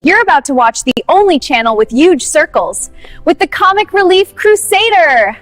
You're about to watch the only channel with huge circles, with the comic Relief Crusader!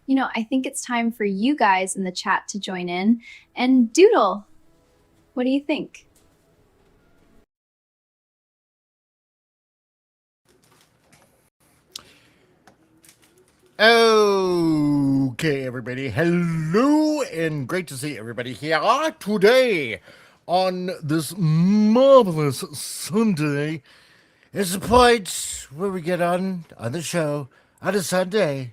You know, I think it's time for you guys in the chat to join in and doodle. What do you think? Okay, everybody. Hello, and great to see everybody here today on this marvelous Sunday. It's the point where we get on the show on a Sunday,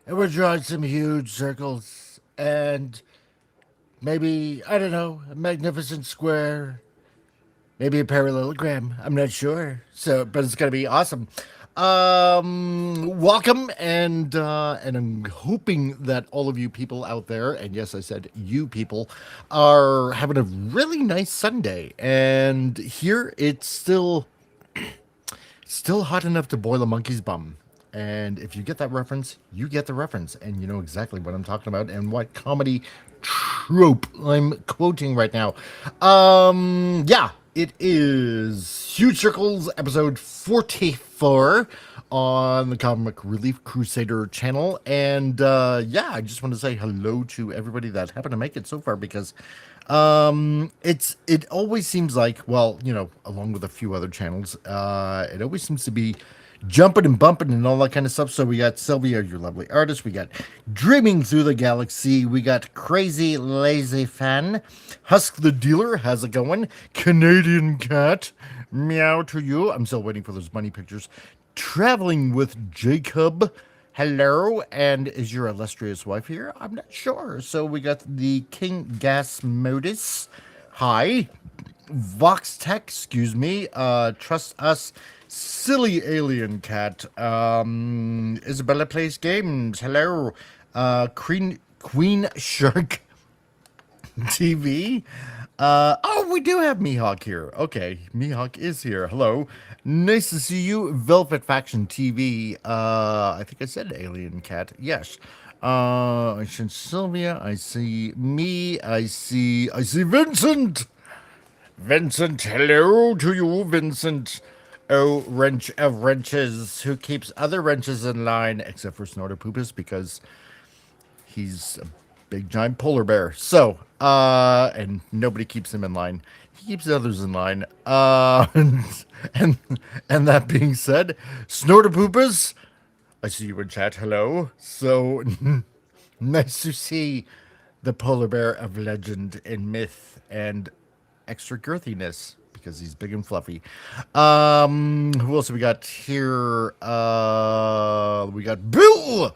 and we're drawing some huge circles and maybe, I don't know, a magnificent square, maybe a parallelogram. I'm not sure. But it's gonna be awesome. Welcome, and I'm hoping that all of you people out there, and yes, I said you people, are having a really nice Sunday. And here it's still hot enough to boil a monkey's bum. And if you get that reference, you get the reference, and you know exactly what I'm talking about and what comedy trope I'm quoting right now. Yeah, it is Huge Circles, episode 44 on the Comic Relief Crusader channel. And yeah, I just want to say hello to everybody that happened to make it so far, because it always seems like, well, you know, along with a few other channels, it always seems to be jumping and bumping and all that kind of stuff. So we got Sylvia, your lovely artist. We got Dreaming Through the Galaxy. We got Crazy Lazy Fan. Husk the Dealer. How's it going? Canadian Cat. Meow to you. I'm still waiting for those bunny pictures. Traveling with Jacob. Hello. And is your illustrious wife here? I'm not sure. So we got the King Gas Modus. Hi. Vox Tech, excuse me. Trust Us. Silly Alien Cat. Isabella Plays Games. Hello. Queen Shark TV. Oh, we do have Mihawk here. Okay, Mihawk is here. Hello. Nice to see you. Velvet Faction TV. I think I said Alien Cat. Yes. I see Sylvia. I see me. I see Vincent. Vincent, hello to you, Vincent. Oh, wrench of wrenches, who keeps other wrenches in line, except for Snorter Poopus, because he's a big giant polar bear. So, and nobody keeps him in line. He keeps the others in line. And and that being said, Snorter Poopus, I see you in chat. Hello. So nice to see the polar bear of legend and myth and extra girthiness because he's big and fluffy. Who else have we got here? We got Bill.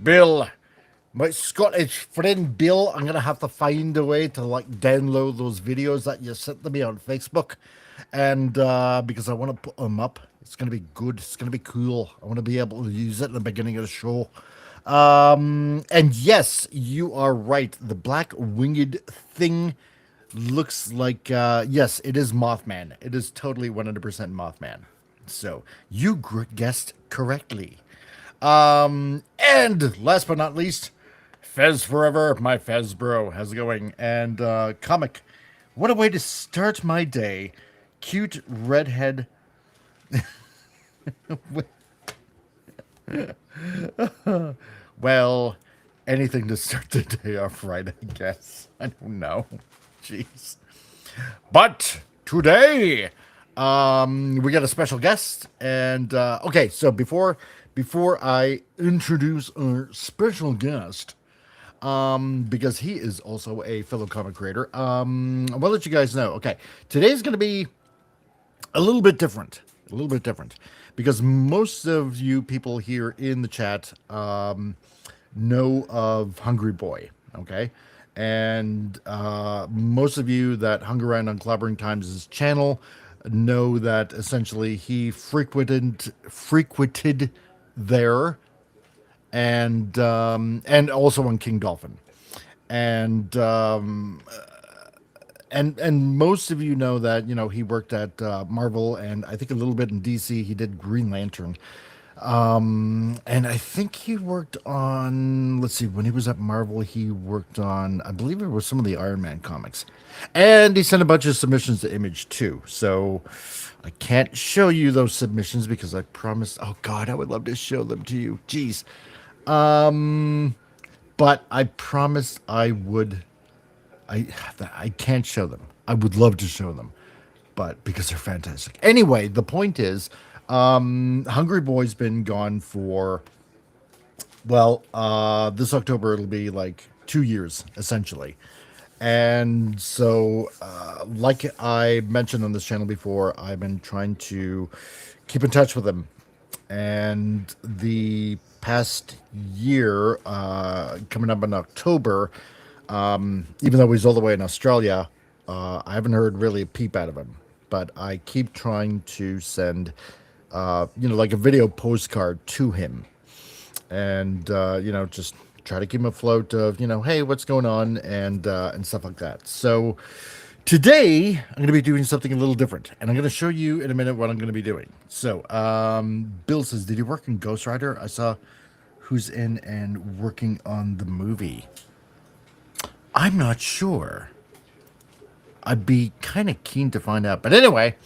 Bill, my Scottish friend Bill. I'm gonna have to find a way to like download those videos that you sent to me on Facebook, and because I want to put them up. It's gonna be good. It's gonna be cool. I want to be able to use it in the beginning of the show. And yes, you are right. The black winged thing looks like, yes, it is Mothman. It is totally 100% Mothman. So you guessed correctly. And last but not least, Fez Forever, my Fez bro. How's it going? And comic, what a way to start my day. Cute redhead. Well, anything to start the day off right, I guess. I don't know. Jeez. But today, we got a special guest, and okay. So before I introduce our special guest, because he is also a fellow comic creator, I want to let you guys know. Okay, today's going to be a little bit different, because most of you people here in the chat know of Hungry Boy, okay? And most of you that hung around on Clobbering Times' channel know that essentially he frequented there, and also on King Dolphin, and and most of you know that he worked at Marvel, and I think a little bit in DC. He did Green Lantern. And I think he worked on, let's see, when he was at Marvel, he worked on, I believe it was some of the Iron Man comics. And he sent a bunch of submissions to Image too. So I can't show you those submissions because I promised, oh God, I would love to show them to you. Jeez. But I promised I would, I can't show them. I would love to show them, but because they're fantastic. Anyway, the point is, Hungry Boy's been gone for, well, this October it'll be like 2 years essentially. And so, like I mentioned on this channel before, I've been trying to keep in touch with him. And the past year, coming up in October, even though he's all the way in Australia, I haven't heard really a peep out of him. But I keep trying to send like a video postcard to him, and just try to keep him afloat of hey, what's going on, and stuff like that. So today I'm going to be doing something a little different, and I'm going to show you in a minute what I'm going to be doing. So Bill says, did you work in Ghost Rider? I saw who's in and working on the movie. I'm not sure. I'd be kind of keen to find out. But anyway,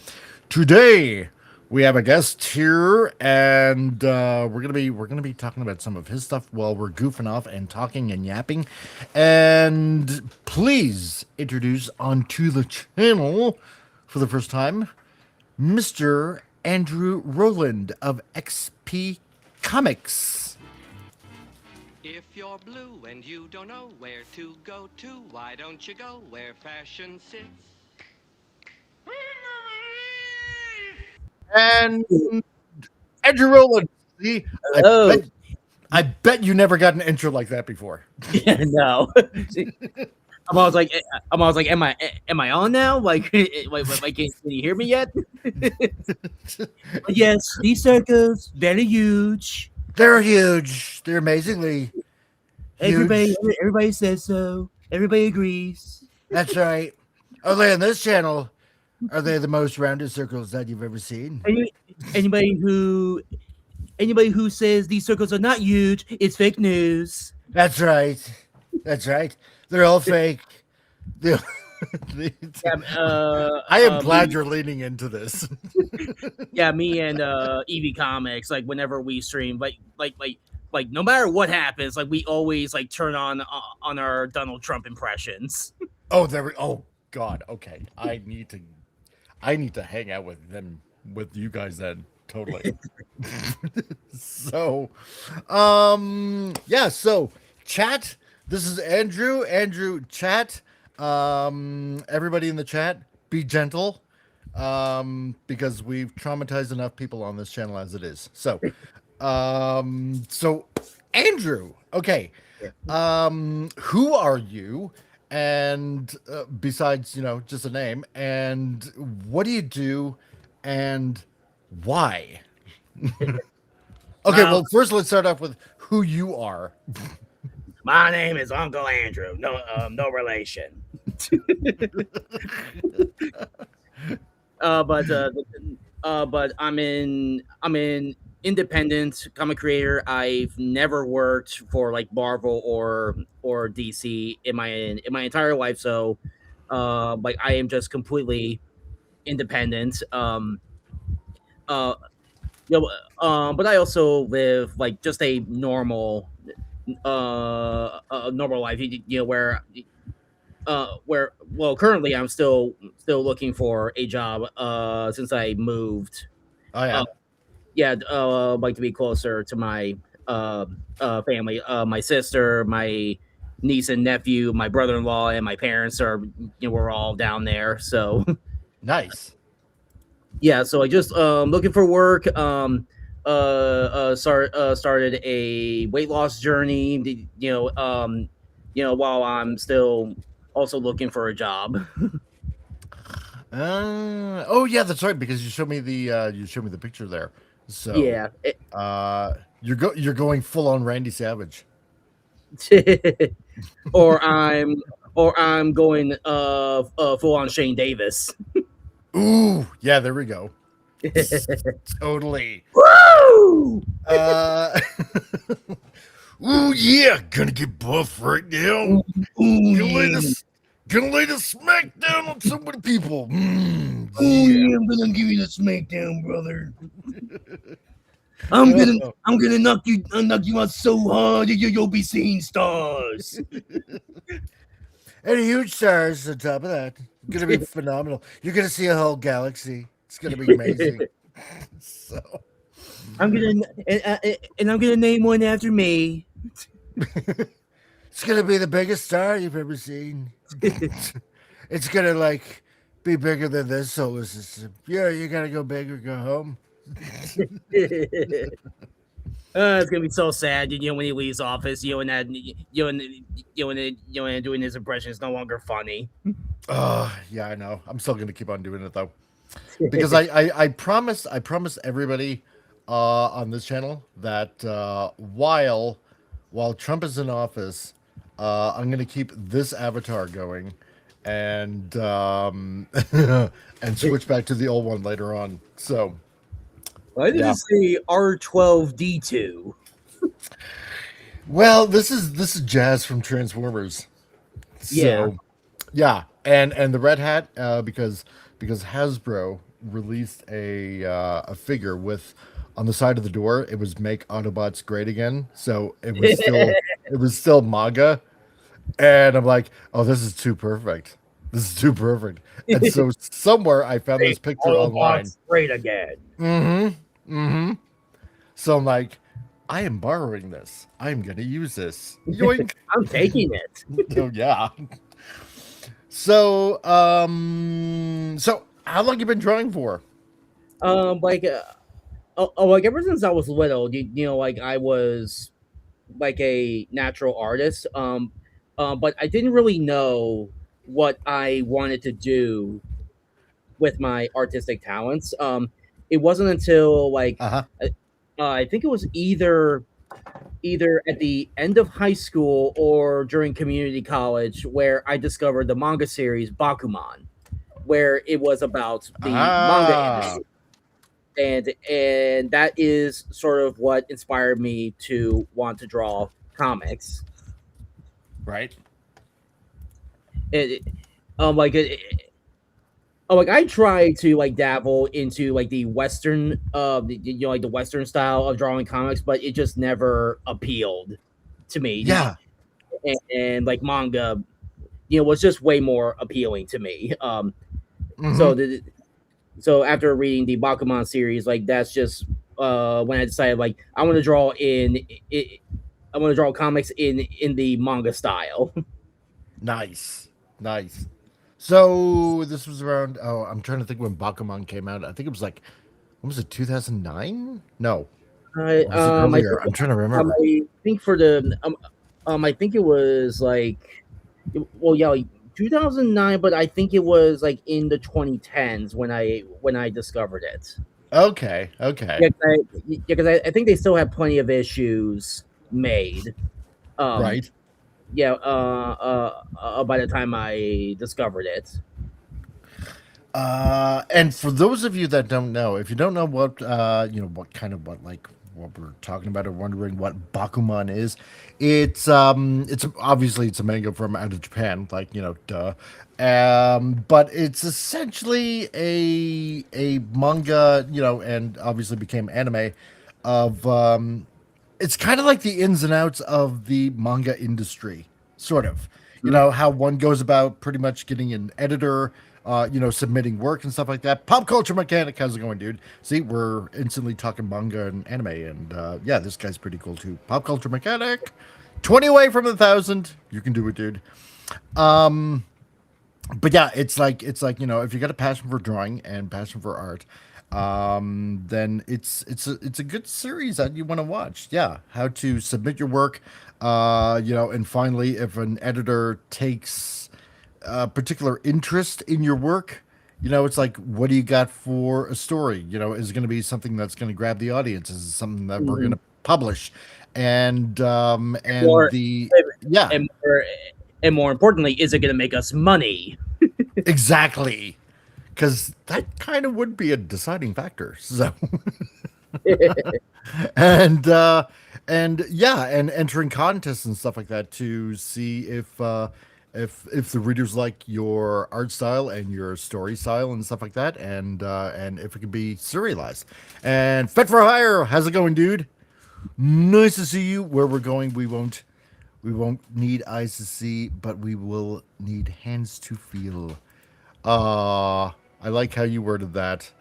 today we have a guest here, and we're gonna be talking about some of his stuff while we're goofing off and talking and yapping. And please introduce onto the channel for the first time, Mr. Andrew Rowland of XP Comics. If you're blue and you don't know where to go to, why don't you go where fashion sits? And Andrew Rowland. See, Hello. I bet you never got an intro like that before. Yeah, no. I'm always like, am I on now? Like, can you hear me yet? Yes, these circles very huge. They're huge. They're amazingly huge. Everybody says so. Everybody agrees. That's right. Are they on this channel? Are they the most rounded circles that you've ever seen? Anybody who says these circles are not huge, it's fake news. That's right. That's right. They're all fake. I am glad you're leaning into this. Yeah, me and EV Comics, like whenever we stream, like no matter what happens, like we always like turn on our Donald Trump impressions. Oh, oh God. Okay. I need to hang out with you guys then. Totally. So, yeah, so chat, this is Andrew, chat. Everybody in the chat, be gentle. Because we've traumatized enough people on this channel as it is. So, Andrew, okay. Who are you? And besides, just a name, and what do you do, and why? Okay, well, first let's start off with who you are. My name is Uncle Andrew. No relation. But I'm an independent comic creator. I've never worked for like Marvel or DC in my entire life. So, like I am just completely independent. But I also live like just a normal life. Where currently I'm still looking for a job since I moved. Oh yeah. Like to be closer to my family, my sister, my niece and nephew, my brother-in-law, and my parents are we're all down there. So Nice. yeah, so I just looking for work. Started a weight loss journey. While I'm still also looking for a job. Oh yeah, that's right. Because you showed me the picture there. So Yeah. you're going full on Randy Savage. or I'm going full on Shane Davis. Ooh, yeah, there we go. Totally. Woo! Ooh, yeah, gonna get buff right now. Gonna lay the smack down on so many people. Yeah. I'm gonna give you the smackdown, brother. I'm gonna knock you out so hard that you'll be seeing stars. And huge stars on top of that. Gonna be phenomenal. You're gonna see a whole galaxy. It's gonna be amazing. So I'm gonna name one after me. it's gonna be the biggest star you've ever seen. It's gonna like be bigger than this solar system. Yeah, you gotta go big or go home. It's gonna be so sad, when he leaves office, and doing his impression is no longer funny. Yeah, I know. I'm still gonna keep on doing it though, because I promise everybody on this channel that while Trump is in office, I'm gonna keep this avatar going, and and switch back to the old one later on. So. Why did it say R12D2? Well, this is Jazz from Transformers. So, yeah, and the red hat because Hasbro released a figure with on the side of the door it was "Make Autobots Great Again," so it was still MAGA, and I'm like, oh, this is too perfect. This is too perfect. And so somewhere I found this picture online. Autobots great again. Mm-hmm. Mm-hmm. So I'm like, I am borrowing this. I'm gonna use this. Yoink. I'm taking it. Oh yeah. So how long you been drawing for? Like like ever since I was little, like I was like a natural artist. But I didn't really know what I wanted to do with my artistic talents. It wasn't until like Uh-huh. I think it was either at the end of high school or during community college where I discovered the manga series Bakuman, where it was about the manga Ah, industry. And that is sort of what inspired me to want to draw comics. right. It, like like I try to like dabble into like the western like the western style of drawing comics, but it just never appealed to me. Yeah. And like manga, was just way more appealing to me. Mm-hmm. So so after reading the Bakuman series, like that's just when I decided like I want to draw I want to draw comics in the manga style. Nice. Nice. So this was around, oh, I'm trying to think when Bakuman came out. I think it was like, what was it, 2009? No. Or was it earlier? I'm trying to remember. I think for the I think it was like well yeah like 2009, but I think it was like in the 2010s when I discovered it. Okay. Okay. Yeah, because I think they still have plenty of issues made. Um, Right. yeah, by the time I discovered it. And for those of you that don't know, if you don't know what what kind of what we're talking about or wondering what Bakuman is, it's obviously it's a manga from out of Japan, like, duh. But it's essentially a manga, and obviously became anime of it's kind of like the ins and outs of the manga industry, sort of. You Mhm. know, how one goes about pretty much getting an editor, submitting work and stuff like that. Pop culture mechanic, how's it going, dude? See, we're instantly talking manga and anime, and yeah, this guy's pretty cool too. Pop culture mechanic, 20 away from 1,000. You can do it, dude. But yeah, it's like if you got a passion for drawing and passion for art, then it's a good series that you want to watch. Yeah, how to submit your work, and finally, if an editor takes a particular interest in your work, it's like, what do you got for a story? Is it going to be something that's going to grab the audience? Is it something that we're going Mhm. to publish? And More the yeah, and more and more importantly, is it going to make us money? exactly. Because that kind of would be a deciding factor. So, and and yeah, and entering contests and stuff like that to see if the readers like your art style and your story style and stuff like that, and if it can be serialized. And Fit for Hire, how's it going, dude? Nice to see you. Where we're going, we won't need eyes to see, but we will need hands to feel. I like how you worded that,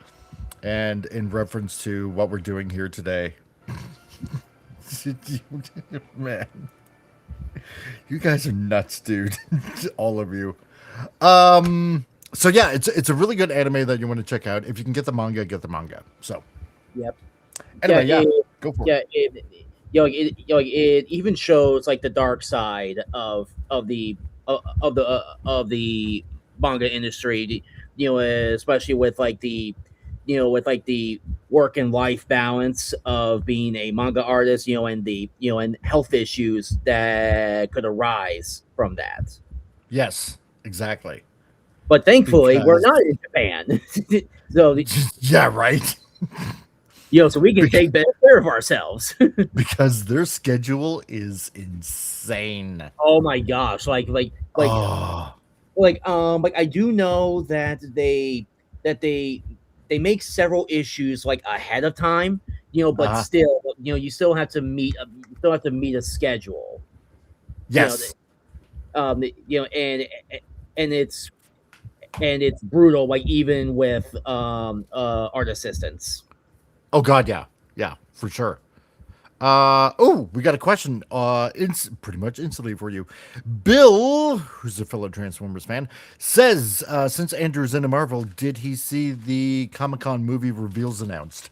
and in reference to what we're doing here today. Man, you guys are nuts, dude. All of you. So yeah, it's a really good anime that you want to check out. If you can get the manga, get the manga. So Yep. Yeah. anyway, yeah, go for it. Yeah. Like it even shows like the dark side of the manga industry. Especially with like the with like the work and life balance of being a manga artist. And the and health issues that could arise from that. Yes, exactly. But thankfully, we're Because not in Japan, so yeah, right. so we can take better care of ourselves. Because their schedule is insane. Oh my gosh, Oh, like I do know that they make several issues like ahead of time, but uh, still, you still have to meet a schedule, you know, yes. um, you know, and it's and it's brutal. Like even with art assistants. Oh God, yeah, yeah, for sure. Oh, we got a question. Pretty much instantly for you. Bill, who's a fellow Transformers fan, says since Andrew's into Marvel, did he see the Comic-Con movie reveals announced?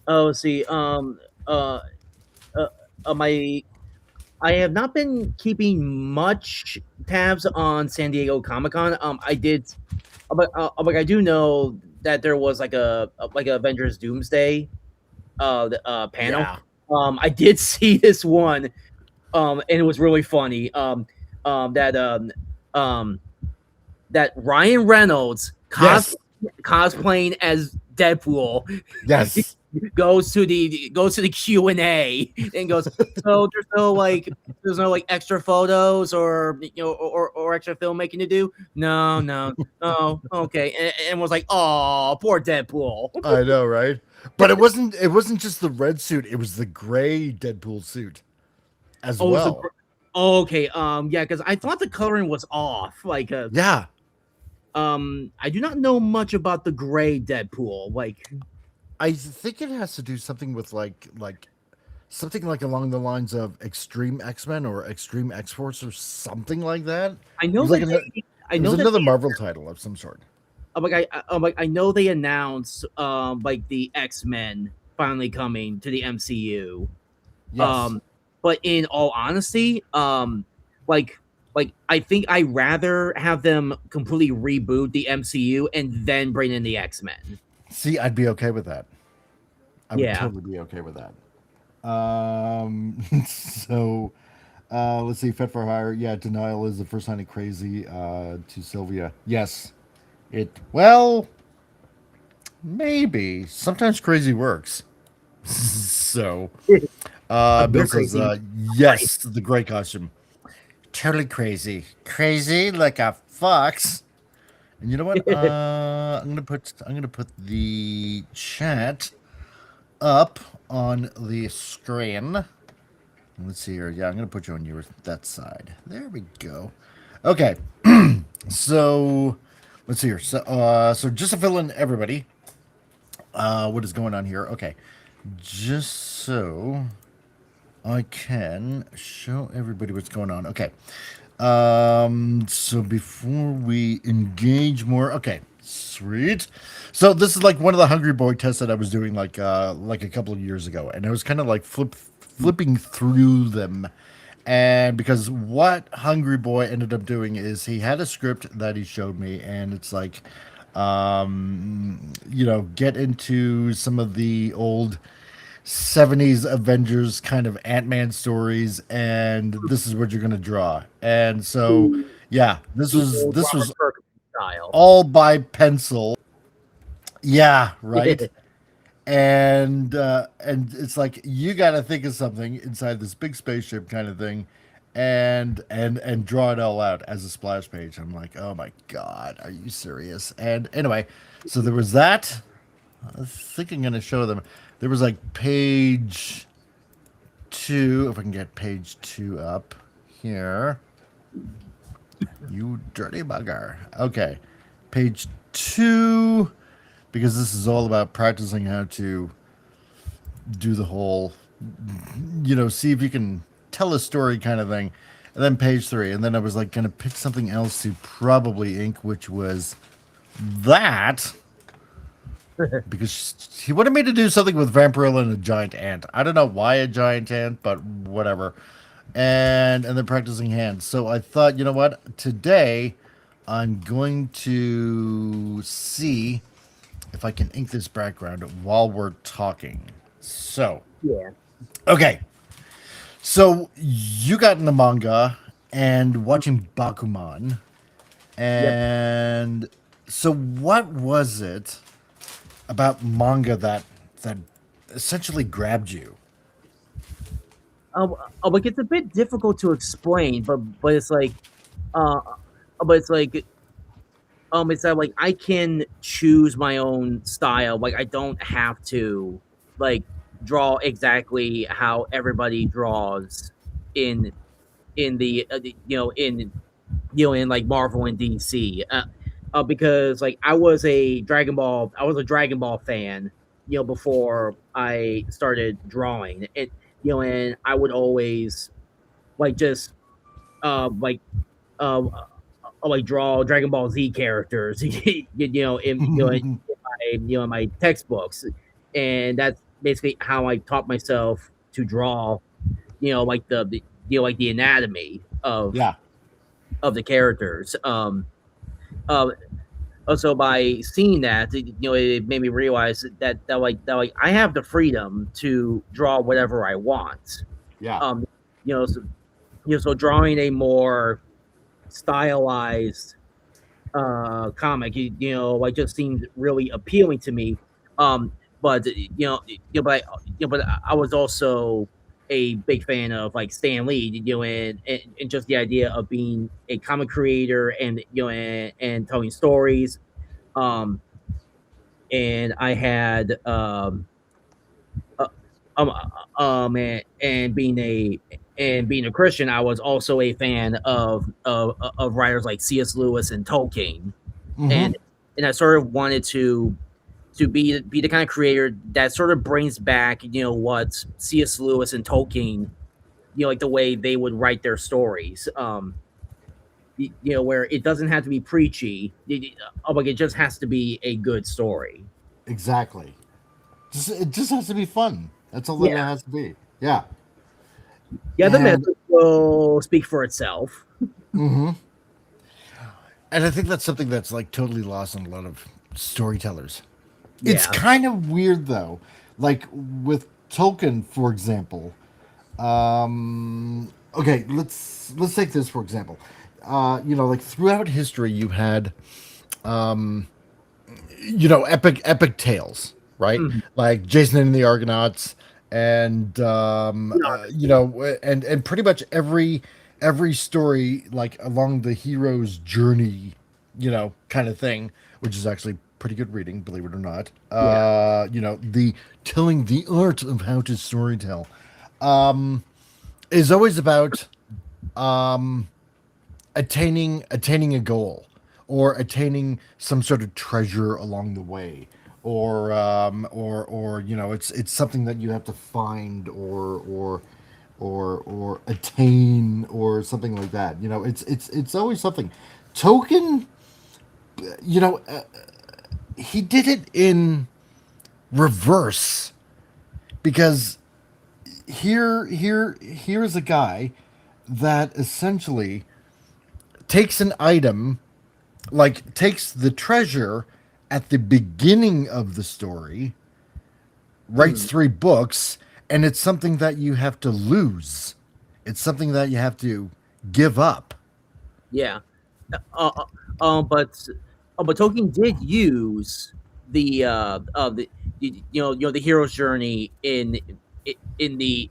Oh, see, uh, uh, my I have not been keeping much tabs on San Diego Comic Con. I did, but I do know that there was like a Avengers Doomsday panel. Yeah. I did see this one, and it was really funny. Um, that um, um, that Ryan Reynolds Yes. cosplaying as Deadpool Yes. goes to the Q&A and goes, so there's no like extra photos or or extra filmmaking to do. No. Oh, okay. And was like, oh, poor Deadpool. I know, right? But it wasn't just the red suit, it was the gray Deadpool suit as Oh, well. okay. Yeah, because I thought the coloring was off. Yeah. I do not know much about the gray Deadpool. I think it has to do something with like something like along the lines of Extreme X-Men or Extreme X-Force or something like that. I It know was that like I it was know that another Marvel title of some sort. I know they announced like the X-Men finally coming to the MCU. Yes. But in all honesty, like I think I'd rather have them completely reboot the MCU and then bring in the X-Men. See, I'd be okay with that. I would Yeah. totally be okay with that. So let's see, Fit for Hire. Yeah, denial is the first sign of crazy to Sylvia. Yes. Well, maybe. Sometimes crazy works. So Bill You're says, crazy. yes, the gray costume. Totally crazy. Crazy like a fox. And you know what? I'm gonna put the chat up on the screen. Let's see here. Yeah, I'm gonna put you on that side. There we go. Okay. So let's see here. So just to fill in everybody, what is going on here? Okay. Just so I can show everybody what's going on. Okay. So before we engage more, okay, sweet. So this is like one of the Hungry Boy tests that I was doing like a couple of years ago, and I was kind of like flipping through them, and because what Hungry Boy ended up doing is he had a script that he showed me, and it's like, get into some of the old 70s Avengers kind of Ant-Man stories, and this is what you're going to draw. And so yeah, this was Robert Kirkman style. all by pencil. Yeah, right. And it's like you got to think of something inside this big spaceship kind of thing, and draw it all out as a splash page. I'm like, oh my god, are you serious? And anyway, so there was that. I think I'm gonna show them. There was like page 2. If I can get page 2 up here. You dirty bugger. Okay, page 2, because this is all about practicing how to do the whole, see if you can tell a story kind of thing. And then page 3, and then I was like gonna pick something else to probably ink, which was that. Because he wanted me to do something with Vampirilla and a giant ant. I don't know why a giant ant, but whatever. And then practicing hands. So I thought, you know what? Today I'm going to see if I can ink this background while we're talking. So, Yeah. okay. So you got in the manga and watching Bakuman. And so what was it about manga that essentially grabbed you? Like it's a bit difficult to explain, but it's like, uh, but it's that like I can choose my own style. Like I don't have to like draw exactly how everybody draws in in like Marvel and DC. because like I was a Dragon Ball fan, before I started drawing it, and I would always like just like like draw Dragon Ball Z characters, in my textbooks, and that's basically how I taught myself to draw, like like the anatomy Yeah. of the characters. Uh, Also, by seeing that, it made me realize that I have the freedom to draw whatever I want. Yeah. Um, so, so drawing a more stylized comic, like just seemed really appealing to me. But but I was also a big fan of like Stan Lee, and just the idea of being a comic creator and and telling stories. Um, and I had uh, um and being a Christian, I was also a fan of writers like C.S. Lewis and Tolkien, Hmm. and I sort of wanted to be the kind of creator that sort of brings back what C.S. Lewis and Tolkien, like the way they would write their stories. Where it doesn't have to be preachy, like it just has to be a good story. Exactly. It just has to be fun. That's all that it Yeah, has to be. Yeah. yeah. The And message will speak for itself. hmm and I think that's something that's like totally lost on a lot of storytellers. It's Yeah. kind of weird though. Like with Tolkien, for example. Okay, let's take this for example. Like throughout history, you had epic tales, right? Mhm. Like Jason and the Argonauts, and and pretty much every story like along the hero's journey, kind of thing, which is actually pretty good reading, believe it or not. Yeah. The telling the art of how to storytell is always about attaining a goal or attaining some sort of treasure along the way, or it's something that you have to find or attain or something like that. It's always something. Token, you know uh, he did it in reverse, because here's a guy that essentially takes an item, like takes the treasure at the beginning of the story, writes Mhm. 3 books, and it's something that you have to lose. It's something that you have to give up. Yeah. Uh, uh, but Tolkien did use the hero's journey in the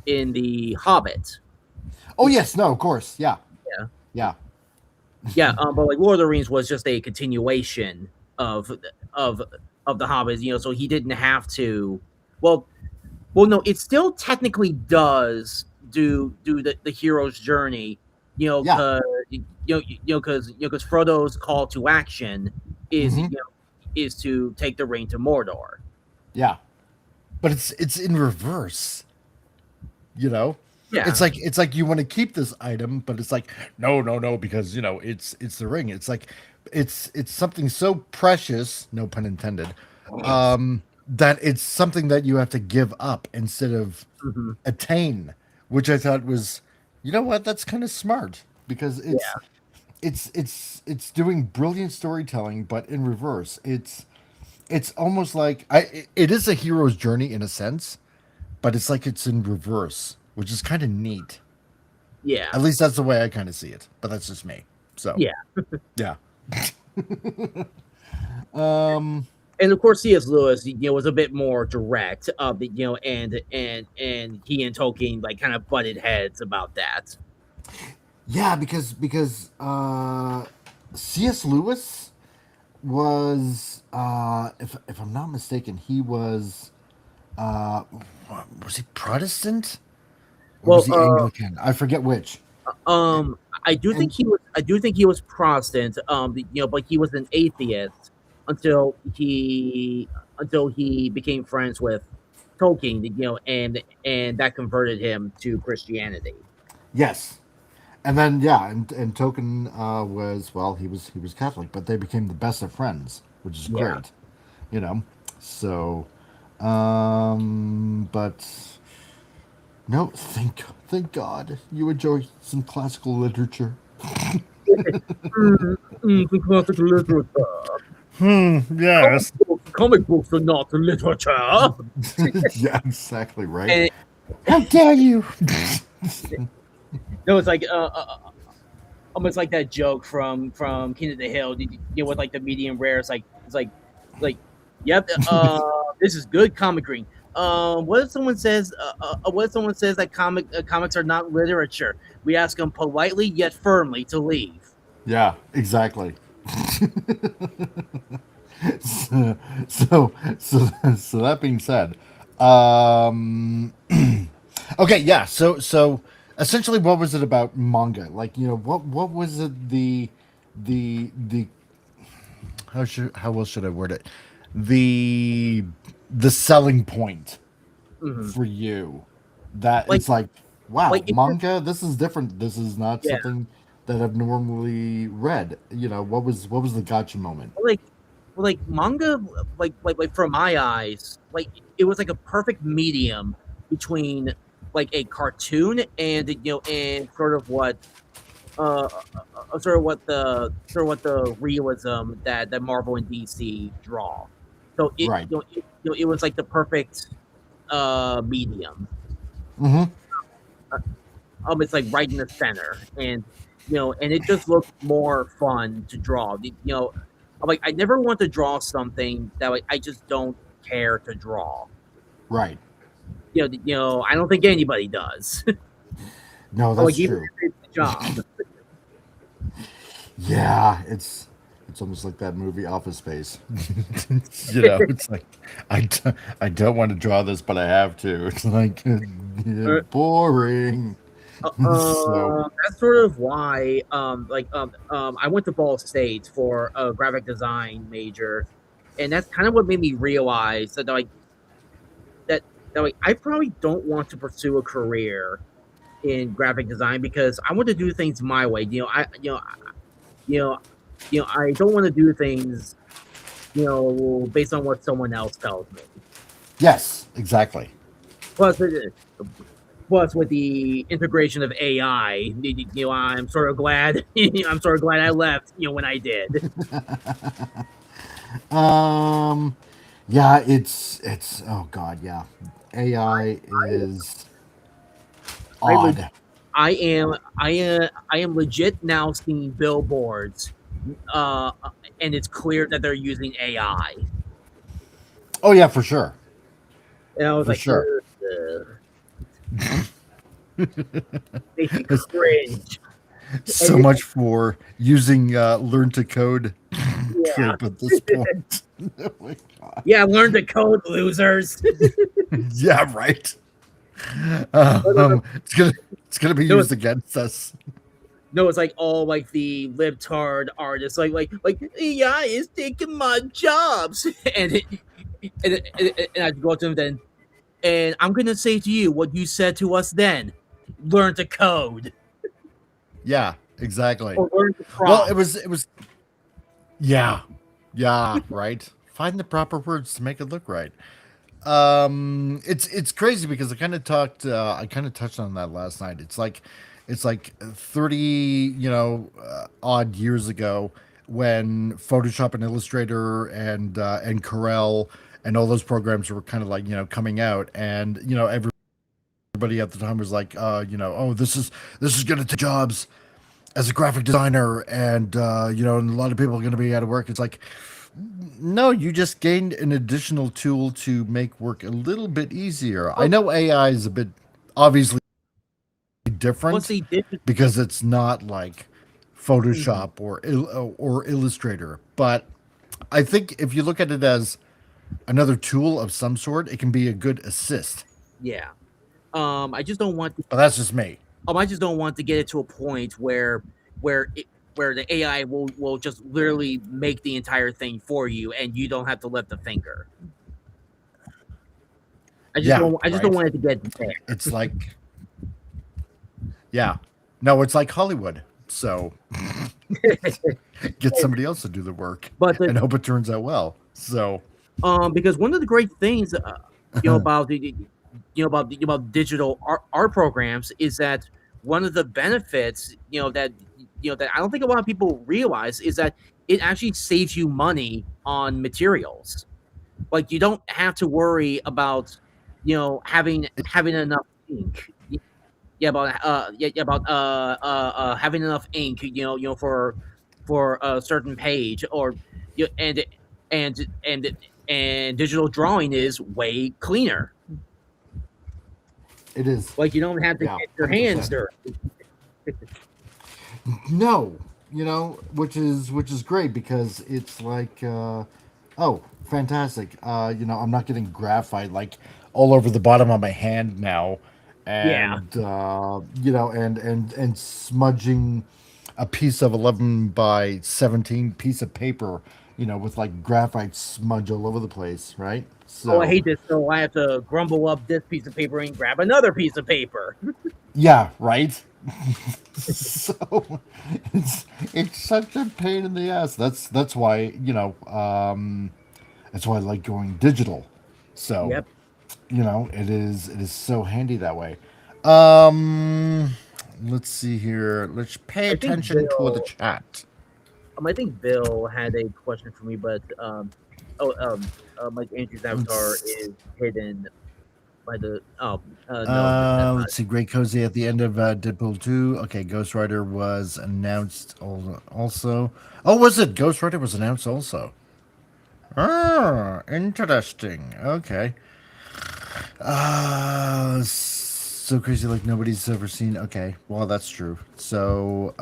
in the Hobbit. Oh yes, no, of course, yeah, Yeah. yeah, Yeah. But like Lord of the Rings was just a continuation of of the Hobbit. So he didn't have to. Well, no, it still technically does do the hero's journey. yeah. Because Frodo's call to action is Hmm. is to take the ring to Mordor. Yeah, but it's in reverse. you know Yeah. it's like you want to keep this item, but it's like, no, no, no, because it's the ring. It's like it's something so precious, no pun intended, that it's something that you have to give up instead of Mhm. attain, which I thought was, what, that's kind of smart, because it's Yeah. it's doing brilliant storytelling, but in reverse. It's almost like it is a hero's journey in a sense, but it's like it's in reverse, which is kind of neat. Yeah. At least that's the way I kind of see it, but that's just me. So, Yeah. yeah. Um, And of course, C.S. Lewis, was a bit more direct. And he and Tolkien like kind of butted heads about that. yeah, because C.S. Lewis was, if I'm not mistaken, he uh, was he Protestant or Well, was he Anglican? I forget which. I do think he was Protestant. But he was an atheist until he became friends with Tolkien. And that converted him to Christianity. Yes. And then yeah, and Token was, well, he was Catholic, but they became the best of friends, which is Yeah. great. You know. So but no, thank God you enjoy some classical literature. The classical literature. Yes. Comic books are not literature. Yeah, exactly right. And How dare you? no, it's like almost like that joke from King of the Hill. With like the medium rare. It's like, yep. This is good comic green. What if someone says? What if someone says that comics are not literature? We ask them politely yet firmly to leave. Yeah, exactly. so, so, so that being said, um, okay, yeah. So essentially, what was it about manga? Like, what was it? The how else should I word it? The the selling point Hmm. for you that Like, it's like, wow, it just, manga. This is different. This is not yeah. something that I've normally read. What was the gotcha moment? Like manga, like from my eyes, like it was like a perfect medium between like a cartoon and and uh, sort of what the realism that Marvel and DC draw. So Right. it was like the perfect medium. Mm-hmm. It's like right in the center, and and it just looked more fun to draw. I'm like, I never want to draw something that like I just don't care to draw. Right. I don't think anybody does. No, Like that's even true. if it's a job. Yeah, it's almost like that movie Office Space. It's like I don't want to draw this, but I have to. It's like yeah, Uh, boring. So that's sort of why, I went to Ball State for a graphic design major, and that's kind of what made me realize that like I probably don't want to pursue a career in graphic design because I want to do things my way. You know, I don't want to do things, based on what someone else tells me. yes, exactly. Plus, plus with the integration of AI, I'm sort of glad. I'm sort of glad I left. When I did. Um, yeah, it's oh god, yeah. AI is I le- odd. I am legit now seeing billboards, uh, and it's clear that they're using AI. Oh yeah, for sure, And I was for like, sure. makes me It's cringe. so And much for using learn to code yeah, trope at this point. Oh my god. yeah, learn to code, losers. Yeah, right. No, no, no, It's gonna be no, used against us. no, it's like all like the libtard artists, like AI is taking my jobs, and I go up to them then, and I'm gonna say to you what you said to us then: learn to code Yeah, exactly. or learn to Well, prompt. it was yeah. Yeah, right. Find the proper words to make it look right. It's crazy because I kind of touched on that last night. It's like 30, odd years ago when Photoshop and Illustrator and Corel and all those programs were kind of like, coming out, and everybody at the time was like, oh, this is going to take jobs as a graphic designer, and a lot of people are going to be out of work. It's like, no, you just gained an additional tool to make work a little bit easier. I Plus, know AI is a bit obviously plus different they did. because it's not like Mhm. Photoshop or Illustrator, but I think if you look at it as another tool of some sort, it can be a good assist. Yeah. I just don't want. But that's just me. I just don't want to get it to a point where the AI will just literally make the entire thing for you, and you don't have to lift a finger. Yeah, I just don't right. want it to get there. It's like, yeah, no, it's like Hollywood. So get somebody else to do the work But and hope it turns out well. So because one of the great things about about digital art programs is that one of the benefits that I don't think a lot of people realize is that it actually saves you money on materials. Like, you don't have to worry about having enough ink. Having enough ink, for a certain page, or and and and digital drawing is way cleaner. it is, Like, you don't have to yeah, get your hands 100%. dirty. No, which is great because it's like, oh, fantastic. I'm not getting graphite like all over the bottom of my hand now, Yeah. and and smudging a piece of 11 by 17 piece of paper, with like graphite smudge all over the place, right? Oh, I So hate this. So I have to grumble up this piece of paper and grab another piece of paper. yeah, right. So it's such a pain in the ass. That's why that's why I like going digital. So Yep. it is so handy that way. Um, let's see here. Let's pay I think attention to the Bill. chat. I think Bill had a question for me, but oh, Mike Andrews' avatar Let's is hidden by the. Oh, no, that's not. let's see. Great Cozy at the end of Deadpool 2. Okay, Ghost Rider was announced also. Oh, was it? Ghost Rider was announced also. Ah, interesting. Okay. So crazy like nobody's ever seen. Okay, well that's true. So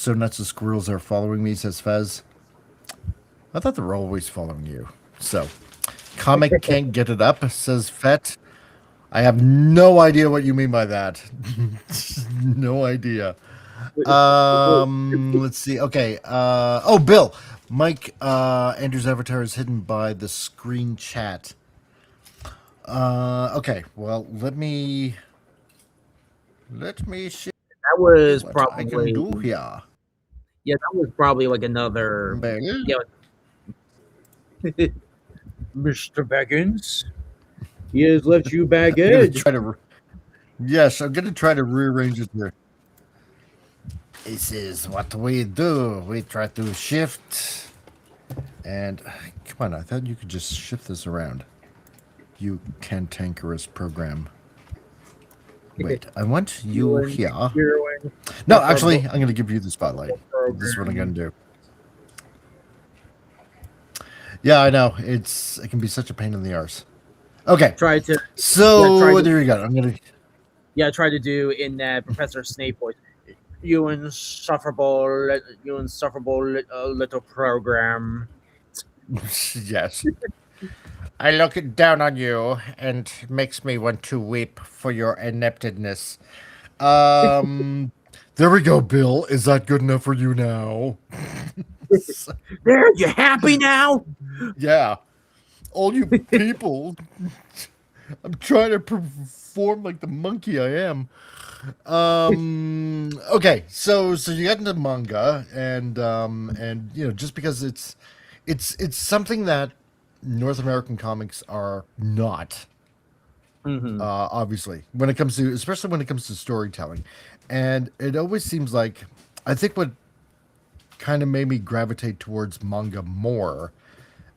nuts of squirrels are following me, says Fez. I thought they were always following you. So, comic can't get it up, says Fet. I have no idea what you mean by that. No idea. Let's see. Okay. Oh, Bill. Mike Andrew's avatar is hidden by the screen chat. Okay. Well, let me see That was what I can probably. do here. Yeah, that was probably like another. Bill. Yeah. Mr. Baggins, he has left you I'm gonna baggage. try to. Yes, I'm gonna try to rearrange it here. This is what we do. We try to shift. And come on, I thought you could just shift this around. You cantankerous program. Wait, I want you here. No, actually, I'm going to give you the spotlight. This is what I'm going to do. Yeah, I know. It can be such a pain in the arse. Okay. Try to. So, there you go. I'm going to. Yeah, try to do in that Professor Snape voice. You insufferable little program. Yes. I look down on you and it makes me want to weep for your ineptness. There we go, Bill. Is that good enough for you now? There, you happy now? Yeah. All you people. I'm trying to perform like the monkey I am. Okay, so you got into manga and just because it's something that North American comics are not, obviously, especially when it comes to storytelling. And it always seems like, I think what kind of made me gravitate towards manga more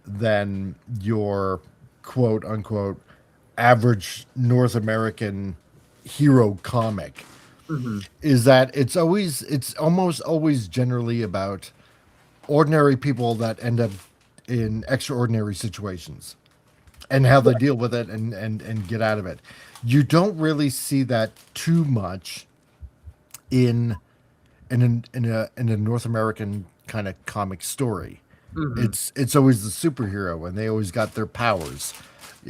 than your quote unquote average North American hero comic is that it's almost always generally about ordinary people that end up in extraordinary situations and how they deal with it and get out of it. You don't really see that too much in a North American kind of comic story. It's always the superhero and they always got their powers,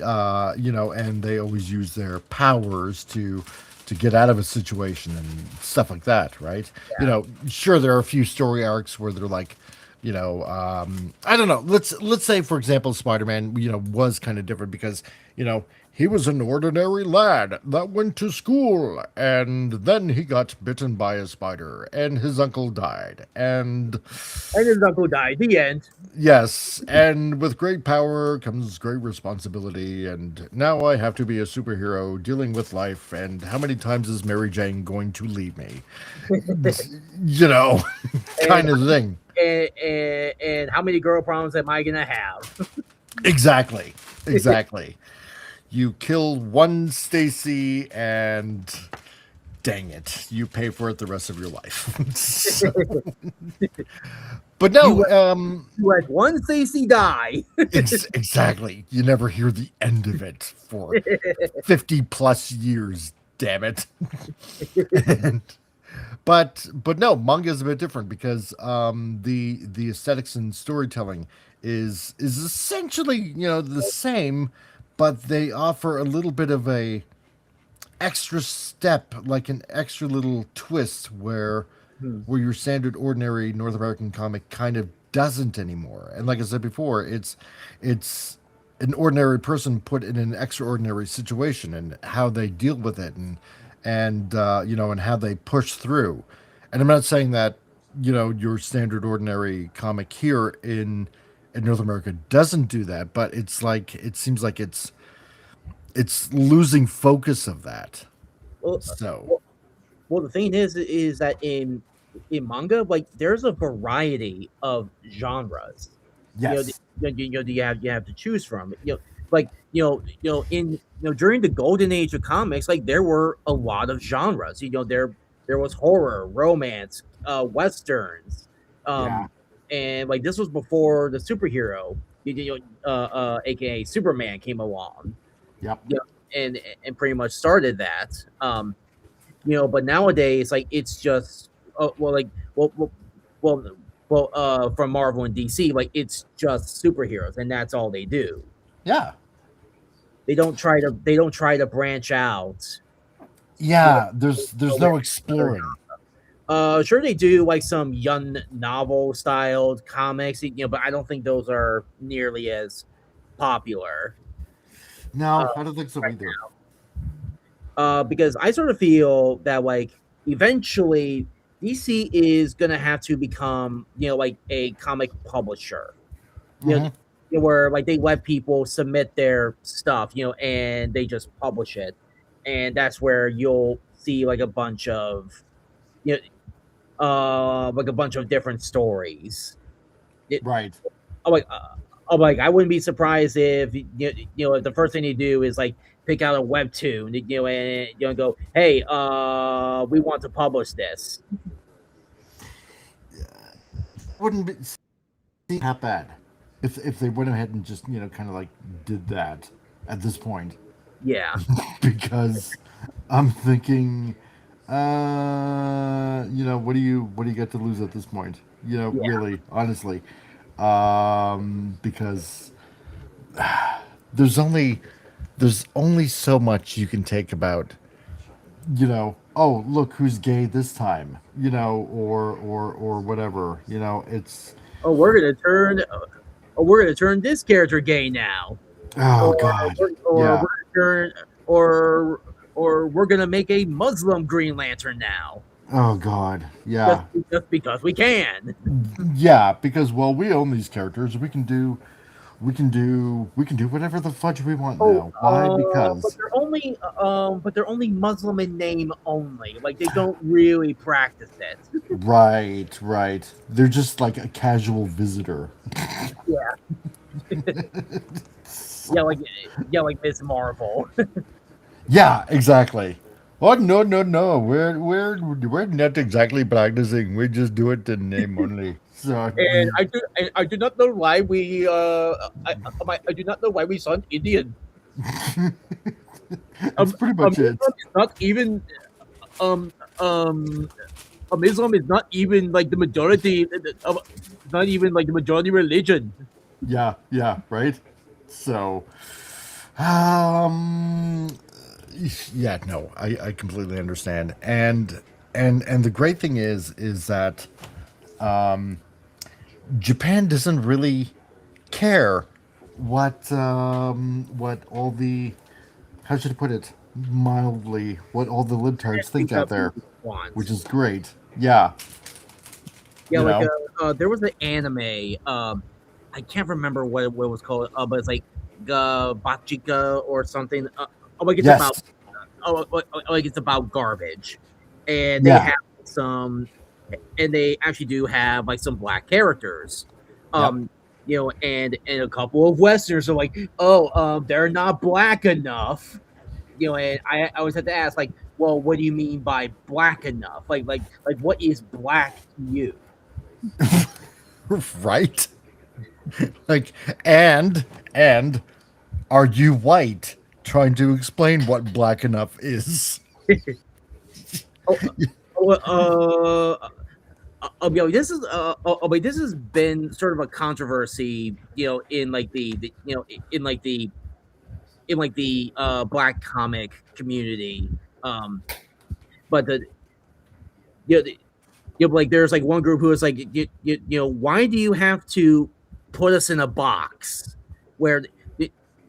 and they always use their powers to to get out of a situation and stuff like that, right? You know, sure, there are a few story arcs where they're like, I don't know. Let's say, for example, Spider-Man, was kind of different because, he was an ordinary lad that went to school, and then he got bitten by a spider, and his uncle died, and his uncle died. The end. yes, and with great power comes great responsibility, and now I have to be a superhero dealing with life, and how many times is Mary Jane going to leave me? You know, kind of thing. And how many girl problems am I gonna have? Exactly. Exactly. You kill one Stacy and dang it, you pay for it the rest of your life. So- but no, You had one Stacy die. exactly. You never hear the end of it for 50 plus years, damn it. And- but no, manga is a bit different because the aesthetics and storytelling is essentially the same, but they offer a little bit of a extra step, like an extra little twist where your standard ordinary North American comic kind of doesn't anymore. And like I said before, it's an ordinary person put in an extraordinary situation and how they deal with it and how they push through. And I'm not saying that your standard ordinary comic here in North America doesn't do that, but it's like it seems like it's losing focus of that. Well, So well, the thing is that in manga, like there's a variety of genres. yes, You have to choose from. During the golden age of comics, like there were a lot of genres. There was horror, romance, westerns, yeah, and like this was before the superhero, aka Superman, came along. yep, You know, and pretty much started that. But nowadays, like it's just well, from Marvel and DC, like it's just superheroes, and that's all they do. yeah, They don't try to branch out. yeah. There's no exploring. Sure they do like some young novel styled comics, but I don't think those are nearly as popular. No, I don't think so either. Because I sort of feel that like eventually DC is gonna have to become like a comic publisher, Mhm. where like they let people submit their stuff, and they just publish it, and that's where you'll see like a bunch of like a bunch of different stories. Right. I'm like, I wouldn't be surprised if if the first thing you do is like pick out a webtoon, and go, hey, we want to publish this. Wouldn't be that bad if they went ahead and just kind of like did that at this point. Yeah, Because I'm thinking, what do you get to lose at this point? yeah. Really, honestly, because there's only there's only so much you can take about, oh look who's gay this time, or whatever, it's Oh, we're gonna turn this character gay now, oh or god, or yeah, we're gonna turn or we're gonna make a Muslim Green Lantern now, oh god, just yeah, just because we can. yeah, because well we own these characters, we can do whatever the fudge we want Oh, now. Why? Because but they're only Muslim in name only. Like they don't really practice it. right, they're just like a casual visitor. Yeah, yeah, like Miss Marvel. Yeah, exactly. Oh no, we're not exactly practicing, we just do it in name only. So And I do not know why I do not know why we sound Indian. that's pretty much it. Islam is not even um Islam is not even like the majority of not even like the majority religion. Yeah, right. So, um, Yeah, no, I completely understand. And the great thing is that Japan doesn't really care what all the, how should I put it mildly, what all the libtards think out there, which Want. is great. Yeah, Yeah, you like know. there was an anime. I can't remember what it was called. But it's like Bachika or something. Like it's about Yes. like it's about garbage, and they Yeah. have some, and they actually do have like some black characters. Yep. Um, and a couple of westerns are like, oh, they're not black enough. And I always have to ask, like, well, what do you mean by black enough? Like, what is black to you? Right. Like, and are you white? Trying to explain what black enough is. Oh, oh, this is wait, this has been sort of a controversy, in like the in like the black comic community. But you know, the, like there's like one group who is like, why do you have to put us in a box where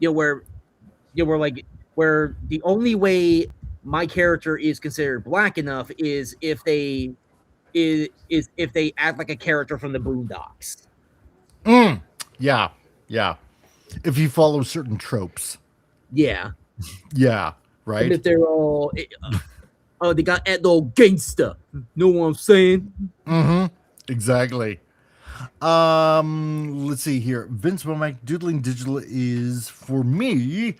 where we're like, where the only way my character is considered black enough is if they is if they act like a character from the Boondocks. Yeah. Yeah. If you follow certain tropes. Yeah, Yeah. and Right. if they're all, oh, they got that little gangster. Know what I'm saying? Exactly. Let's see here. Vince Womack, doodling digital is for me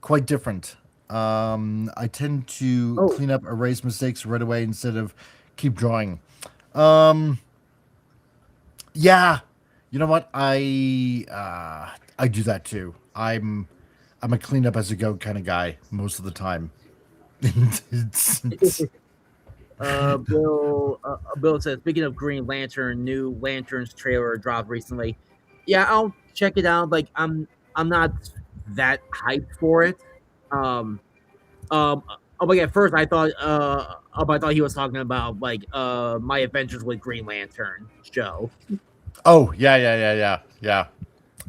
quite different. I tend to Oh, clean up, erase mistakes right away instead of keep drawing. Um, yeah, you know what? I do that too. I'm a clean up as you go kind of guy most of the time. It's Bill says, speaking of Green Lantern, new Lanterns trailer dropped recently. Yeah, I'll check it out. Like, I'm not that hyped for it. Um, but at first I thought he was talking about like my adventures with Green Lantern show. oh yeah. Yeah,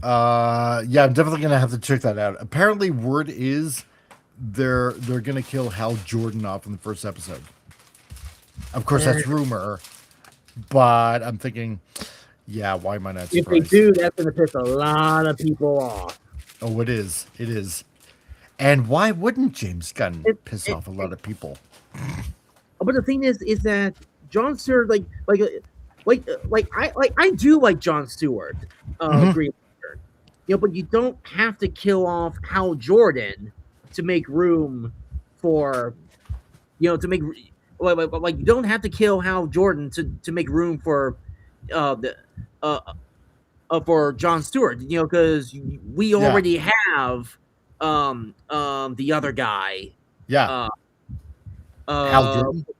I'm definitely gonna have to check that out. Apparently, word is they're gonna kill Hal Jordan off in the first episode. Of course, And that's rumor, but I'm thinking, yeah, why am I not if they surprised? do, that's gonna piss a lot of people off. Oh, it is, it is. And why wouldn't James Gunn It, piss it, off a lot of people? but the thing is that John Stewart, I do like John Stewart, Hmm. Green Lantern, but you don't have to kill off Hal Jordan to make room for, to make, like you don't have to kill Hal Jordan to make room for, the uh, for John Stewart, because we Yeah, already have the other guy, yeah. uh Hal uh Jordan. Oh,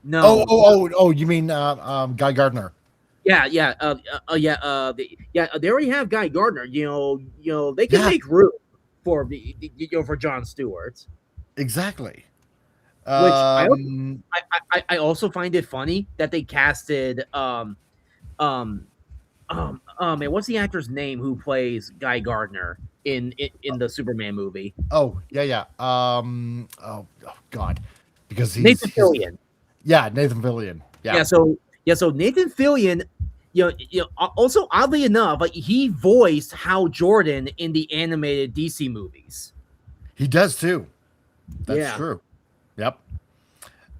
no. oh, oh, oh. You mean Guy Gardner? They already have Guy Gardner. They can Yeah, make room for for John Stewart, exactly. which Um, I also find it funny that they casted um man, what's the actor's name who plays Guy Gardner in the Superman movie? oh, yeah. Oh God, because Nathan he's Fillion. yeah, Nathan Fillion. Yeah, So Nathan Fillion, also oddly enough, like he voiced Hal Jordan in the animated DC movies. he does too. That's Yeah. true. Yep.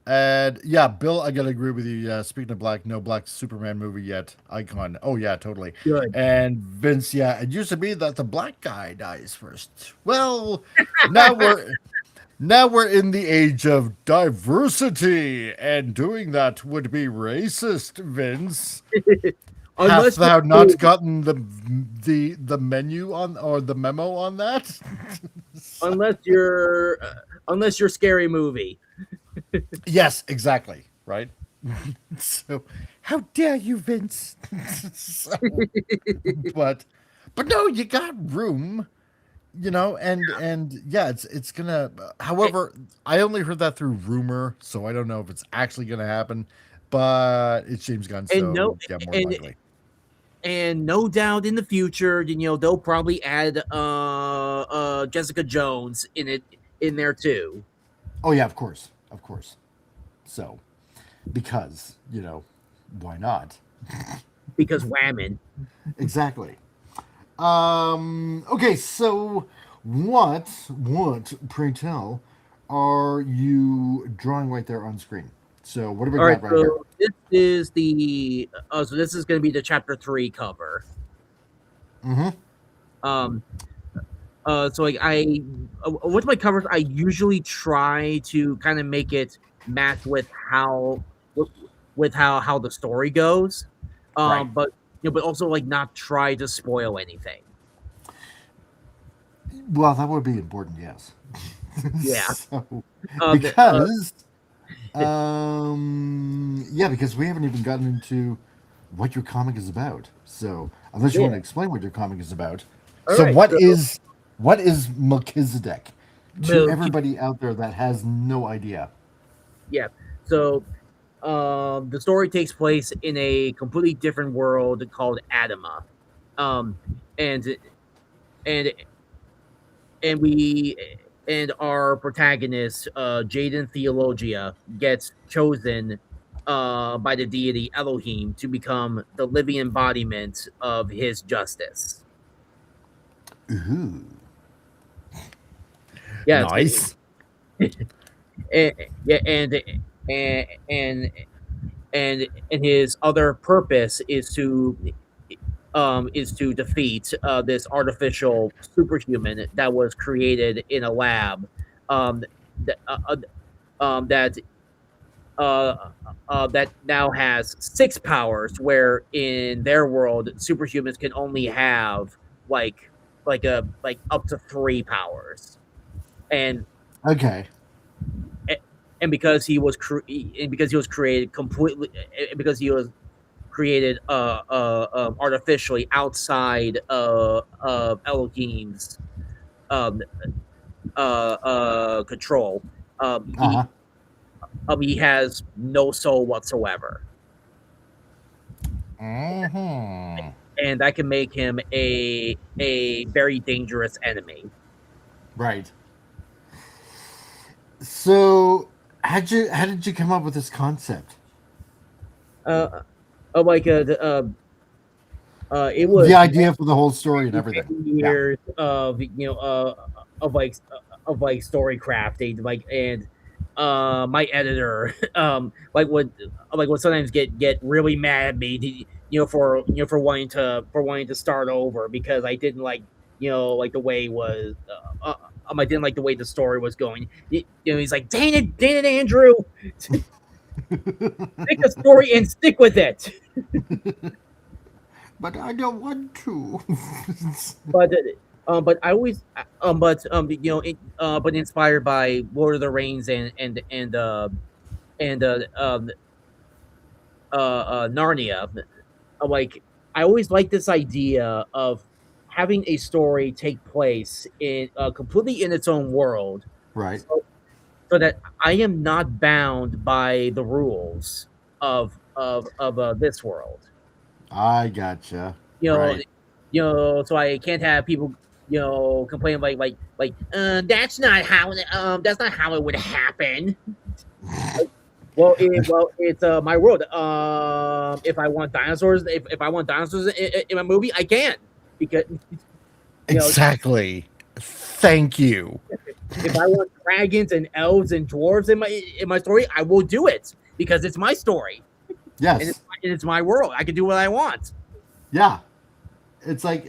And yeah, Bill, I gotta agree with you. Yeah, speaking of black, no black Superman movie yet. Icon. Oh yeah, totally. Good. And Vince, yeah, it used to be that the black guy dies first. Well, now we're in the age of diversity, and doing that would be racist, Vince. Hast unless thou you're not gotten the menu on or the memo on that? unless you're unless you're Scary Movie. Yes, exactly. Right. So, how dare you, Vince? So, but, but no, you got room. and yeah, it's gonna. However, I only heard that through rumor, so I don't know if it's actually gonna happen. But it's James Gunn, And no, so yeah, more than and likely. and no doubt in the future, they'll probably add Jessica Jones in there too, Oh yeah, of course. So because why not? because Whammon. Exactly. Okay, so what, pray tell, are you drawing right there on screen? So what do we All right, got right here? so this is going to be the chapter 3 cover. Mm-hmm. Um, so like with my covers, I usually try to kind of make it match with how the story goes, Right. but but also like not try to spoil anything. Well, that would be important, yes. Yeah. So, Um, uh, because yeah, because we haven't even gotten into what your comic is about. So, unless you yeah. want to explain what your comic is about. All So, right. what is Melchizedek to So, everybody out there that has no idea? yeah. So the story takes place in a completely different world called Adama. Um, and and and we and our protagonist, Jaden Theologia, gets chosen by the deity Elohim to become the living embodiment of his justice. Ooh, Yes, nice. yeah, and and and his other purpose is to defeat this artificial superhuman that was created in a lab, um, that that that now has 6 powers, where in their world superhumans can only have like up to 3 powers, and Okay. and because he was created completely, because he was created artificially outside of Elohim's um, control. Um, Uh he huh. he has no soul whatsoever, Mm-hmm. and that can make him a very dangerous enemy. Right. So, how did you come up with this concept? Uh, like it The was idea for the whole story and everything. many Yeah. years of of like story crafting, and my editor would sometimes get really mad at me, for wanting to start over because I didn't like the way it was I didn't like the way the story was going. He's like, dang it, Andrew, pick a story and stick with it. But I don't want to. But I always but inspired by Lord of the Rings and Narnia. Like, I always like this idea of having a story take place in completely in its own world, Right. so, so that I am not bound by the rules of this world. I gotcha. you know, Right. so I can't have people, complain that's not how it would happen. It's my world. If I want dinosaurs in my movie, I can, because know Exactly. Thank you. if I want dragons and elves and dwarves in my story, I will do it because it's my story and Yes. it's my world. I can do what I want. Yeah. It's like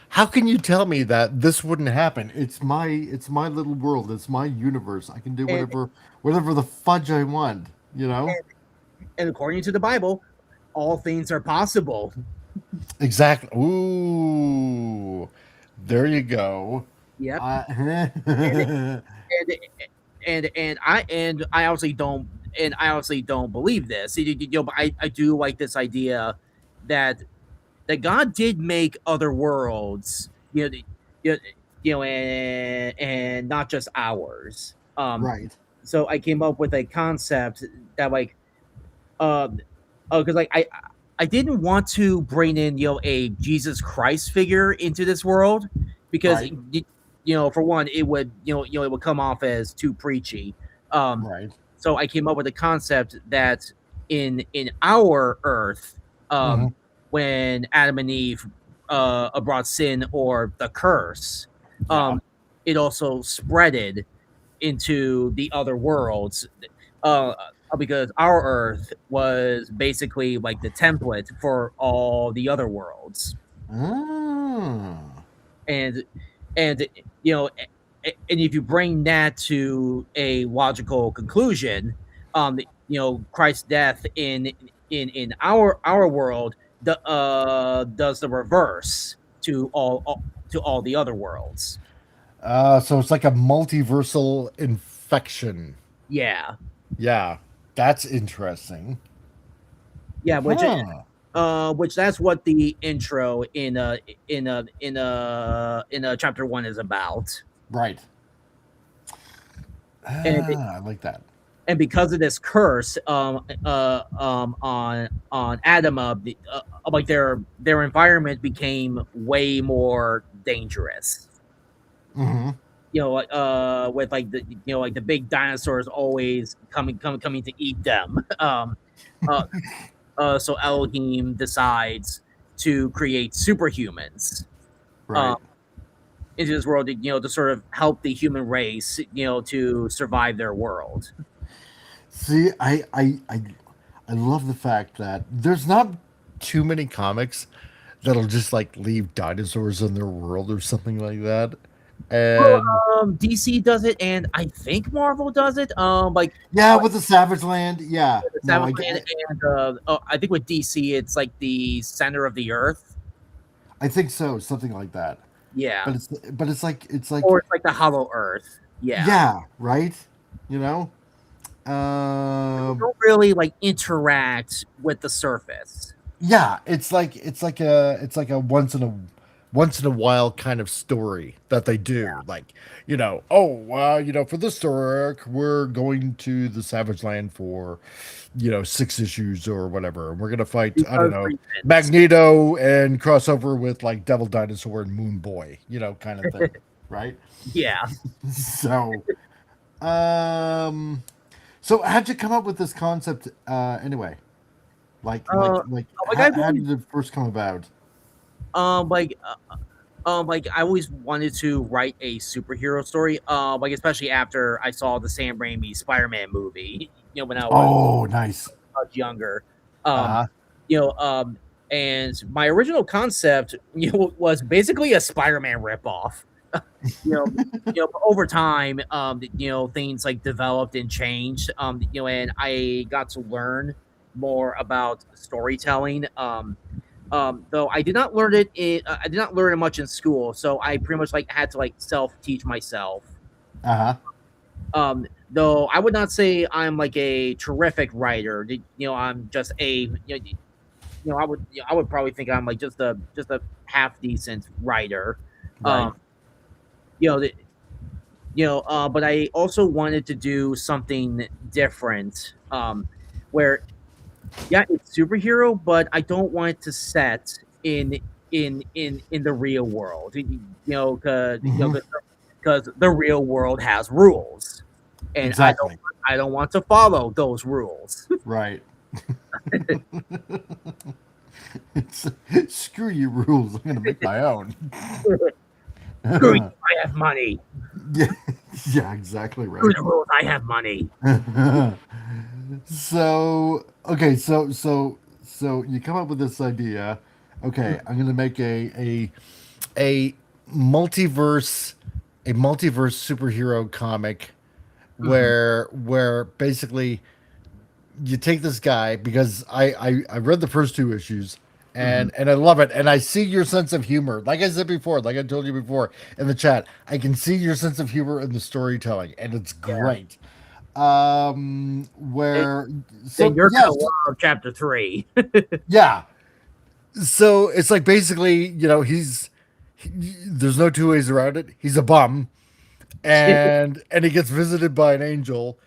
how can you tell me that this wouldn't happen? It's my little world. It's my universe. I can do And whatever the fudge I want, you know? and according to the Bible, all things are possible. Exactly. Ooh. There you go. Yep. Uh, and and I honestly don't believe this. But I do like this idea that God did make other worlds, you know, and not just ours. Right. So I came up with a concept that like because like I didn't want to bring in a Jesus Christ figure into this world because Right. for one it would it would come off as too preachy. Um, Right. so I came up with a concept that in our Earth, Hmm. when Adam and Eve brought sin or the curse, Yeah. it also spreaded into the other worlds. Uh, because our Earth was basically like the template for all the other worlds, Ah. and and you know, and if you bring that to a logical conclusion, Christ's death in our world does the reverse to all the other worlds. So it's like a multiversal infection. Yeah, Yeah, that's interesting. yeah, Huh. which that's what the intro in chapter 1 is about. Right. And Ah, I like that. because of this curse on Adama, like their environment became way more dangerous. Hmm. With like like the big dinosaurs always coming to eat them. Uh, so Elohim decides to create superhumans um, Right. into this world, to sort of help the human race, to survive their world. See, I love the fact that there's not too many comics that'll just like leave dinosaurs in their world or something like that. Well, And DC does it, and I think Marvel does it. yeah, with the Savage Land, yeah. The No, Savage Land, and I think with DC, it's like the center of the Earth. I think so, something like that. Yeah, But it's like or it's like the Hollow Earth. Yeah, yeah, right? You know? they Um don't really like interact with the surface. yeah, it's like a once in a while kind of story that they do. Like, for this story arc, we're going to the Savage Land for, 6 issues or whatever. And we're gonna fight, I don't Because know, reasons. Magneto and crossover with like Devil Dinosaur and Moon Boy, kind of thing. Right? Yeah. So um so how'd you come up with this concept anyway? Uh, like I've How always did it first come about? um like like I always wanted to write a superhero story. Like especially after I saw the Sam Raimi Spider-Man movie. When I was Oh, nice. much younger. Um, Uh-huh. you know, um, and my original concept, was basically a Spider-Man ripoff. you know, but over time, things like developed and changed. And I got to learn more about storytelling. Though I did not learn I did not learn it much in school, so I pretty much like had to like self teach myself. Uh-huh. Though I would not say I'm like a terrific writer. I'm just I would probably think I'm like just a half decent writer. Right. Um, you know, the, but I also wanted to do something different. Where yeah, it's superhero, but I don't want it to set in the real world. Hmm. Because the real world has rules, and Exactly. I don't want to follow those rules. Right. It's, screw your rules. I'm gonna make my own. Screw you, I have money. Yeah, yeah, exactly Screw right. the rules, I have money. So okay, so you come up with this idea. Okay, I'm gonna make a multiverse a multiverse superhero comic Mhm. where basically you take this guy because I read the first 2 issues Mhm. and I love it and I see your sense of humor. Like I said before, like I told you before in the chat, I can see your sense of humor in the storytelling and it's Yeah. great. Then, Where then so you're yes, gonna love chapter 3. yeah. So it's like basically, there's no two ways around it. He's a bum, and he gets visited by an angel,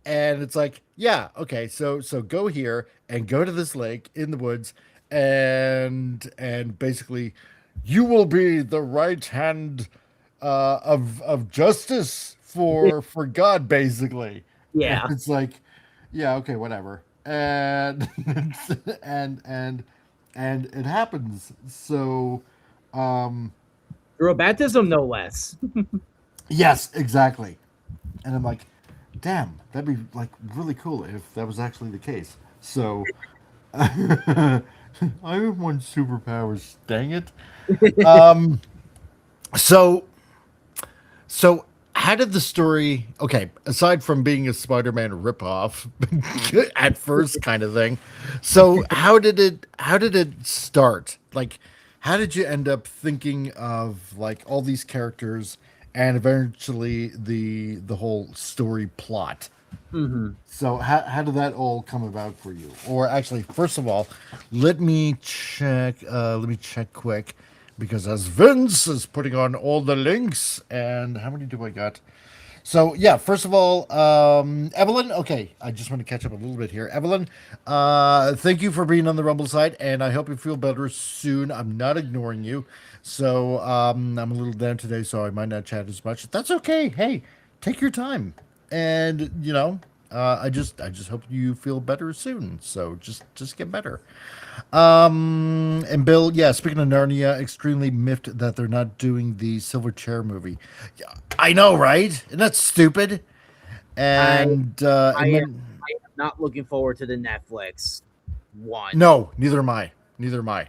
and it's like, yeah, okay, so go here and go to this lake in the woods, and basically, you will be the right hand of justice for God, basically. And Yeah, it's like, yeah, okay, whatever, and and and and it happens. So, um, through a baptism, no less. yes, exactly. And I'm like, damn, that'd be like really cool if that was actually the case. So I want superpowers, dang it. Um so so how did the story, okay, aside from being a Spider-Man ripoff at first kind of thing, so how did it start? Like, how did you end up thinking of like all these characters and eventually the whole story plot? Hmm. So how did that all come about for you? Or actually, first of all, let me check. Let me check quick, because as Vince is putting on all the links, and how many do I got? So yeah, first of all, Evelyn. Okay, I just want to catch up a little bit here. Evelyn, thank you for being on the Rumble side, and I hope you feel better soon. I'm not ignoring you. So I'm a little down today, so I might not chat as much. That's okay. Hey, take your time, and I just hope you feel better soon. So just get better. And Bill, yeah, speaking of Narnia, extremely miffed that they're not doing the Silver Chair movie. Yeah, I know, right? Isn't that stupid? I And I am then not looking forward to the Netflix one. no, neither am I. Neither am I.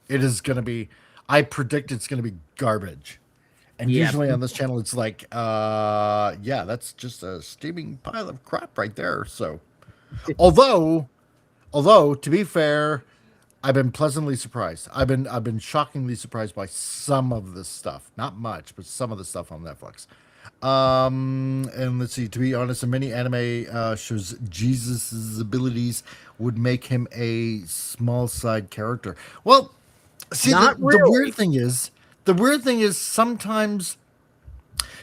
It is gonna be. I predict it's gonna be garbage. And Yeah, usually on this channel, it's like, yeah, that's just a steaming pile of crap right there. So, although, although to be fair, I've been pleasantly surprised. I've been shockingly surprised by some of this stuff. Not much, but some of the stuff on Netflix. And let's see. To be honest, in many anime shows, Jesus' abilities would make him a small side character. Well, see, the not the weird really. thing is, the weird thing is sometimes.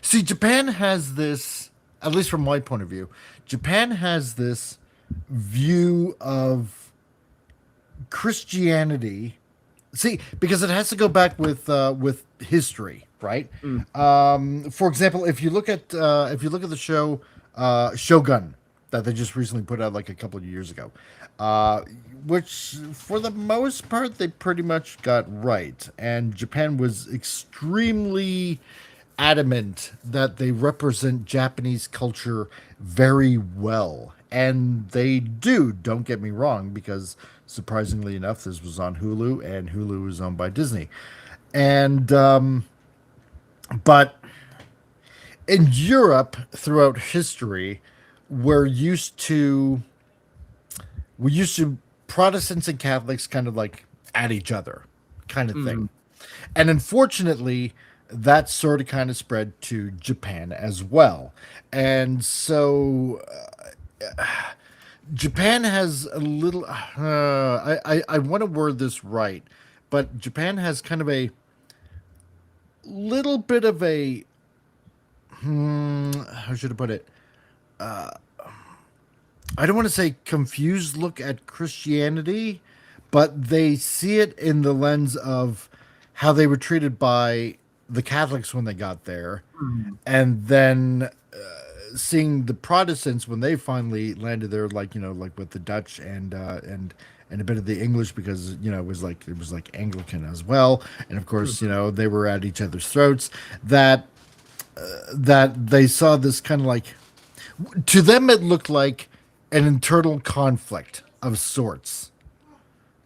See, Japan has this, at least from my point of view, Japan has this view of Christianity. See, because it has to go back with history, right? Mm, For example, if you look at the show Shogun that they just recently put out like a couple of years ago, uh, which for the most part they pretty much got right, and Japan was extremely adamant that they represent Japanese culture very well. And they do, don't get me wrong, because surprisingly enough, this was on Hulu, and Hulu is owned by Disney. And, but in Europe, throughout history, we're used to, we're used to Protestants and Catholics kind of like at each other kind of mm. thing. And unfortunately, that sort of kind of spread to Japan as well. And so Japan has a little. I want to word this right, but Japan has kind of a little bit of a. How should I put it? I don't want to say confused look at Christianity, but they see it in the lens of how they were treated by the Catholics when they got there, Mm. and then seeing the Protestants when they finally landed there, like like with the Dutch and a bit of the English, because it was like Anglican as well, and of course they were at each other's throats. That they saw this kind of like, to them it looked like an internal conflict of sorts,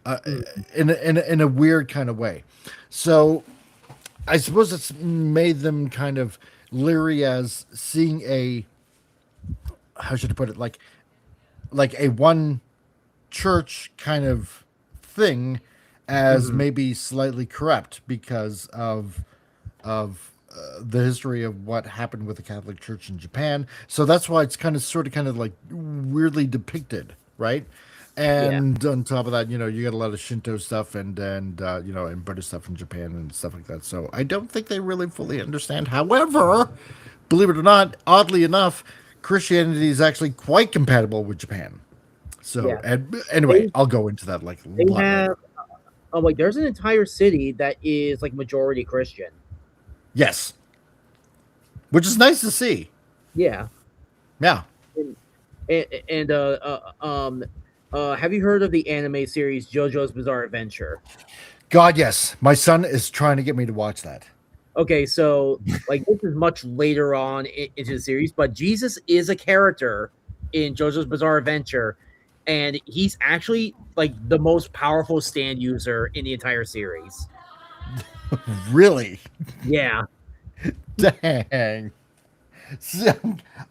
Mm. in a weird kind of way. So I suppose it's made them kind of leery as seeing a, how should I put it, like a one church kind of thing as Mhm. maybe slightly corrupt because of the history of what happened with the Catholic Church in Japan. So that's why it's kind of like weirdly depicted, right? And on top of that, you got a lot of Shinto stuff and Buddhist stuff in Japan and stuff like that. So I don't think they really fully understand. However, believe it or not, oddly enough, Christianity is actually quite compatible with Japan. So, Yeah. and anyway, I'll go into that like a They lot have later. like there's an entire city that is like majority Christian. Yes, which is nice to see. Yeah. Yeah. And have you heard of the anime series JoJo's Bizarre Adventure? God, yes. My son is trying to get me to watch that. Okay, so like this is much later on into the series, but Jesus is a character in JoJo's Bizarre Adventure, and he's actually like the most powerful stand user in the entire series. Really? Yeah. Dang. See,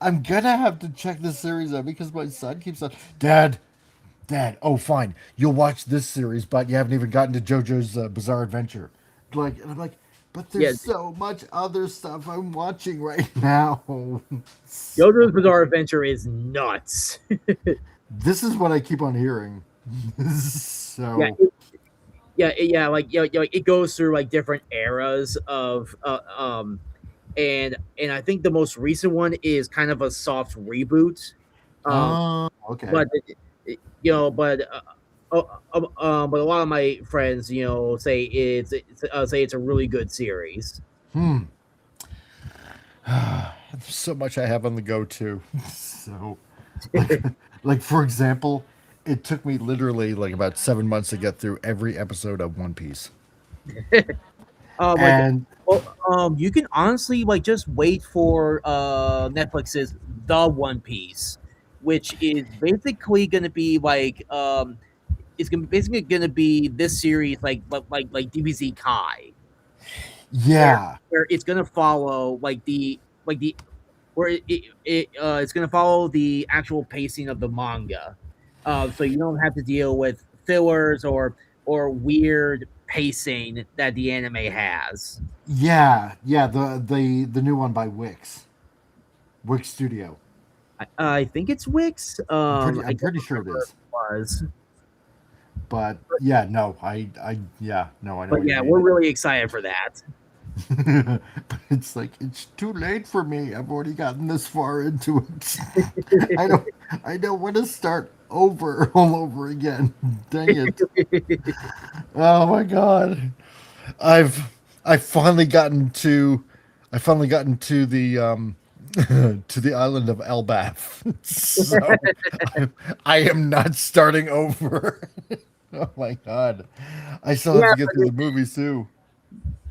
I'm gonna have to check this series out because my son keeps on, Dad. Oh, fine. You'll watch this series, but you haven't even gotten to JoJo's Bizarre Adventure. And I'm like, but Yeah, there's so much other stuff I'm watching right now. JoJo's Bizarre Adventure is nuts. This is what I keep on hearing. Yeah, So, it goes through like different eras of and I think the most recent one is kind of a soft reboot. Um, okay. but but a lot of my friends, say it's a really good series. Hmm. There's so much I have on the go too. So, like for example, it took me literally like about 7 months to get through every episode of One Piece. Like, And well, you can honestly like just wait for Netflix's The One Piece, which is basically going to be like it's gonna basically going to be this series like DBZ Kai, where yeah, where it's going to follow like the where it's going to follow the actual pacing of the manga, so you don't have to deal with fillers or weird pacing that the anime has. yeah, the new one by Wix Studio. I think it's Wix. I I'm don't pretty sure it remember if is. it was, But yeah, no, yeah, no, I know but what you yeah, mean. we're really excited for that. But it's like it's too late for me. I've already gotten this far into it. I don't I don't want to start over all over again. Dang it. Oh my god. I've I've finally gotten to the to the island of Elbath. So I am not starting over. Oh my god. I still have Yeah, to get through the movies too.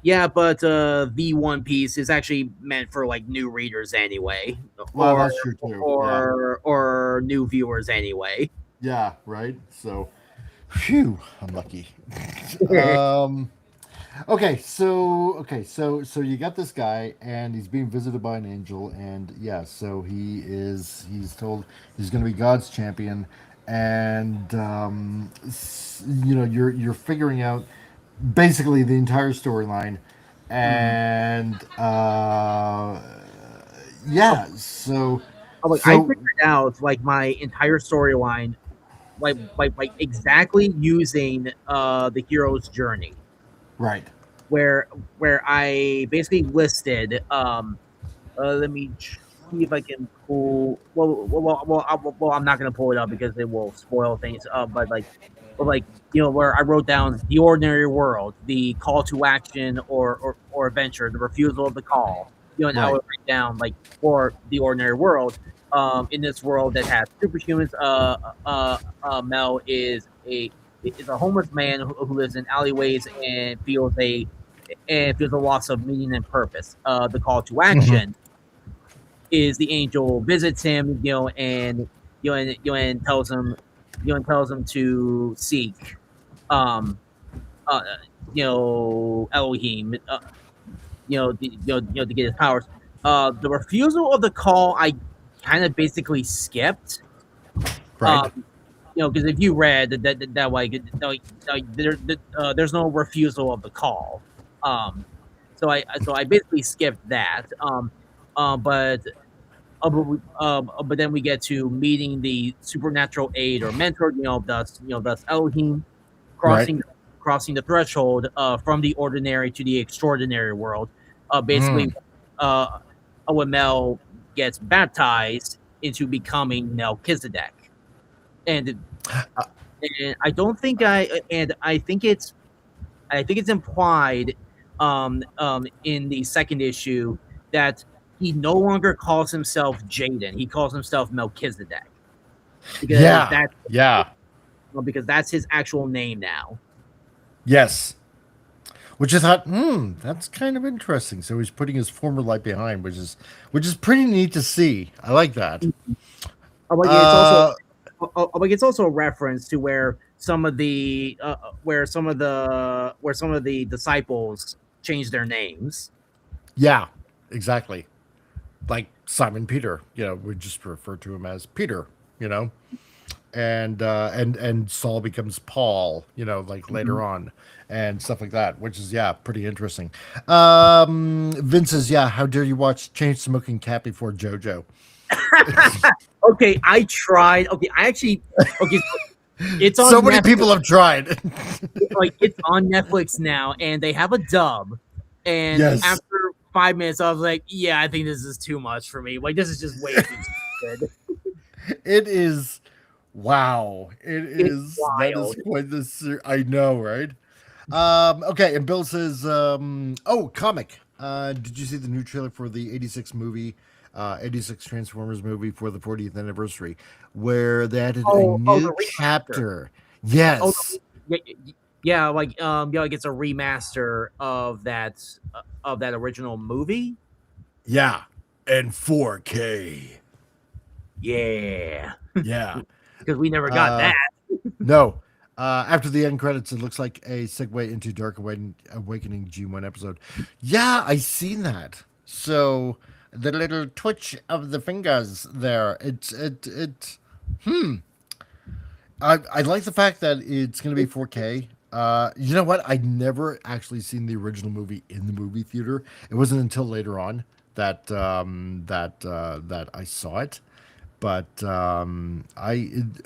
yeah, but the One Piece is actually meant for like new readers anyway, Well, that's true too. Yeah. or new viewers anyway. Yeah, right. So, phew, I'm lucky. Um, so you got this guy, and he's being visited by an angel, and yeah, so he's told he's going to be God's champion, and you're figuring out basically the entire storyline, Mhm. and yeah, Like I so figured out like my entire storyline, like exactly using the hero's journey, right. where I basically listed let me see if I can pull. I'm not gonna pull it up because it will spoil things. But where I wrote down the ordinary world, the call to action or adventure, the refusal of the call. And I Right. would write down like for the ordinary world. In this world that has superhumans, Mel is a homeless man who lives in alleyways and feels a loss of meaning and purpose. The call to Mhm. action is the angel visits him, and tells him to seek, um, uh, Elohim, to get his powers. The refusal of the call, I kind of basically skipped. Right. Um, because if you read that way, there's no refusal of the call. Um, so I basically skipped that. But but then we get to meeting the supernatural aid or mentor, thus Elohim, Right. crossing the threshold from the ordinary to the extraordinary world. Basically, Mm. when Mel gets baptized into becoming Melchizedek, and I don't think I think it's implied in the second issue that he no longer calls himself Jaden. He calls himself Melchizedek because Yeah. Yeah. that's his actual name now. Yes. Which I thought, that's kind of interesting. So he's putting his former life behind, which is pretty neat to see. I like that. Like Uh, it's also a reference to where some of the disciples changed their names. yeah, exactly. Like Simon Peter, we just refer to him as Peter, and Saul becomes Paul, like later on and stuff like that, which is pretty interesting. Vince says, how dare you watch Chain Smoking Cat before JoJo? Okay, I tried. Okay, I actually. Okay, it's on So many Netflix. people have tried. Like it's on Netflix now, and they have a dub. And Yes. after 5 minutes, I was like, "Yeah, I think this is too much for me. Like, this is just way too good." It is. Wow. It's that is wild. quite the. I know, right? Okay, and Bill says, comic. Did you see the new trailer for the 86 movie, 86 Transformers movie for the 40th anniversary, where they added a new the remaster. chapter? Yes. Like it's a remaster of that original movie. Yeah. And 4K. Yeah, Yeah. because we never got that. No. After the end credits, it looks like a segue into Dark Awakening G1 episode. Yeah, I seen that. So the little twitch of the fingers there. I like the fact that it's going to be 4K. You know what? I never actually seen the original movie in the movie theater. It wasn't until later on that that I saw it. But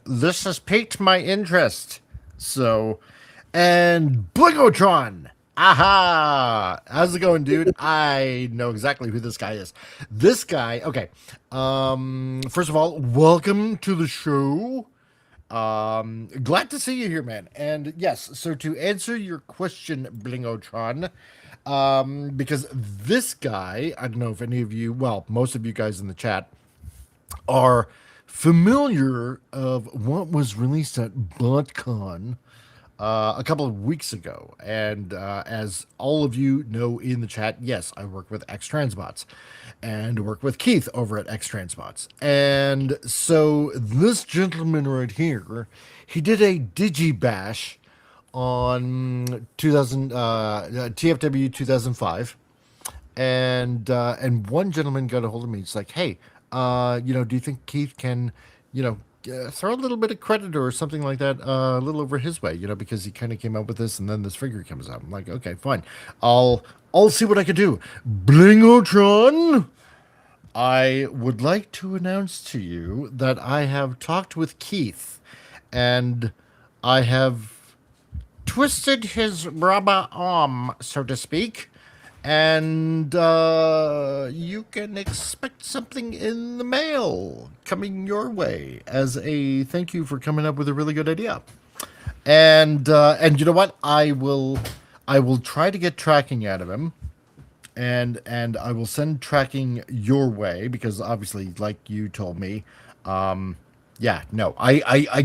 this has piqued my interest. So, and Blingotron. Aha! How's it going, dude? I know exactly who this guy is. This guy, okay. First of all, welcome to the show. Glad to see you here, man. And yes, so to answer your question, Blingotron, because this guy, I don't know if any of you, well, most of you guys in the chat are familiar of what was released at BotCon a couple of weeks ago. And as all of you know in the chat, yes, I work with X Transbots and work with Keith over at X Transbots. And so this gentleman right here, he did a Digibash on 2000 TFW 2005, and one gentleman got a hold of me. It's like, hey, do you think Keith can, throw a little bit of credit or something like that, a little over his way, because he kind of came up with this, and then this figure comes out. I'm like, okay, fine, I'll see what I can do. Blingotron, I would like to announce to you that I have talked with Keith, and I have twisted his rubber arm, so to speak, and you can expect something in the mail coming your way as a thank you for coming up with a really good idea. And you know what? I will try to get tracking out of him, and I will send tracking your way because obviously, like you told me, I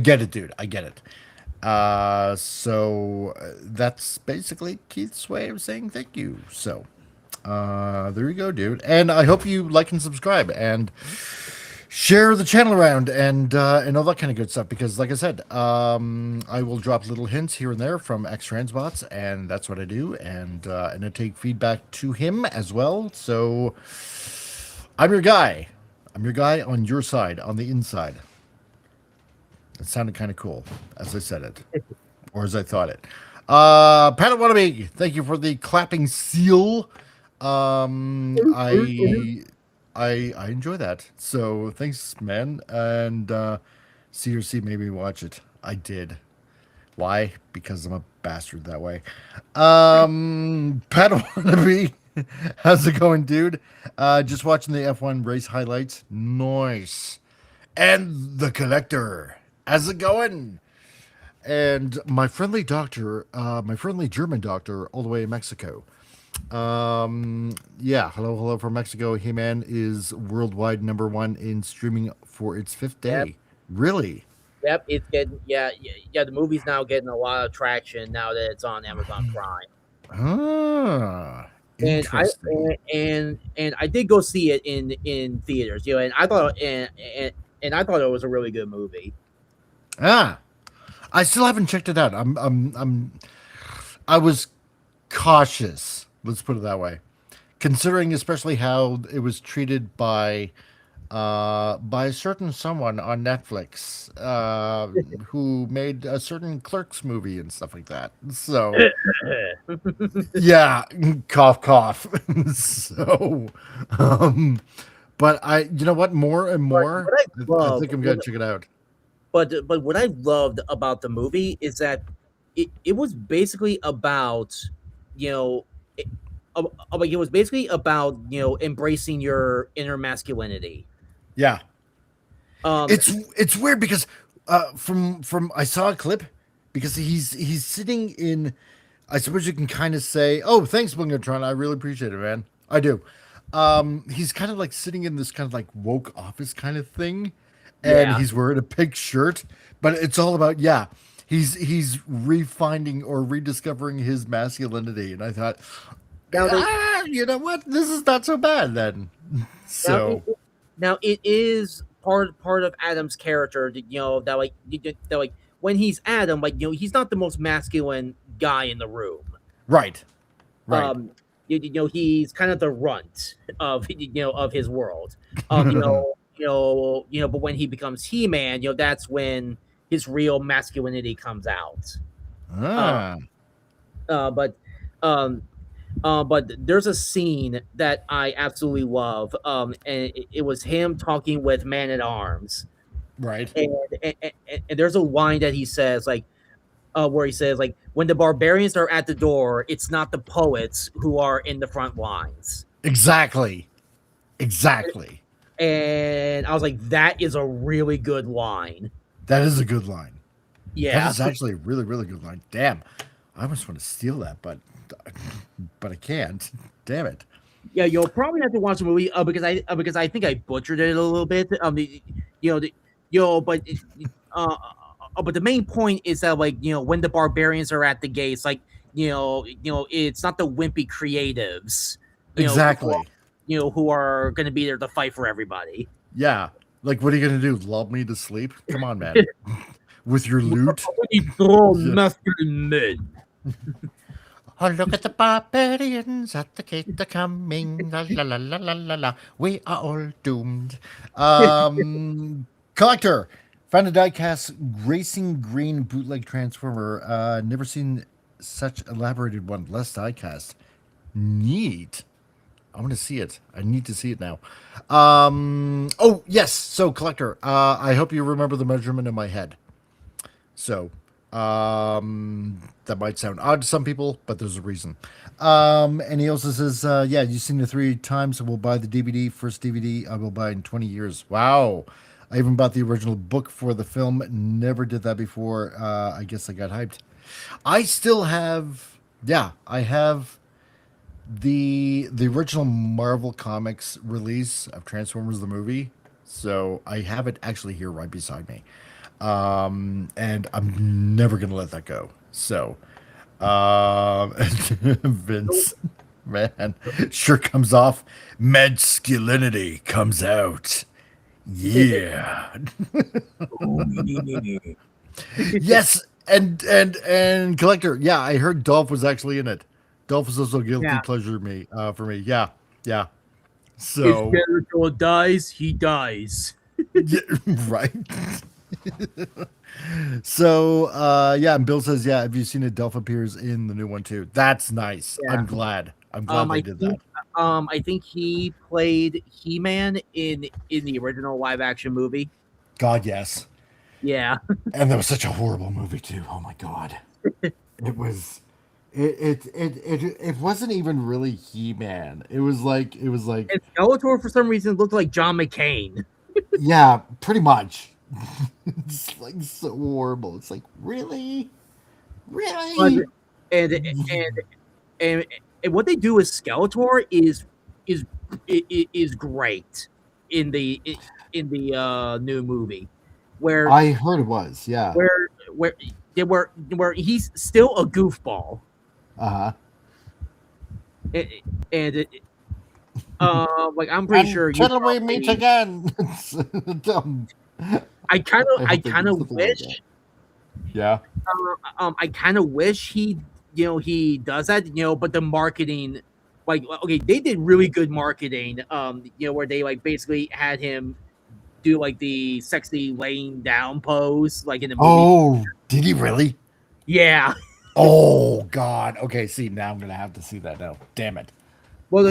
get it, dude. I get it. So that's basically Keith's way of saying thank you. So, there you go, dude. And I hope you like and subscribe and share the channel around and all that kind of good stuff. Because, like I said, I will drop little hints here and there from X Transbots, and that's what I do. And I take feedback to him as well. So I'm your guy. I'm your guy on your side, on the inside. It sounded kind of cool as I said it, or as I thought it. Pat Wannabe, thank you for the clapping seal. I I enjoy that. So thanks, man. And CRC made me watch it. I did. Why? Because I'm a bastard that way. Pat Wannabe, how's it going, dude? Just watching the F1 race highlights. Nice. And the collector, how's it going? And my friendly doctor, my friendly German doctor, all the way in Mexico. Yeah, hello from Mexico. Hey Man is worldwide #1 in streaming for its fifth Yep. day. Really? Yep, it's getting yeah. The movie's now getting a lot of traction now that it's on Amazon Prime. Ah, And I interesting. and I did go see it in theaters, and I thought and I thought it was a really good movie. Ah, I still haven't checked it out. I was cautious. Let's put it that way, considering especially how it was treated by a certain someone on Netflix who made a certain Clerks movie and stuff like that. So yeah, cough cough. So, um, but you know what? More and But more, what I I love, think I'm gonna check it out. but what I loved about the movie is that it was basically about, you know, it, like it was basically about embracing your inner masculinity. Yeah, Um, it's weird because from I saw a clip because he's sitting in. I suppose you can kind of say, "Oh, thanks, Bungatron. I really appreciate it, man. I do." He's kind of like sitting in this kind of like woke office kind of thing, and yeah. he's wearing a pink shirt. But it's all about yeah. He's refinding or rediscovering his masculinity, and I thought, Now they you know what? This is not so bad then. now So now it is part of Adam's character that that that like when he's Adam, like he's not the most masculine guy in the room. right, right. Um, he's kind of the runt of of his world. But when he becomes He-Man, that's when his real masculinity comes out. Uh, Ah, but um, but there's a scene that I absolutely love. And it was him talking with Man at Arms, right. and, and there's a line that he says where he says like, when the barbarians are at the door, it's not the poets who are in the front lines. Exactly. Exactly. And I was like, that is a really good line. That is a good line. That Yeah. is actually a really, really good line. Damn. I almost want to steal that, but I can't. Damn it. Yeah, you'll probably have to watch the movie because I think I butchered it a little bit. You know, the, but but the main point is that like when the barbarians are at the gates, like it's not the wimpy creatives, Exactly. who are going to be there to fight for everybody. Yeah. Like, what are you gonna do? Lull me to sleep? Come on, man. With your loot. Yeah. Masculine men. Oh, look at the barbarians at the gate, they're coming. La la la la la la la. We are all doomed. Collector. Found a diecast racing green bootleg transformer. Never seen such elaborated one. Less diecast. Neat. I want to see it. I need to see it now. Oh, yes. So, collector, I hope you remember the measurement in my head. So, that might sound odd to some people, but there's a reason. And he also says, yeah, you've seen it 3 times, so we'll buy the DVD. First DVD I will buy in 20 years. Wow. I even bought the original book for the film. Never did that before. I guess I got hyped. I still have, yeah, I have the original Marvel Comics release of Transformers the movie. So I have it actually here right beside me. And I'm never gonna let that go. So, Vince, man, sure comes off. Masculinity comes out. Yeah. Oh, yeah. Yes, and collector. Yeah, I heard Dolph was actually in it. Dolph is also a guilty Yeah. pleasure to me for me. Yeah, yeah. If So Jericho dies, he dies. yeah, right. So yeah, and Bill says, yeah, have you seen it? Dolph appears in the new one too. That's nice. Yeah. I'm glad. I'm glad they I did think that. I think he played He-Man in the original live action movie. God, yes. Yeah. And that was such a horrible movie too. Oh my god. It was it wasn't even really He-Man. It was like And Skeletor for some reason looked like John McCain. yeah, pretty much. It's like so horrible. It's like, really? But Really? and and and, and what they do with Skeletor is is great in the new movie, where I heard it was, yeah. where where where he's still a goofball, Uh-huh. and, and like I'm pretty sure you Until we meet probably, again. Dumb. I kind I of hope they do something like wish that. Yeah. I kind of wish he does that, but the marketing, like, okay, they did really good marketing, where they like basically had him do like the sexy laying down pose, like in the movie. Oh, did he really? Yeah. Oh God. Okay, see, now I'm gonna have to see that now. Damn it. Well,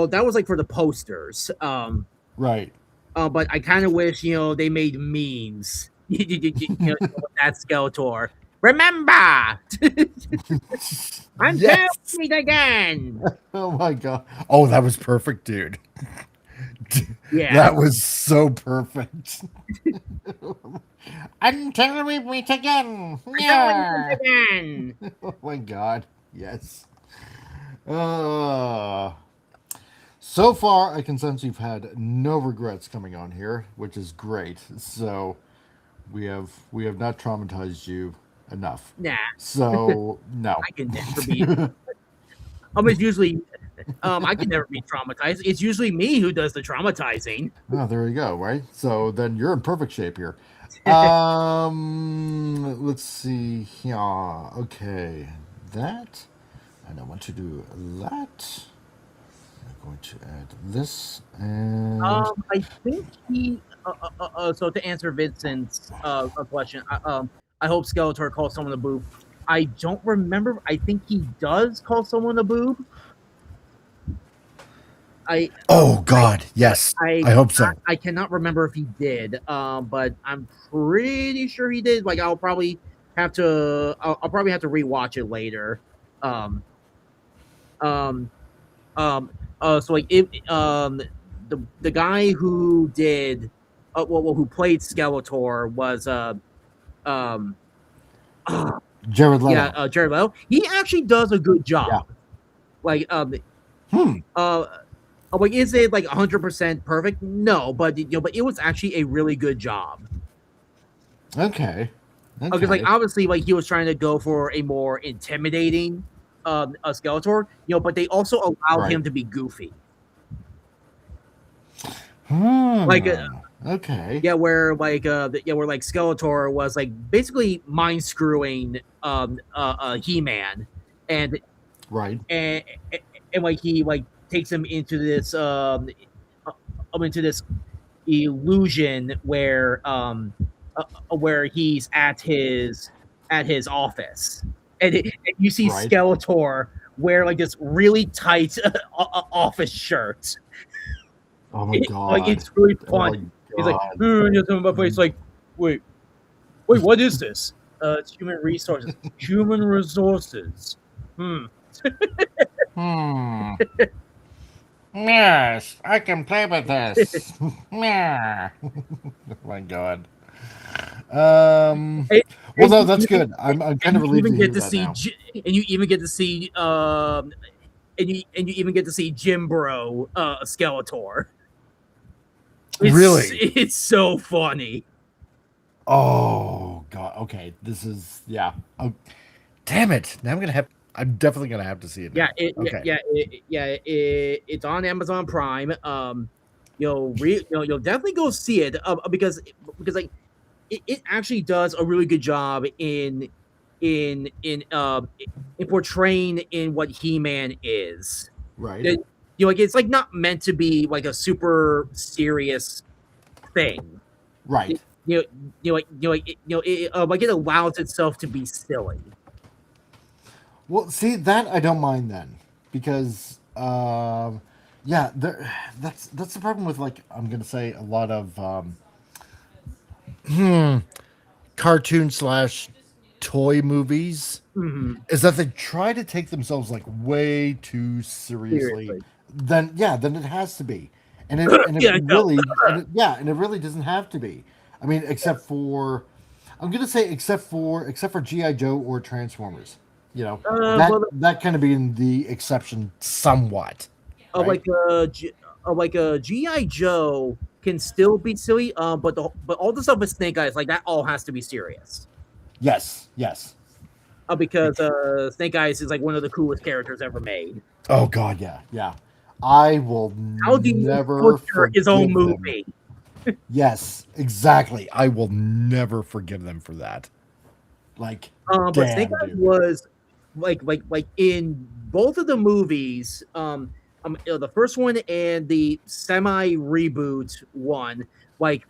that was like for the posters. Right. But I kind of wish they made memes. With that Skeletor. Remember, until Yes. we meet again. Oh my God. Oh, that was perfect, dude. Yeah. That was so perfect. Until we meet again. Yeah. Again. Oh my God. Yes. Uh, so far, I can sense you've had no regrets coming on here, which is great. So we have not traumatized you enough. Nah, So no. I can never be. It's usually, I can never be traumatized. It's usually me who does the traumatizing. Oh, there you go. Right. So then you're in perfect shape here. Let's see. Yeah. Okay. That. And I want to do that. I'm going to add this and I think he. So to answer Vincent's question, I hope Skeletor calls someone a boob. I don't remember. I think he does call someone a boob. oh God, yes. I hope so. I cannot remember if he did, but I'm pretty sure he did. Like I'll probably have to rewatch it later. So like if the guy who did who played Skeletor was Jared Leto. yeah, Jared Leto. He actually does a good job. Yeah. Like like is it like 100% perfect? No, but but it was actually a really good job. Okay. Because like obviously like he was trying to go for a more intimidating a Skeletor, but they also allowed him to be goofy. Like okay. yeah, where like where like Skeletor was like basically mind screwing He-Man, and Right. and like he like takes him into this illusion where he's at his office, and you see Skeletor wear like this really tight office shirt. Oh my God. Like it's really fun. He's like, my face. Like, wait, what is this? It's human resources. Human resources. Yes, I can play with this. Yeah. Oh my God. Well, no, that's good. I'm kind of relieved to hear that now. And you even get to see and you even get to see Jim Bro Skeletor. Really? It's so funny. Oh God. Okay. This is Oh, damn it. Now I'm definitely gonna have to see it. Now. It's on Amazon Prime. You'll definitely go see it because like it actually does a really good job in portraying in what He-Man is. Right. Like it's like not meant to be like a super serious thing. Right. Like it allows itself to be silly. Well, see that I don't mind then, because Yeah, that's the problem with, like, I'm gonna say a lot of cartoon slash toy movies Hmm. is that they try to take themselves like way too seriously. Seriously. Then it has to be, and it Yeah, I know. really and it really doesn't have to be. I mean, except for, I'm gonna say except for GI Joe or Transformers. You know, Well, that kind of being the exception somewhat, uh, right? like a G- like a GI Joe can still be silly. But all the stuff with Snake Eyes, like that, all has to be serious. Yes, yes. Because Snake Eyes is like one of the coolest characters ever made. Oh God, yeah, yeah. I will How do you never butcher his own forgive them. movie? Yes, exactly. I will never forgive them for that. Like, But Snake damn, Eyes dude. was like in both of the movies. The first one and the semi reboot one. Like,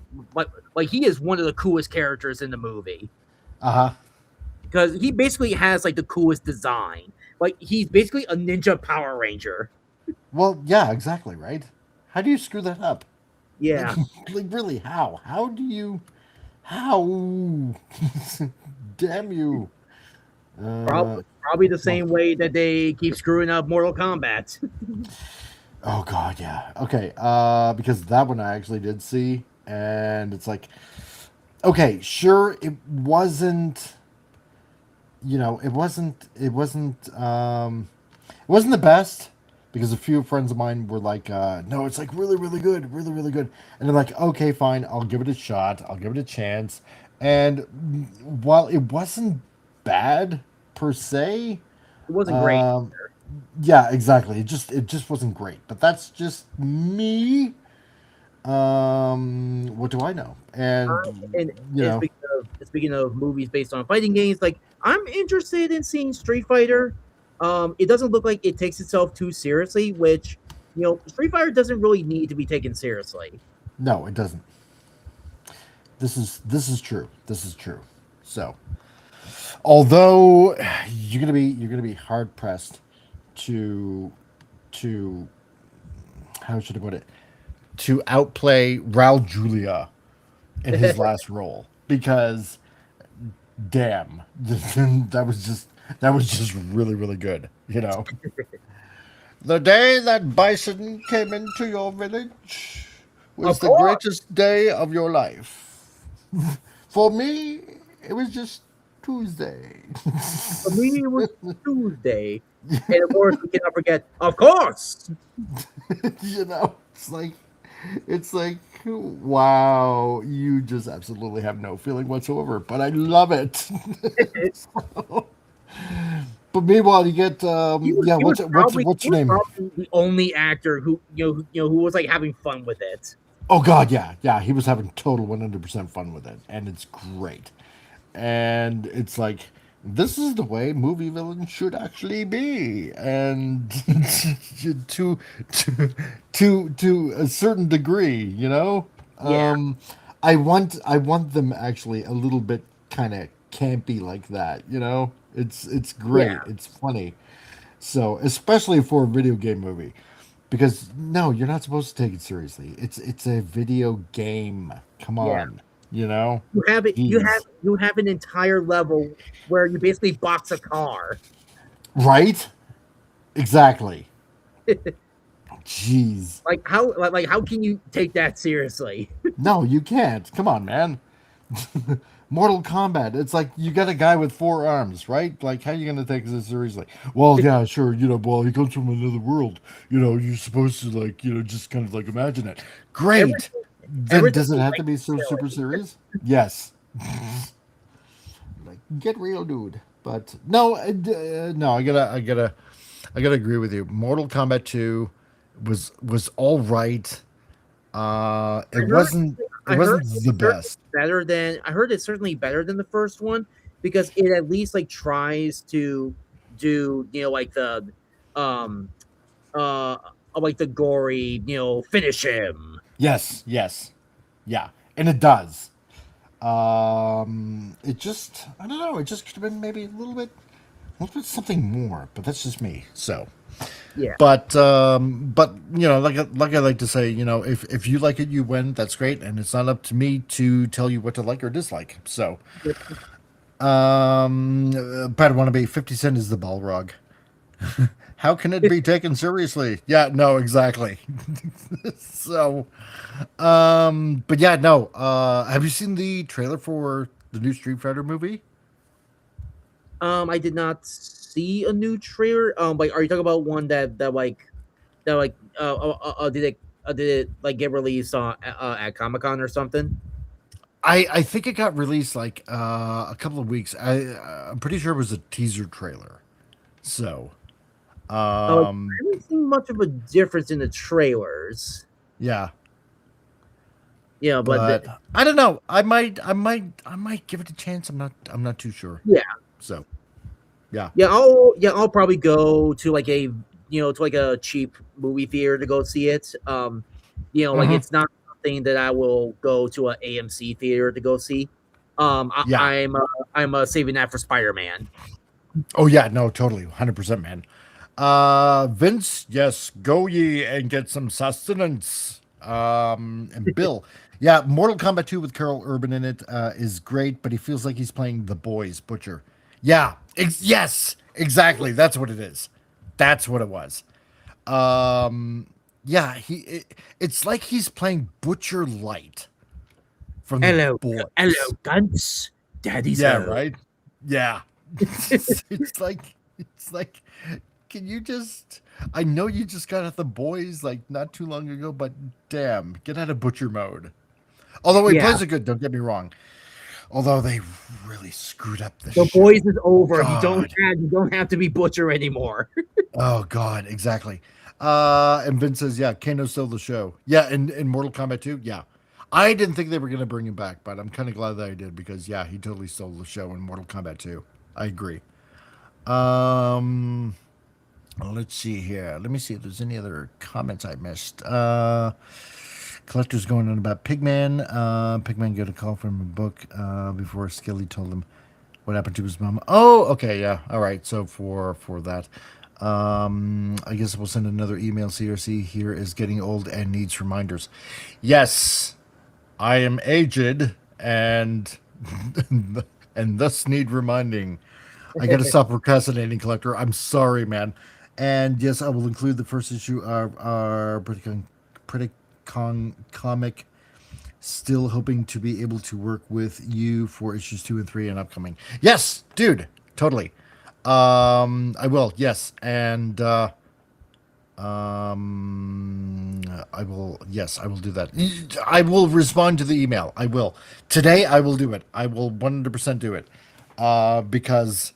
like he is one of the coolest characters in the movie Uh huh. because he basically has like the coolest design. Like he's basically a ninja Power Ranger. Well, yeah, exactly, right? How do you screw that up? Like, Yeah, like really, how? How do you? How? Damn you! probably the Well, same way that they keep screwing up Mortal Kombat. oh God, yeah. Okay, because that one I actually did see, and it's like, okay, sure, it wasn't. It wasn't the best, because a few friends of mine were like, no, it's like really, really good, really, really good. And they're like, okay, fine, I'll give it a shot, I'll give it a chance. And while it wasn't bad per se, It wasn't great. um, yeah, exactly. It just wasn't great. But that's just me. What do I know? And And, you and know, speaking of movies based on fighting games, like I'm interested in seeing Street Fighter. It doesn't look like it takes itself too seriously, which Street Fighter doesn't really need to be taken seriously. no, it doesn't. This is true. This is true. So, although you're gonna be hard pressed to to how should I put it, to outplay Raul Julia in his last role, because damn, that was just really, really good. The day that bison came into your village was Of the course, greatest day of your life. For me, it was just Tuesday. for me it was Tuesday, and of course we cannot forget. Of course, It's like, wow, you just absolutely have no feeling whatsoever, but I love it. But meanwhile, you get yeah. he was probably What's he your was name? probably the only actor who was like having fun with it. Oh God, yeah, yeah. He was having total 100% fun with it, and it's great. And it's like, this is the way movie villains should actually be, and to to a certain degree, Yeah, I want them actually a little bit kind of campy like that. It's great. yeah, It's funny. So, especially for a video game movie, because no, you're not supposed to take it seriously. It's a video game. Come yeah. on, you know. You have it. Jeez. You have an entire level where you basically box a car. Right? Exactly. Jeez. Like how can you take that seriously? No, you can't. Come on, man. Mortal Kombat. It's like you got a guy with 4 arms, right? Like, how you gonna take this seriously? Well, yeah, sure. Well, he comes from another world. You're supposed to, like, just kind of like imagine it. Great. Everything, Then everything does it is have to like be so super silly. serious? Yes. Like, get real, dude. But no, no. I gotta agree with you. Mortal Kombat 2 was all right. It I heard wasn't it I heard wasn't it's the certainly best. better than I heard it's certainly better than the first one because it at least like tries to do like the um uh like the gory finish him. Yes, yes, yeah, and it does. It just, I don't know. It just could have been maybe a little bit something more, but that's just me. So, Yeah. But like I like to say, if you like it, you win. That's great, and it's not up to me to tell you what to like or dislike. So, Pat wannabe 50 Cent is the Balrog. How can it be taken seriously? Yeah, no, exactly. So, but yeah, no. Have you seen the trailer for the new Street Fighter movie? I did not see a new trailer. Like, are you talking about one that did it like get released on at Comic Con or something? I think it got released like a couple of weeks. I'm pretty sure it was a teaser trailer. So, I haven't seen much of a difference in the trailers. yeah, Yeah, but I don't know. I might give it a chance. I'm not too sure. yeah, So, yeah. I'll probably go to like a cheap movie theater to go see it. Like Hmm. it's not something that I will go to a AMC theater to go see. Yeah. I'm saving that for Spider Man. Oh yeah, no, totally, 100%, man. Vince, yes, go ye and get some sustenance. And Bill, yeah, Mortal Kombat 2 with Carl Urban in it is great, but he feels like he's playing the boys butcher. Yeah, yes, exactly. That's what it is. That's what it was. Yeah, it's like he's playing Butcher Light from the Hello, boys. hello, Guns. Daddy's Yeah, home. right. Yeah, it's like, can you just? I know you just got out the boys like not too long ago, but damn, get out of butcher mode. Although he Yeah, plays it good, don't get me wrong. Although they really screwed up the the boys show. is over. God. You don't have to be Butcher anymore. Oh God, exactly. And Vince says, yeah, Kano stole the show. Yeah, in Mortal Kombat 2, yeah. I didn't think they were gonna bring him back, but I'm kind of glad that I did because yeah, he totally stole the show in Mortal Kombat 2. I agree. Um, let's see here. Let me see if there's any other comments I missed. Collector's going on about Pigman. Pigman got a call from a book before Skilly told him what happened to his mom. Oh, okay, yeah. All right. So for that, I guess we'll send another email. CRC here is getting old and needs reminders. Yes, I am aged and and thus need reminding. I got to stop procrastinating, collector. I'm sorry, man. And yes, I will include the first issue of our Predicon comic. Still hoping to be able to work with you for issues 2 and 3 and upcoming. Yes, dude, totally. I will. Yes, and I will. Yes, I will do that. I will respond to the email. I will today. I will do it. I will 100% do it. Because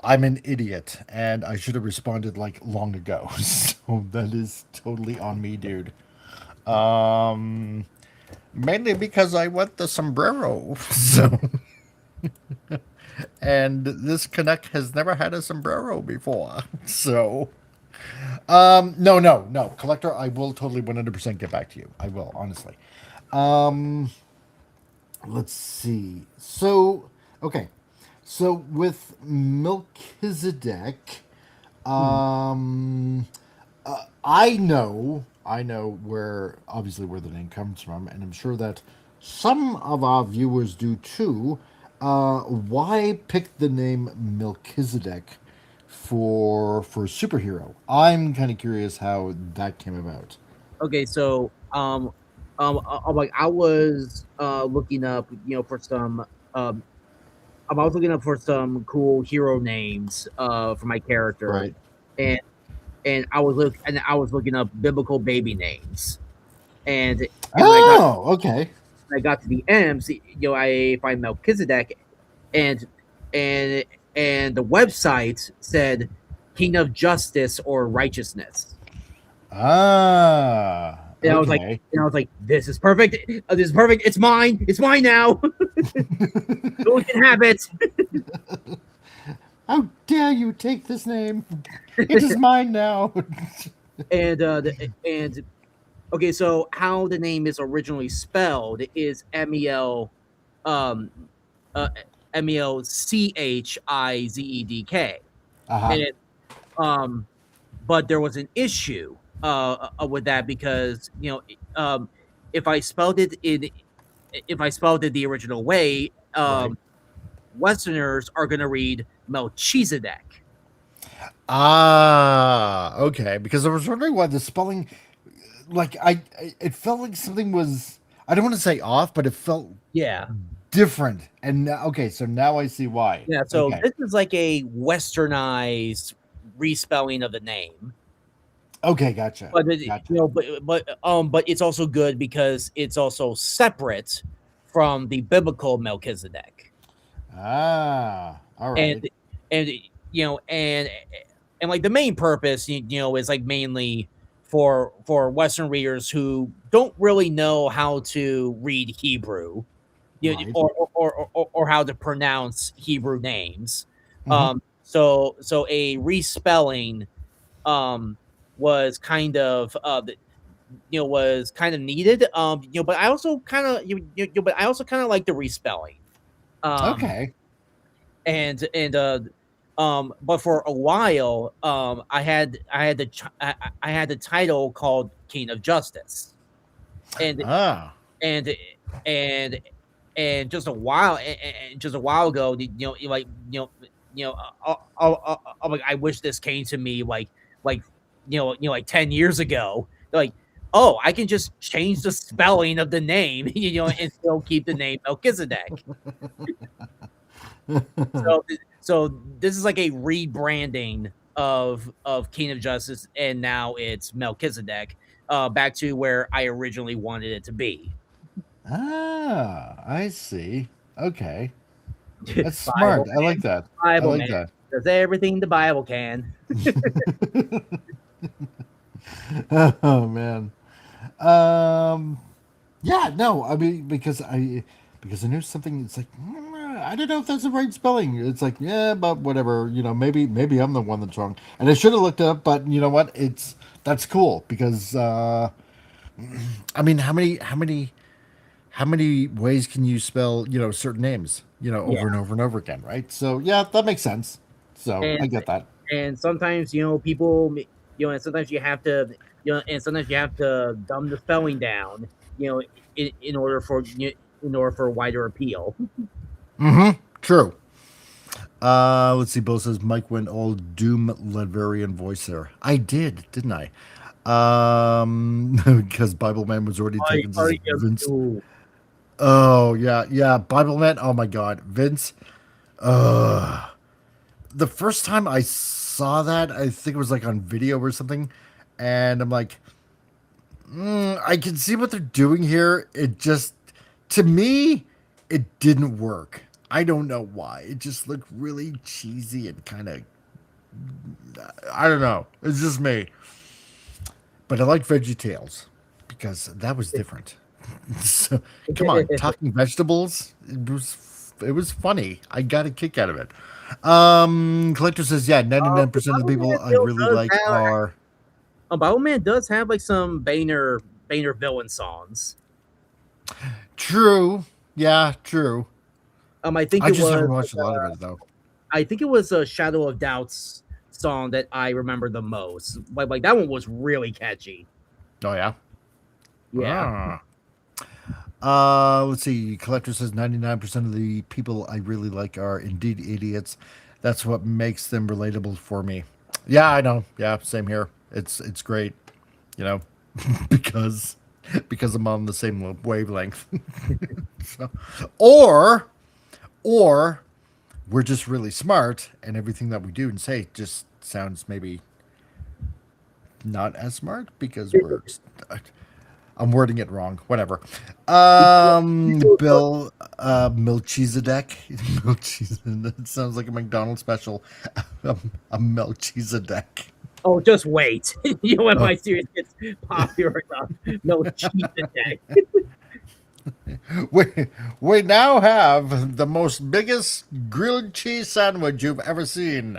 I'm an idiot and I should have responded like long ago. So that is totally on me, dude. Um, Mainly because I want the sombrero. So, and this Canuck has never had a sombrero before. So, no, no, no, collector. I will totally 100% get back to you. I will, honestly. Um, let's see. So, okay. So with Melchizedek, um, I know where obviously where the name comes from, and I'm sure that some of our viewers do too. Why pick the name Melchizedek for superhero? I'm kind of curious how that came about. Okay, so like I was looking up, for some I was looking up for some cool hero names for my character, Right. and I was looking up biblical baby names, and Oh, okay. when I got to the M's, I find Melchizedek, and and and the website said King of Justice or Righteousness. Ah, And okay. I was like, this is perfect. This is perfect. It's mine. It's mine now. No one can have it. How dare you take this name? It is mine now. And okay, so how the name is originally spelled is um uh, Melchizedek, Uh-huh. and um but there was an issue with that because if I spelled it the original way, Right. Westerners are going to read Melchizedek. Ah, okay. Because I was wondering why the spelling, like, it felt like something was, I don't want to say off, but it felt Yeah. different. And okay, so now I see why. Yeah, so Okay. this is like a westernized respelling of the name. Okay, gotcha. But Gotcha. but it's also good because it's also separate from the biblical Melchizedek. Ah, all right. And and like the main purpose is like mainly for Western readers who don't really know how to read Hebrew, Right. or how to pronounce Hebrew names. Mhm. So a respelling was kind of was kind of needed. But I also kind of but I also kind of like the respelling. Um, Okay. but for a while, I had the title called King of Justice, and Ah. and and just a while ago, like I wish this came to me like 10 years ago. Like, oh, I can just change the spelling of the name, and still keep the name Melchizedek. So this is like a rebranding of King of Justice, and now it's Melchizedek, back to where I originally wanted it to be. Ah, I see. Okay. That's Bible smart. I like that. I Bible like man that. does everything the Bible can. Oh man. Um yeah, no, I mean because I knew something it's like I don't know if that's the right spelling. It's like, yeah, but whatever, maybe I'm the one that's wrong. And I should have looked it up, but you know what? That's cool because I mean, how many ways can you spell, certain names, Yeah. over and over and over again, right? So yeah, that makes sense. So I and get that. and sometimes people and sometimes you have to dumb the spelling down, in order for wider appeal. Mm-hmm. True. Let's see. Bo says Mike went all Doom Ledverian voice there. I did, didn't I? Because Bible Man was already I taken as I am Vince. too. Oh yeah, yeah. Bible Man. Oh my God, Vince. Uh, the first time I saw that, I think it was like on video or something, and I'm like, I can see what they're doing here. It just, to me, it didn't work. I don't know why. It just looked really cheesy and kind of, I don't know. It's just me. But I like Veggie Tales because that was different. So, come on, talking vegetables. It was funny. I got a kick out of it. Collector says, yeah, 99% of the Bible Man people I still really does like have are Bible Man does have like some Boehner villain songs. true. Yeah, true. I think I it just was haven't watched a lot of it though. a Shadow of Doubts song that I remember the most. Like that one was really catchy. Oh yeah. Yeah. Ah. Let's see. Collector says 99% of the people I really like are indeed idiots. That's what makes them relatable for me. Yeah, I know. Yeah, same here. It's great, you know, because I'm on the same wavelength. So, or or we're just really smart, and everything that we do and say just sounds maybe not as smart because we're. I'm wording it wrong. Whatever. Bill Melchizedek. Melchizedek. That sounds like a McDonald's special. A Melchizedek. Oh, just wait. When Oh. my series gets popular enough, no cheese attack. We, we now have the most biggest grilled cheese sandwich you've ever seen.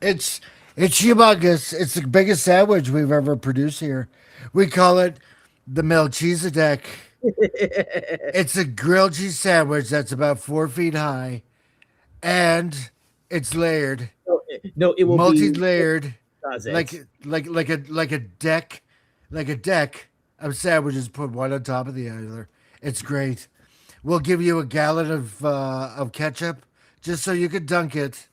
It's humongous. It's the biggest sandwich we've ever produced here. We call it the Melchizedek. It's a grilled cheese sandwich that's about 4 feet high, and it's layered, No, it will be multi-layered, does like it. like a deck of sandwiches put one on top of the other. It's great. We'll give you a gallon of ketchup just so you could dunk it.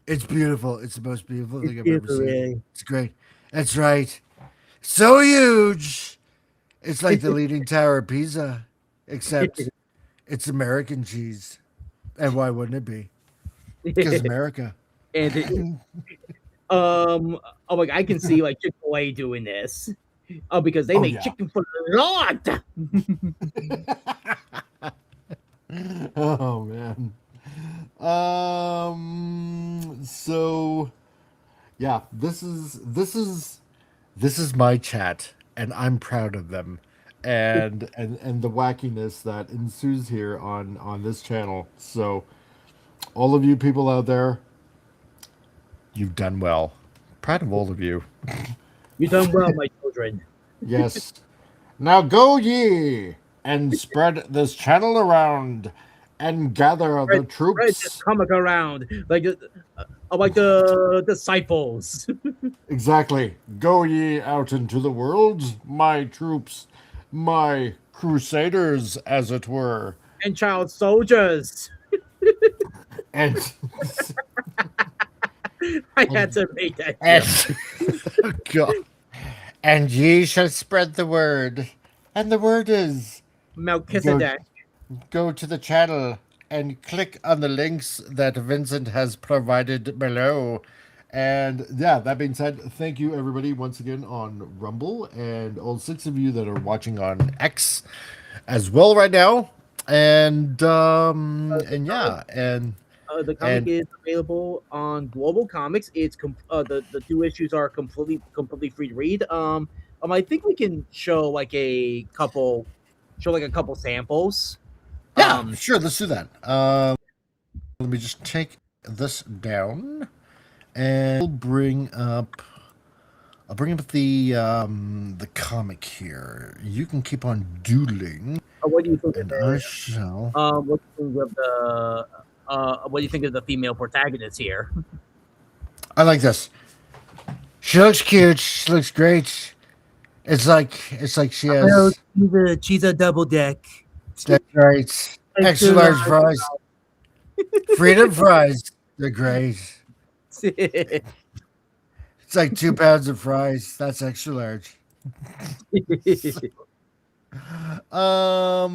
It's beautiful. It's the most beautiful It's thing I've ever super seen. big. It's great. That's right. So huge. It's like the Leaning Tower of Pisa, except it's American cheese. And why wouldn't it be? Because America. And oh my, I can see like Chick-fil-A doing this. Oh, because they Oh make yeah. chicken for a lot. Oh man. So yeah, this is my chat, and I'm proud of them, and the wackiness that ensues here on this channel. So all of you people out there, you've done well. Proud of all of you. You done well, my children. Yes. Now go ye and spread this channel around and gather the Spread this troops. comic around like the disciples Exactly. Go ye out into the world, my troops, my crusaders, as it were. and child soldiers. And I had to make that and God. And ye shall spread the word. And the word is Melchizedek. go to the channel and click on the links that Vincent has provided below. And yeah, that being said, thank you everybody once again on Rumble and all 6 of you that are watching on X as well right now. And yeah, The comic and is available on Global Comics. It's the 2 issues are completely free to read. I think we can show like a couple samples. yeah, sure, let's do that. Let me just take this down and I'll bring up the comic here. You can keep on doodling. What do you think? And I shall. What do you think of the what do you think of the female protagonist here? I like this. She looks cute. She looks great. It's like she has. She's a double deck. That's right. Extra large fries. Freedom fries. They're great. It's like 2 pounds of fries. That's extra large. I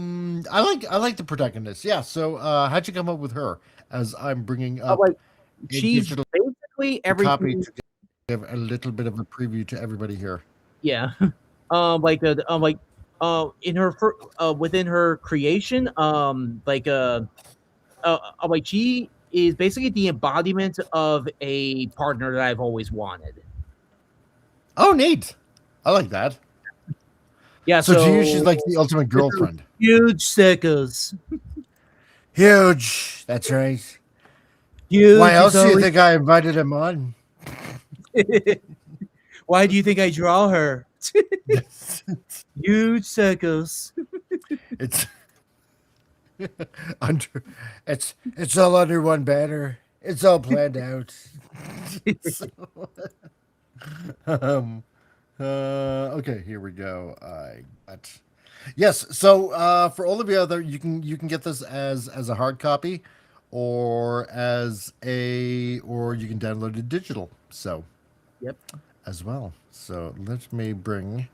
like the protagonist. Yeah. So, how'd you come up with her? As I'm bringing up, she's basically everything. Copy to give a little bit of a preview to everybody here. Yeah. In her within her creation, she is basically the embodiment of a partner that I've always wanted. Oh, neat. I like that. Yeah, so to you, she's like the ultimate girlfriend. Huge sickos. Huge. That's right. Huge. Why else do you think I invited him on? Why do you think I draw her? Huge sickos. It's it's all under one banner. It's all planned out. Okay, here we go. Yes. So for all of you other, you can get this as a hard copy, or you can download it digital. So yep, as well. So let me bring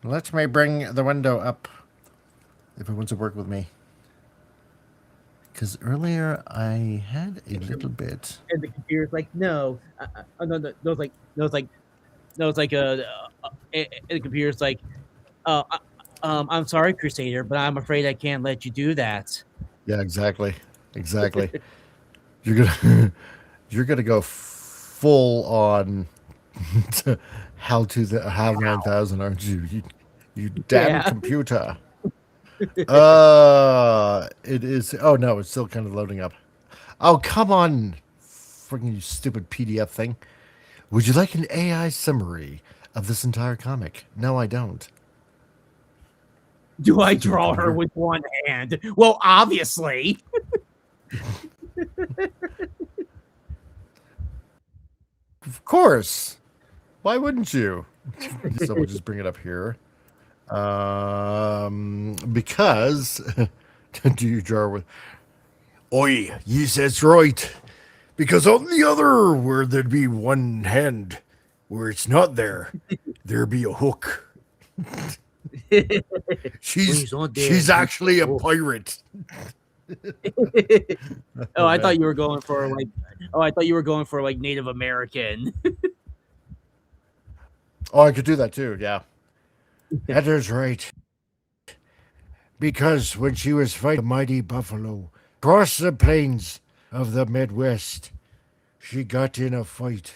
the window up if it wants to work with me. Because earlier I had a little bit. And the computer's like, no, and the computer's like, I'm sorry, Crusader, but I'm afraid I can't let you do that. Yeah, exactly. You're gonna go full on HAL 9000, aren't you? You damn computer. It is. Oh no, it's still kind of loading up. Oh, come on, freaking you stupid PDF thing. Would you like an AI summary of this entire comic? No, I don't. Do I draw her with one hand? Well, obviously. Of course. Why wouldn't you? So we'll just bring it up here. Because do you jar with? Oi, yes, that's right. Because on the other, where there'd be one hand, where it's not there, there'd be a hook. She's actually a pirate. Oh, I thought you were going for like. Oh, I thought you were going for like Native American. Oh, I could do that too. Yeah, that is right. Because when she was fighting the mighty buffalo across the plains of the Midwest, she got in a fight,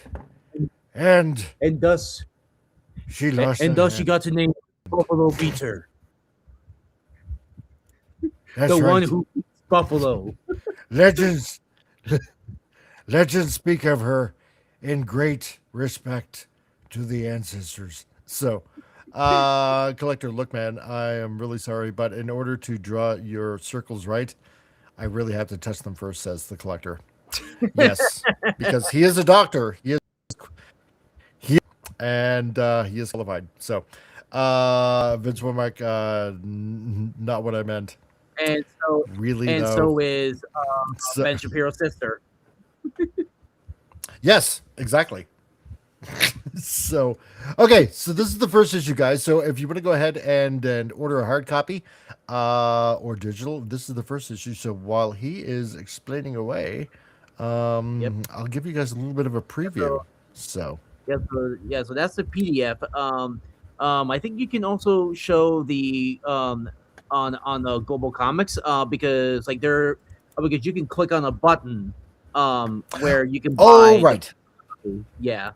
and and thus she lost. and her thus she hand. got to name Buffalo Beater, That's the right. one who beats Buffalo. Legends, legends speak of her in great respect to the ancestors. So, collector, look, man, I am really sorry, but in order to draw your circles right, I really have to test them first, says the collector. Yes, because he is a doctor. He and he is qualified. So, Vince Womack, not what I meant. And so Really, and though. so is So- Ben Shapiro's sister. Yes, exactly. So, okay, so this is the first issue, guys. So if you want to go ahead and order a hard copy or digital, this is the first issue. So while he is explaining away, I'll give you guys a little bit of a preview. So So that's the PDF. I think you can also show the on the Global Comics because like because you can click on a button where you can buy. oh, right. Yeah.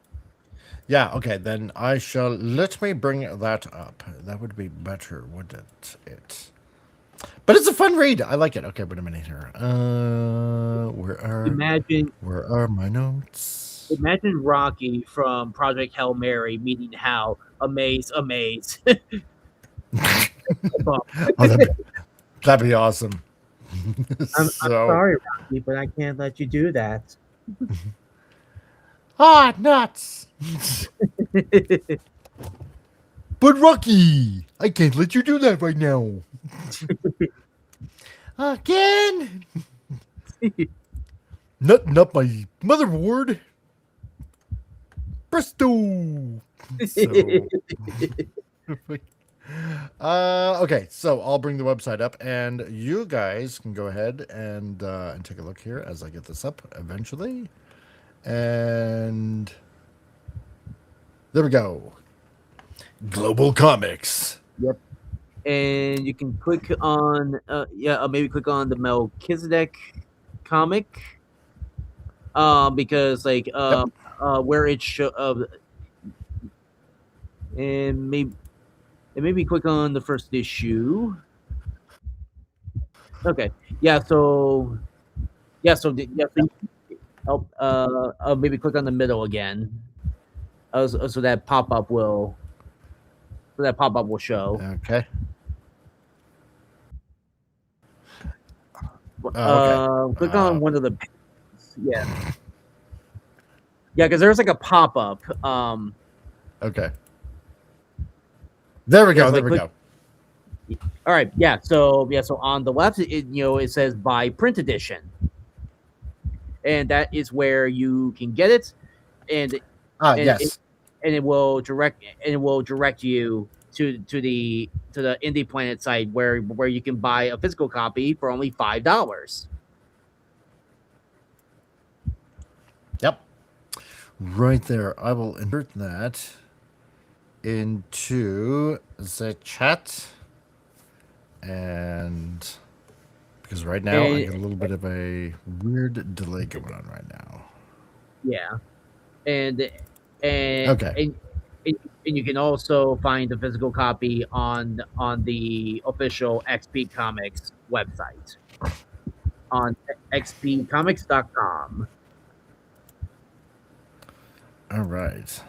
Yeah, okay, then I shall let me bring that up. That would be better, wouldn't it? But it's a fun read. I like it. Okay, wait a minute here. Where are my notes? Imagine Rocky from Project Hail Mary meeting Hal. Amaze. Oh, that'd be awesome. I'm sorry, Rocky, but I can't let you do that. Ah, nuts! But Rocky, I can't let you do that right now. Again? Not my motherboard. Presto. So, okay, so I'll bring the website up, and you guys can go ahead and take a look here as I get this up eventually. And there we go. Global Comics. Yep. And you can click on maybe click on the Melchizedek comic because like where it show and maybe click on the first issue. Okay. Maybe click on the middle again. So that pop-up will show. Okay. Click on one of the yeah, because there's like a pop-up. Okay. There we go. so There like we click- go. All right, so on the left, it says buy print edition, and that is where you can get it, and Yes. it will direct you to the Indie Planet site where you can buy a physical copy for only $5. Yep. Right there. I will insert that into the chat. And because right now I get a little bit of a weird delay going on right now. Yeah, and Okay. and you can also find the physical copy on the official XP Comics website on xpcomics.com. All right.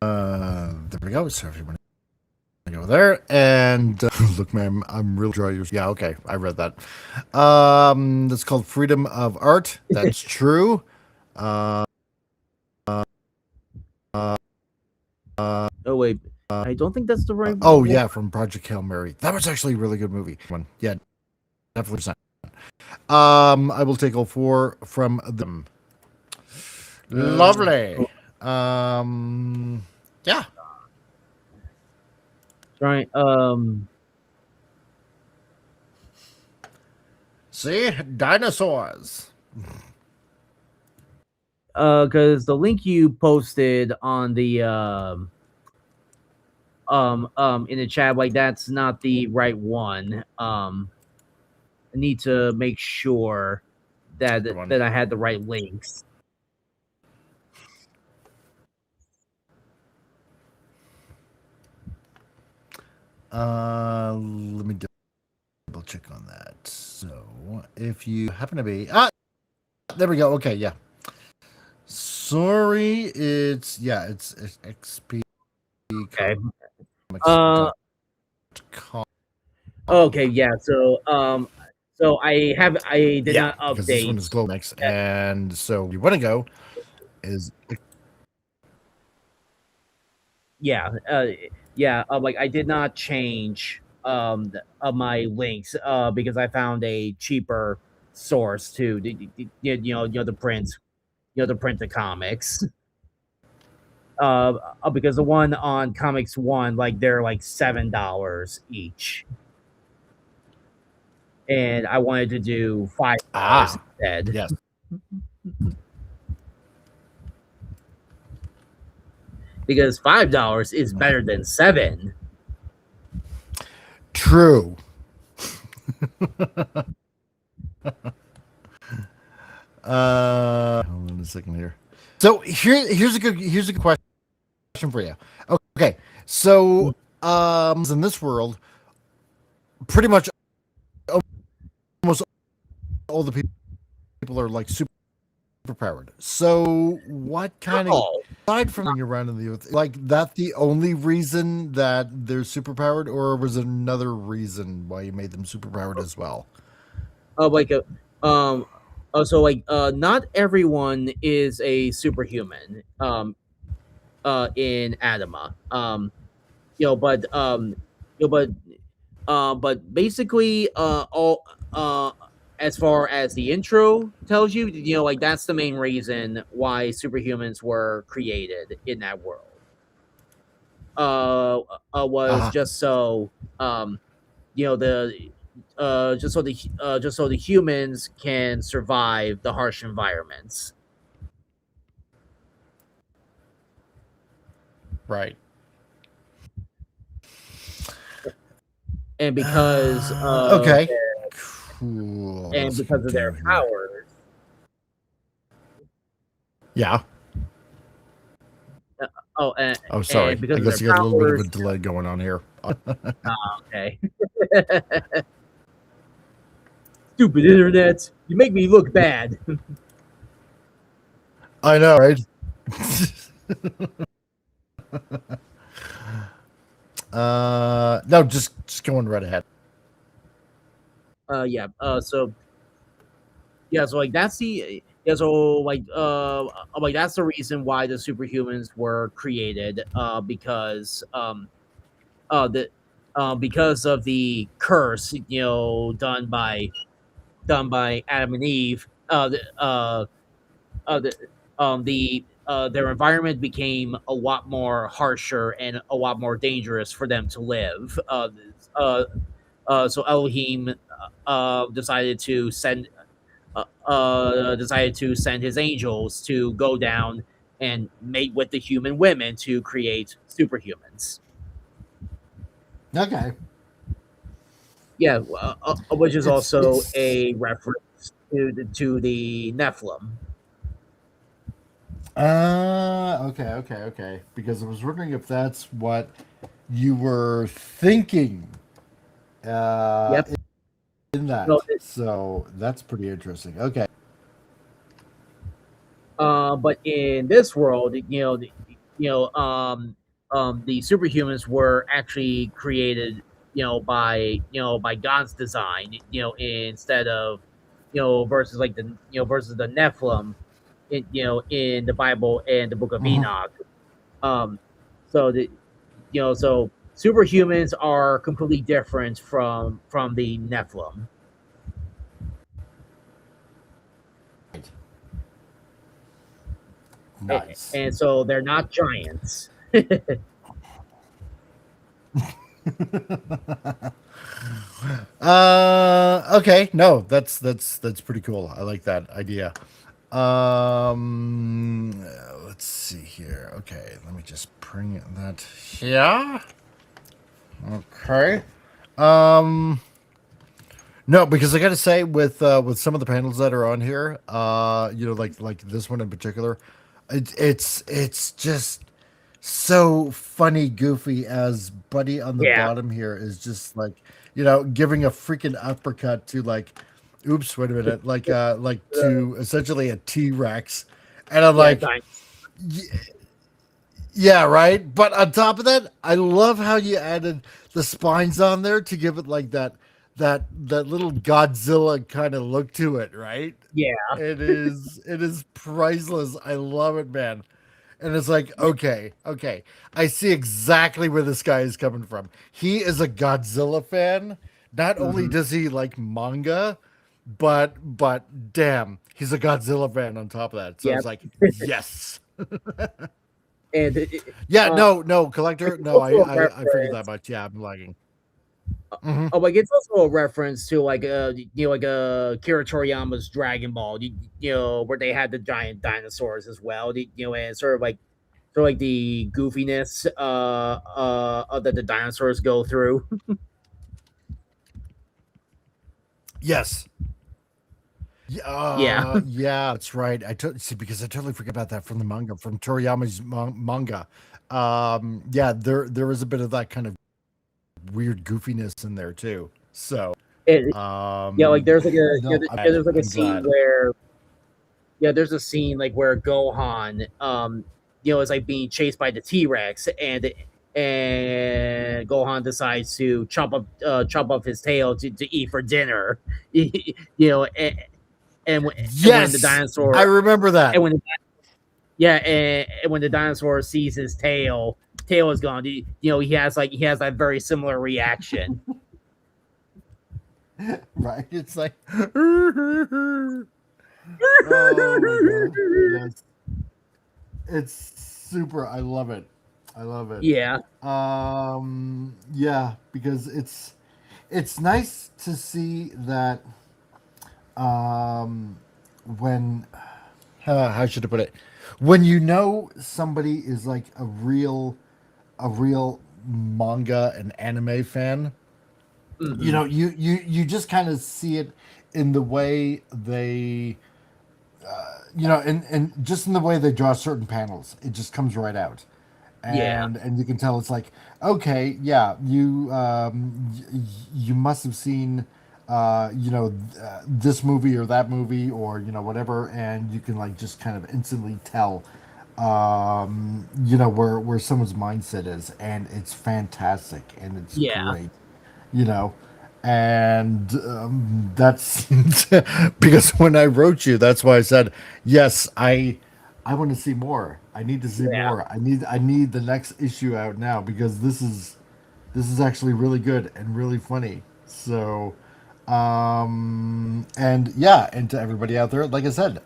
There we go. So if you want to go go there. And look, ma'am, I'm really dry. Yeah, okay, I read that. That's called freedom of art. That's true. Uh, Oh wait, I don't think that's the right oh one. yeah, from Project Hail Mary. That was actually a really good movie. One, yeah, definitely. I will take all 4 from them. Lovely. Yeah. Right. See, dinosaurs. Because the link you posted on the in the chat, like that's not the right one. I need to make sure that I had the right links. Let me double check on that. So, if you happen to be there we go. Okay, yeah. Sorry, it's XP. Okay. Com. Okay, yeah. So I did not update. Because this one is Globex, and so you want to go is like I did not change my links because I found a cheaper source to to print the comics. Because the one on Comics One, like they're like $7 each, and I wanted to do $5 instead. Yes. Because $5 is better than $7. True. Hold on a second here. So here's a good question for you. Okay, so in this world, pretty much almost all the people are like super powered. So what kind of, aside from being around in the earth, like that the only reason that they're super powered, or was there another reason why you made them super powered as well? So not everyone is a superhuman in Adama. But basically all as far as the intro tells you, like that's the main reason why superhumans were created in that world. Was just so just so the humans can survive the harsh environments. Right. And because okay, cool. And because of their powers. Yeah. Sorry. And because I guess of you their got a little bit of a powers, delay going on here. Okay. Stupid internet. You make me look bad. I know, right? No, just going right ahead. So like that's the that's the reason why the superhumans were created, because because of the curse, done by Adam and Eve. Their environment became a lot more harsher and a lot more dangerous for them to live. So Elohim decided to send his angels to go down and mate with the human women to create superhumans. Okay. Yeah, which is also a reference to the Nephilim. Okay. Because I was wondering if that's what you were thinking. Yep. In that. So that's pretty interesting. Okay. But in this world, the superhumans were actually created, by God's design, instead of, versus like the, versus the Nephilim, in the Bible and the Book of Mhm. Enoch. Um, so the, so superhumans are completely different from the Nephilim. Nice. And so they're not giants. Okay, no, that's pretty cool. I like that idea. Let's see here. Okay, let me just bring that here. Okay. Um, no, because I got to say, with some of the panels that are on here, like this one in particular, it's just so funny, goofy, as Buddy on the Yeah, bottom here is just like, giving a freaking uppercut to like, oops, wait a minute, like to essentially a T-Rex, and I'm yeah, like, yeah, right. But on top of that, I love how you added the spines on there to give it like that little Godzilla kind of look to it, right? yeah, It is priceless. I love it, man. And it's like, okay. I see exactly where this guy is coming from. He is a Godzilla fan. Not only hmm does he like manga, but damn, he's a Godzilla fan on top of that. So yeah. it's like, yes. And Yeah, uh, no, collector. it's No, also a I figured that reference. much. Yeah, I'm lagging. Hmm. Oh, like it's also a reference to like Kira Toriyama's Dragon Ball, where they had the giant dinosaurs as well, and sort of like the goofiness that the dinosaurs go through. Yes. Yeah, Yeah, yeah, that's right. See because I totally forget about that from the manga, from Toriyama's manga. Yeah, there is a bit of that kind of weird goofiness in there too. So, it, yeah, like there's like a no, there's like a I'm scene glad. where there's a scene like where Gohan is like being chased by the T-Rex, and Gohan decides to chop up his tail to eat for dinner. And when the Yes, I dinosaur remember that. and when and when the dinosaur sees his tail is gone, he has that very similar reaction. Right? It's like, oh my god, yes, it's super. I love it. I love it. Yeah, Yeah, because it's nice to see that um when how should I put it? When somebody is like a real manga and anime fan, hmm you just kind of see it in the way they and just in the way they draw certain panels. It just comes right out. yeah, And you can tell it's like, okay, yeah, you must have seen this movie or that movie or whatever, and you can like just kind of instantly tell where someone's mindset is, and it's fantastic and it's yeah, great, you know and that's because when I wrote you, that's why I said yes. I want to see more. I need to see yeah, more. I need the next issue out now because this is actually really good and really funny. So and yeah, and to everybody out there, like I said,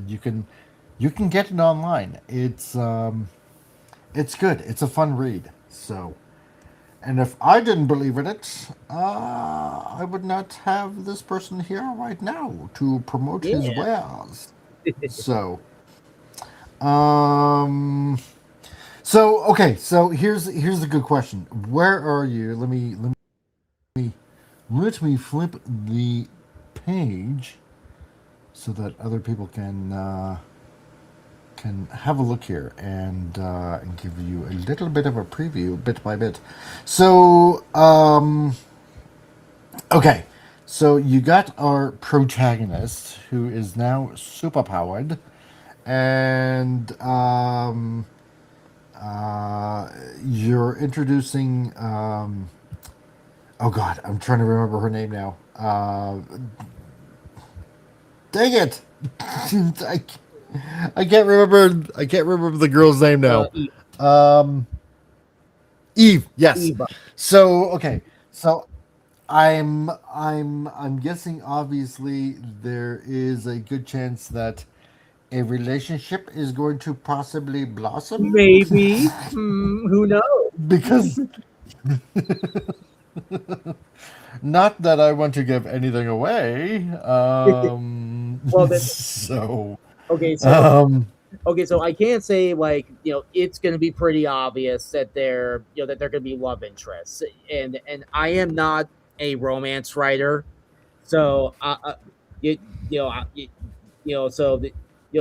you can get it online. It's good. It's a fun read. So, and if I didn't believe in it, I would not have this person here right now to promote his yeah. wares. So, um, okay. So here's a good question. Where are you? Let me flip the page so that other people can have a look here and give you a little bit of a preview, bit by bit. So, okay. So you got our protagonist who is now superpowered, and You're introducing. Oh God, I'm trying to remember her name now. Dang it! I, I can't remember. I can't remember the girl's name now. Eve, Um, Eve. Yes. Eva. So okay. So I'm guessing obviously there is a good chance that a relationship is going to possibly blossom Maybe. Who knows? because not that I want to give anything away. Well, then, So okay, so um, okay, so I can't say like it's going to be pretty obvious that they're going to be love interests, and I am not a romance writer, so you, you know I, so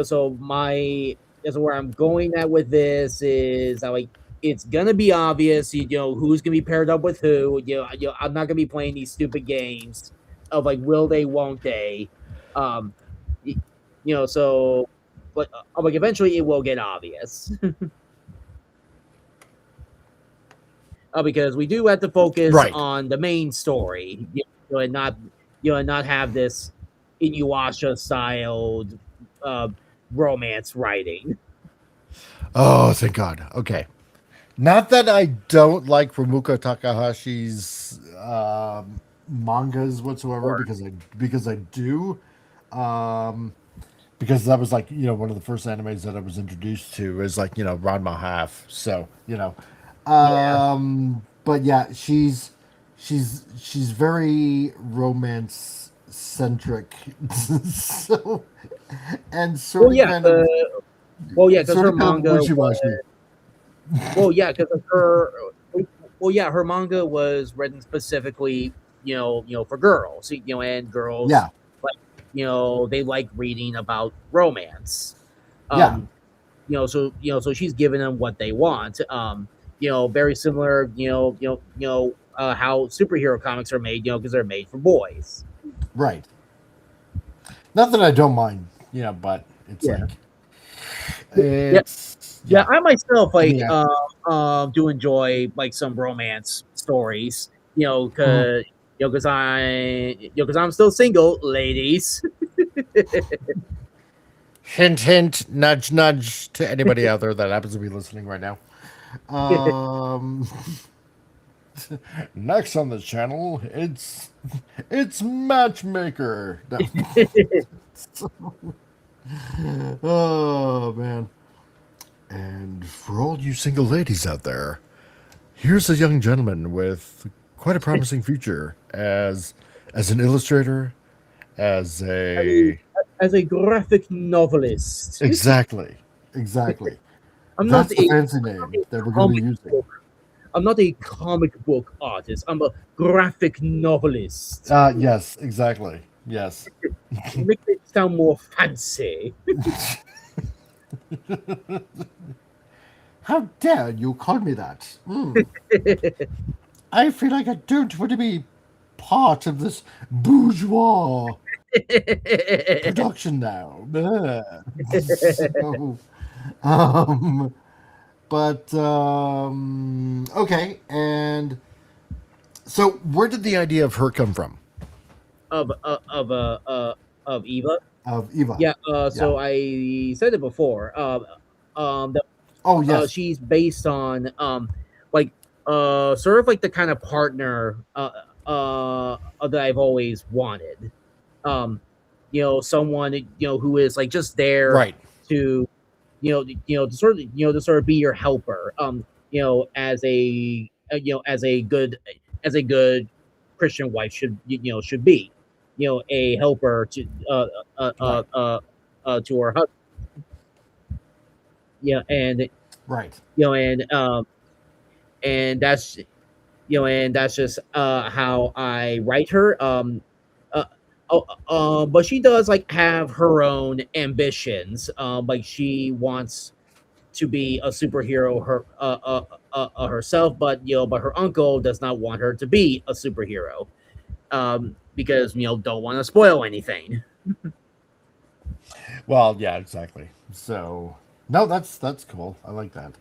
so my so where I'm going at with this is like it's gonna be obvious, who's gonna be paired up with who. I'm not gonna be playing these stupid games of like will they, won't they, um, y- so but like eventually it will get obvious. Because we do have to focus right. on the main story, and not have this Inuyasha styled uh, romance writing. Oh, thank God. Okay. Not that I don't like Rumiko Takahashi's mangas whatsoever, Or because I do. Um, because that was like one of the first animes that I was introduced to is like Ranma half. So yeah, but yeah, she's very romance centric. So and well, yeah, because her sort of kind of manga wishy was washy. yeah, because her her manga was written specifically, for girls, and girls Yeah, like, they like reading about romance. yeah, Um, so she's giving them what they want. Very similar, how superhero comics are made, because they're made for boys. right. Not that I don't mind, but it's Yeah, like yeah, it's yeah. yeah. I myself I mean, yeah. do enjoy like some romance stories, Mhm. because I'm still single, ladies. Hint, hint, nudge, nudge to anybody out there that happens to be listening right now. Um, Next on the channel, it's Matchmaker. No. Oh man! And for all you single ladies out there, here's a young gentleman with quite a promising future as an illustrator, as I mean, a as a graphic novelist, exactly, exactly. I'm not That's the a fancy name that we're going to be comic using. book. I'm not a comic book artist. I'm a graphic novelist. Yes, exactly. Yes. Make it sound more fancy. How dare you call me that? I feel like I don't want to be part of this bourgeois production now. So, um, but okay, and so where did the idea of her come from? of of Eva. Of Eva? Yeah. Yeah. So I said it before. That Oh yes. she's based on like sort of like the kind of partner that I've always wanted. Um, someone who is like just there Right. to to sort of be your helper. As as a good Christian wife should be. A helper Right. to her husband. And Right. and that's just how I write her. Uh, but she does like have her own ambitions. Like she wants to be a superhero herself, but but her uncle does not want her to be a superhero. Because don't want to spoil anything. Well, yeah, exactly. So no, that's cool. I like that.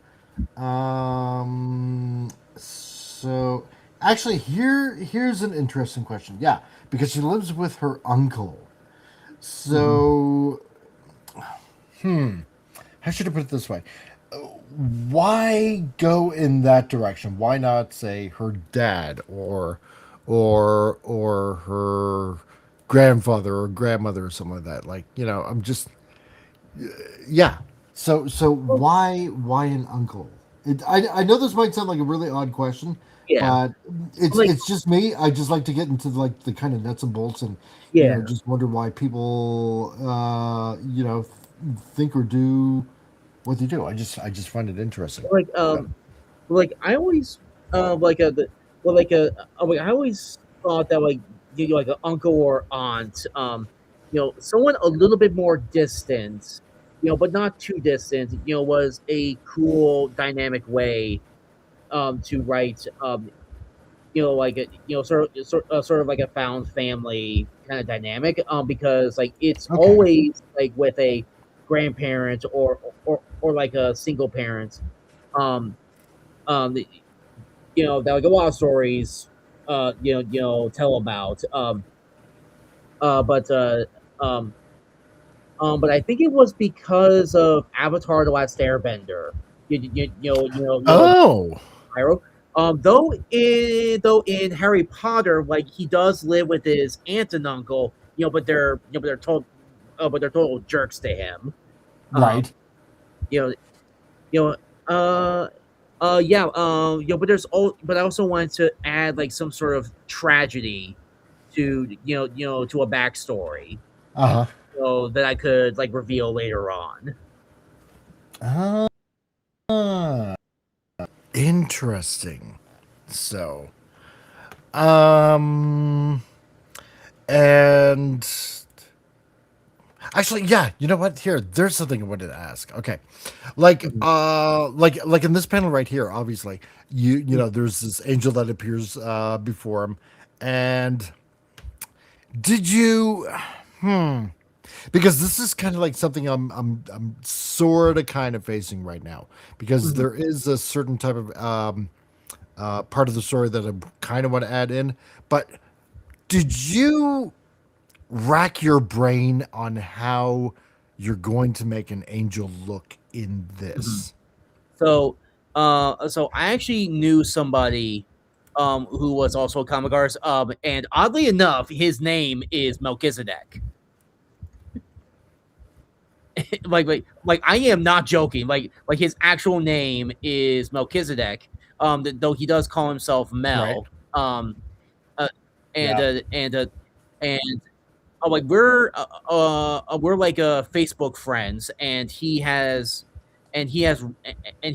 So actually, here's an interesting question. Yeah, because she lives with her uncle. Mhm. So, how should I put it this way? Why go in that direction? Why not say her dad or her grandfather or grandmother or something like that? Like, I'm just yeah. So why an uncle? I know this might sound like a really odd question, Yeah, but it's like it's just me. I just like to get into like the kind of nuts and bolts and yeah, just wonder why people think or do what they do. I just find it interesting. like So, like I always the, like I always thought that like like an uncle or aunt, someone a little bit more distant, but not too distant, was a cool dynamic way to write like a sort of like a found family kind of dynamic, because like it's okay. always like with a grandparent or like a single parent, um um that like a lot of stories tell about, but um but I think it was because of Avatar: The Last Airbender. Oh, Pyro. Though in Harry Potter, like he does live with his aunt and uncle, but they're total jerks to him. Um, right. you know, you know, yeah, but but I also wanted to add like some sort of tragedy to to a backstory, Uh that I could like reveal later on. huh. Interesting. So, um, and actually, yeah, you know what? Here, there's something I wanted to ask. Okay, Mhm. like in this panel right here, obviously, there's this angel that appears before him, and did you, hmm, because this is kind of like something I'm sort of kind of facing right now because Mhm. there is a certain type of part of the story that I kind of want to add in, but did you rack your brain on how you're going to make an angel look in Mhm. this? So, so I actually knew somebody, who was also a comic artist, and oddly enough, his name is Melchizedek. Like I am not joking. Like his actual name is Melchizedek. Though he does call himself Right. Mel. Uh, and Yeah. and like we're like Facebook friends, and and he has he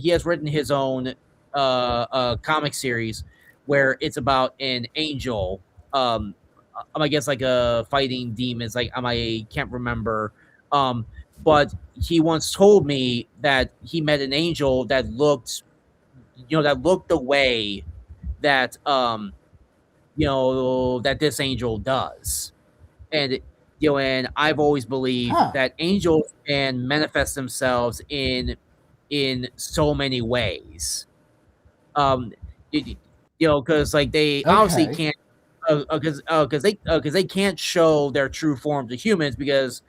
has written his own comic series where it's about an angel, I guess like a fighting demons, like I can't remember, um but he once told me that he met an angel that looked that looked the way that that this angel does. And and I've always believed Huh. that angels can manifest themselves in so many ways. Um, because like they obviously Okay. can't, because they can't show their true form to humans, because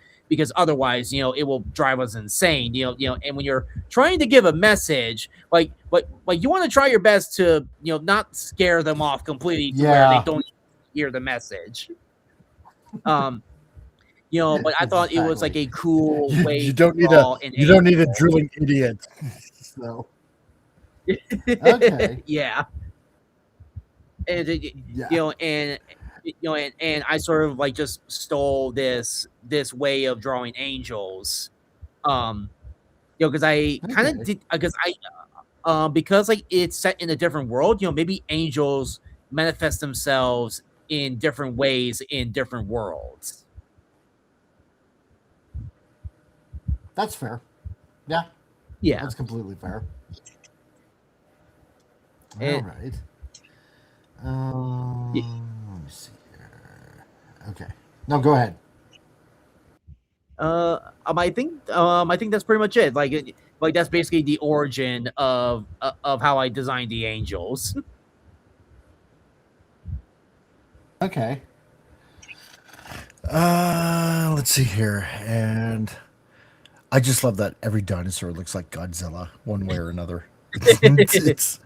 otherwise it will drive us insane. And when you're trying to give a message, like you want to try your best to not scare them off completely to where they Yeah. don't hear the message. Um, but I thought it was like Exactly. a cool You way you to don't need a draw an you don't need a angel. drilling idiot. So okay. Yeah, and Yeah. and I sort of like just stole this way of drawing angels. Um, because I kind of Okay. did, because like it's set in a different world. Maybe angels manifest themselves in different ways in different worlds. That's fair. Yeah. Yeah, That's completely fair. All and right. Let me see here. Okay. No, go ahead. I think that's pretty much it. Like, like that's basically the origin of how I designed the angels. Okay. Let's see here, and I just love that every dinosaur looks like Godzilla, one way or another.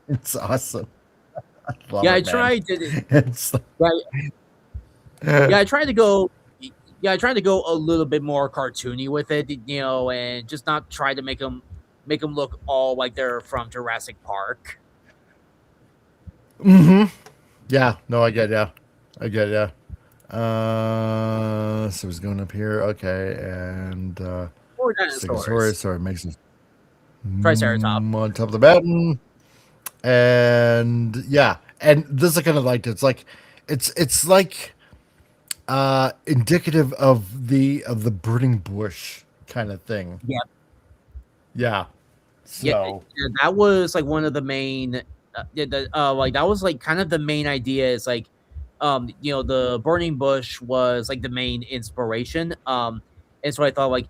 It's awesome. I love Yeah, I it, man. tried to. It's Yeah, yeah, I tried to go. Yeah, I tried to go a little bit more cartoony with it, and just not try to make them look all like they're from Jurassic Park. mm-hmm. Yeah. No, I get ya. I get ya. So it's going up here. Okay, and Or dinosaurs, Stegosaurus. Sorry, it makes it Triceratops. on top of the mountain. And yeah, and this is kind of like it's like indicative of the burning bush kind of thing. Yeah, Yeah. yeah, So yeah, that was like one of the main. Like that was like kind of the main idea. Is like, the burning bush was like the main inspiration. And so I thought like,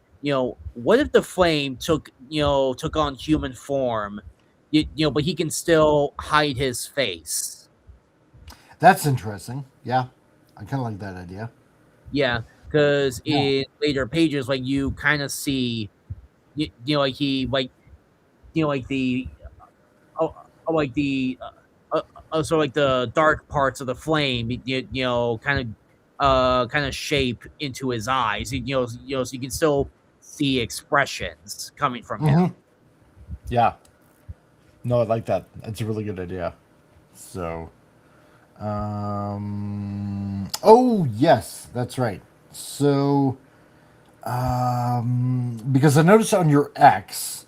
what if the flame took on human form, but he can still hide his face. that's interesting. Yeah, I kind of like that idea. Yeah, because Yeah. in later pages, like you kind of see, like he like the oh, like the so like the dark parts of the flame, kind of shape into his eyes. So you can still see expressions coming from him. hmm Yeah. No, I like that. That's a really good idea. So, oh yes, that's right. So, because I noticed on your X,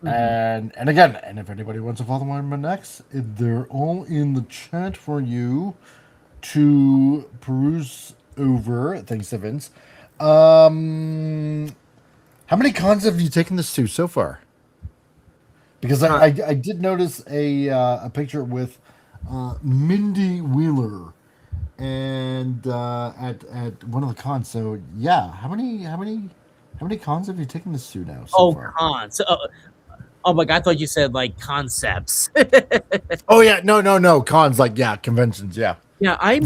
Mhm. and again, and if anybody wants to follow my X, they're all in the chat for you to peruse over. Thanks to Vince. Um, how many cons have you taken this to so far? Because Huh. I did notice a picture with Mindy Wheeler and at one of the cons. So yeah, how many cons have you taken this to now so Oh, far? cons. Oh my god, I thought you said like concepts. Oh yeah, no cons, like yeah, conventions, yeah. Yeah, I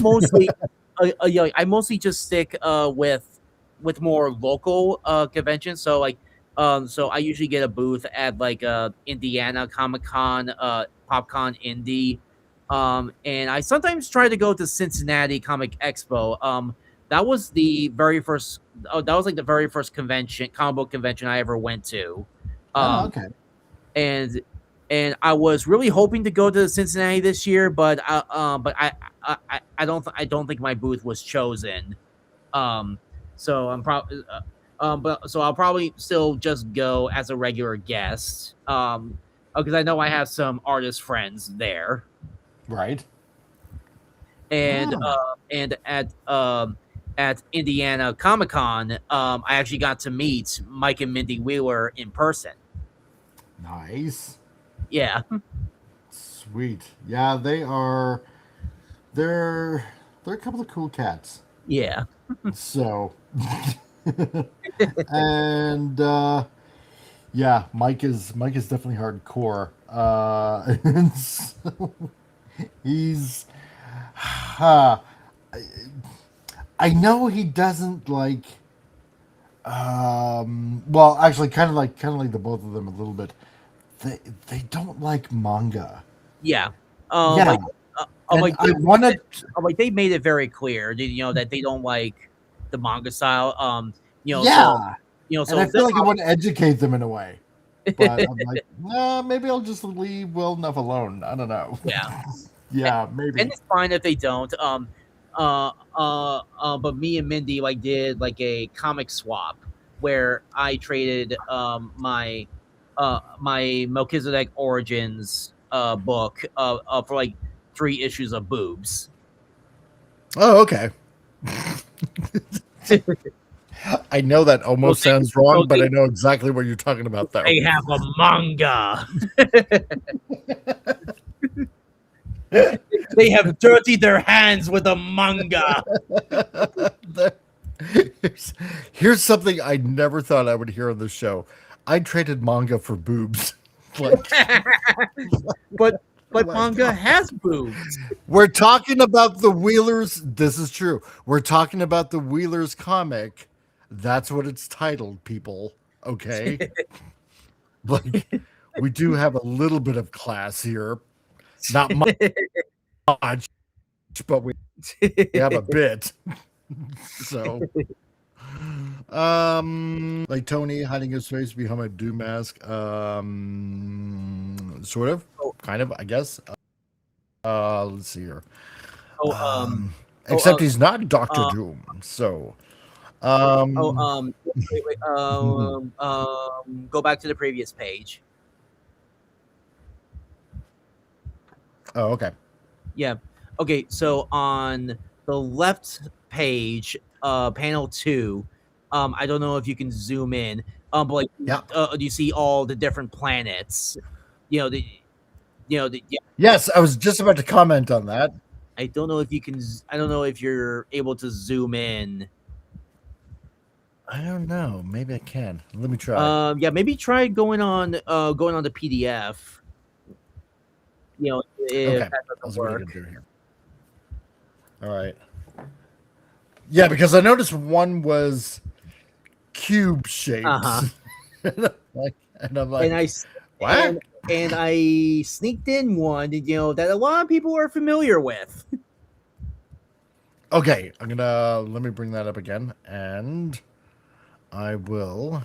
mostly just stick with more local conventions. So like so I usually get a booth at like Indiana Comic Con, PopCon Indy, and I sometimes try to go to Cincinnati Comic Expo. That was the very first. Oh, that was like the very first comic book convention I ever went to. Oh, Um, okay. and and I was really hoping to go to Cincinnati this year, I don't think my booth was chosen. Um, so I'm probably but so I'll probably still just go as a regular guest. Because I know I have some artist friends there, Right. and Oh, at Indiana Comic Con, I actually got to meet Mike and Mindy Wheeler in person. nice. Yeah, Sweet. Yeah, they are. They're a couple of cool cats. yeah. So, and yeah, Mike is definitely hardcore. And so he's. Uh, I know he doesn't like. Well, actually, kind of like the both of them a little bit. They don't like manga. Yeah. Yeah, Like, and I wanted. like they made it very clear, that they don't like the manga style. So Yeah, and so I feel like I want to educate them in a way, but I'm like, nah, maybe I'll just leave well enough alone. I don't know. yeah, Yeah, and maybe. it's fine if they don't. But me and Mindy like did like a comic swap where I traded my Melchizedek Origins book for like 3 issues of boobs. Oh, okay. I know that So almost they, sounds wrong, so but I know exactly what you're talking about, though. they have a manga. They have dirtied their hands with a manga. here's, here's something I never thought I would hear on the show. I traded manga for boobs. Like, but oh my manga God. has boobs. We're talking about the Wheelers. This is true. We're talking about the Wheelers comic. That's what it's titled, people. Okay. Like, we do have a little bit of class here. Not much, but we have a bit. So, like Tony hiding his face behind a doom mask. Sort of, kind of, I guess. Let's see here. Except he's not Doctor Doom. So, Wait, go back to the previous page. oh, okay. Yeah. Okay, so on the left page, panel 2, I don't know if you can zoom in, but like, Yeah. you see all the different planets. Yeah. Yes, I was just about to comment on that. I don't know if you can. I don't know if you're able to zoom in. I don't know. Maybe I can. Let me try. Yeah, maybe try going on the PDF. If Okay. that I'll doesn't see what I work. can do here. All right. Yeah, because I noticed one was cube shaped. Uh-huh. and I'm like, And I what? and I sneaked in one, that a lot of people are familiar with. Okay, let me bring that up again, and I will.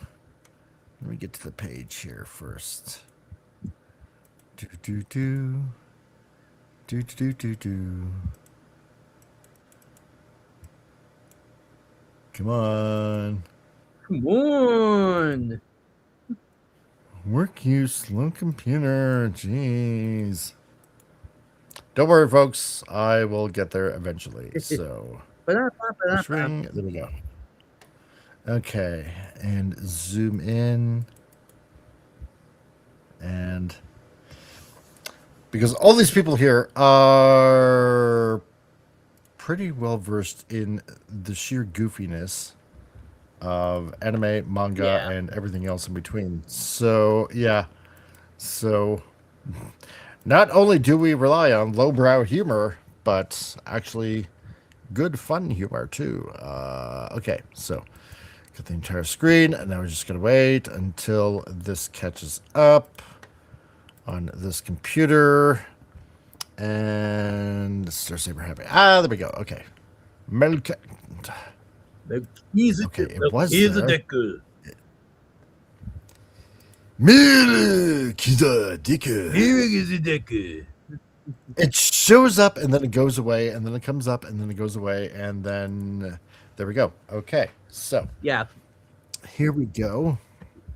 Let me get to the page here first. Do. Come on. Come on. Work you slow computer. Jeez. Don't worry, folks. I will get there eventually. So, swing. There we go. Okay, and zoom in. And because all these people here are pretty well versed in the sheer goofiness of anime, manga, and everything else in between. So, yeah. So, not only do we rely on lowbrow humor, but actually good fun humor too. Okay, so got the entire screen, and now we're just gonna wait until this catches up on this computer. And Star Saber happy. There we go. Okay. Okay, it was there. It shows up and then it goes away, and then it comes up and then it goes away, and then there we go. Okay, so Yeah. here we go.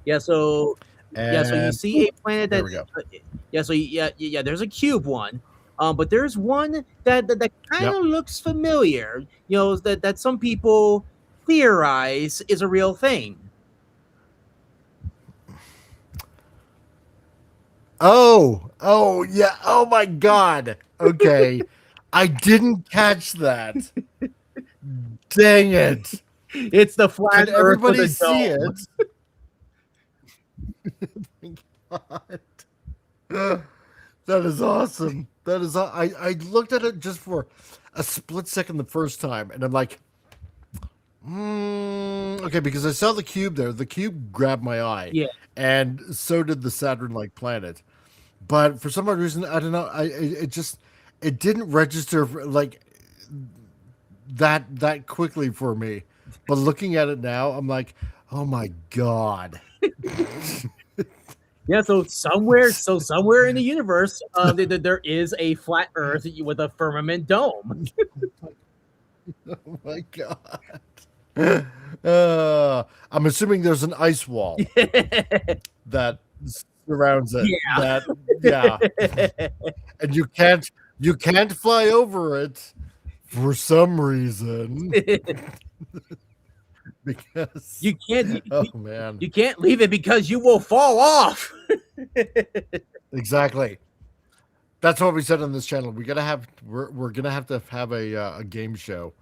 Yeah. So so you And see a planet that. there we go. There's a cube one, but there's one that kind of looks familiar. That some people theorize is a real thing. Oh yeah. Oh my God. Okay, I didn't catch that. Dang it! It's the flat Can Earth with everybody a see dome. it? God. That is awesome. That is. I looked at it just for a split second the first time, and I'm like, okay, because I saw the cube there. The cube grabbed my eye, Yeah. and so did the Saturn-like planet. But for some odd reason, I don't know. It didn't register like that quickly for me. But looking at it now, I'm like, oh my God. Yeah, so somewhere in the universe, there is a flat Earth with a firmament dome. Oh my God. I'm assuming there's an ice wall that surrounds it. Yeah. And you can't fly over it for some reason. Because You can't. oh man. You can't leave it because you will fall off. Exactly. That's what we said on this channel. We're gonna have to have a game show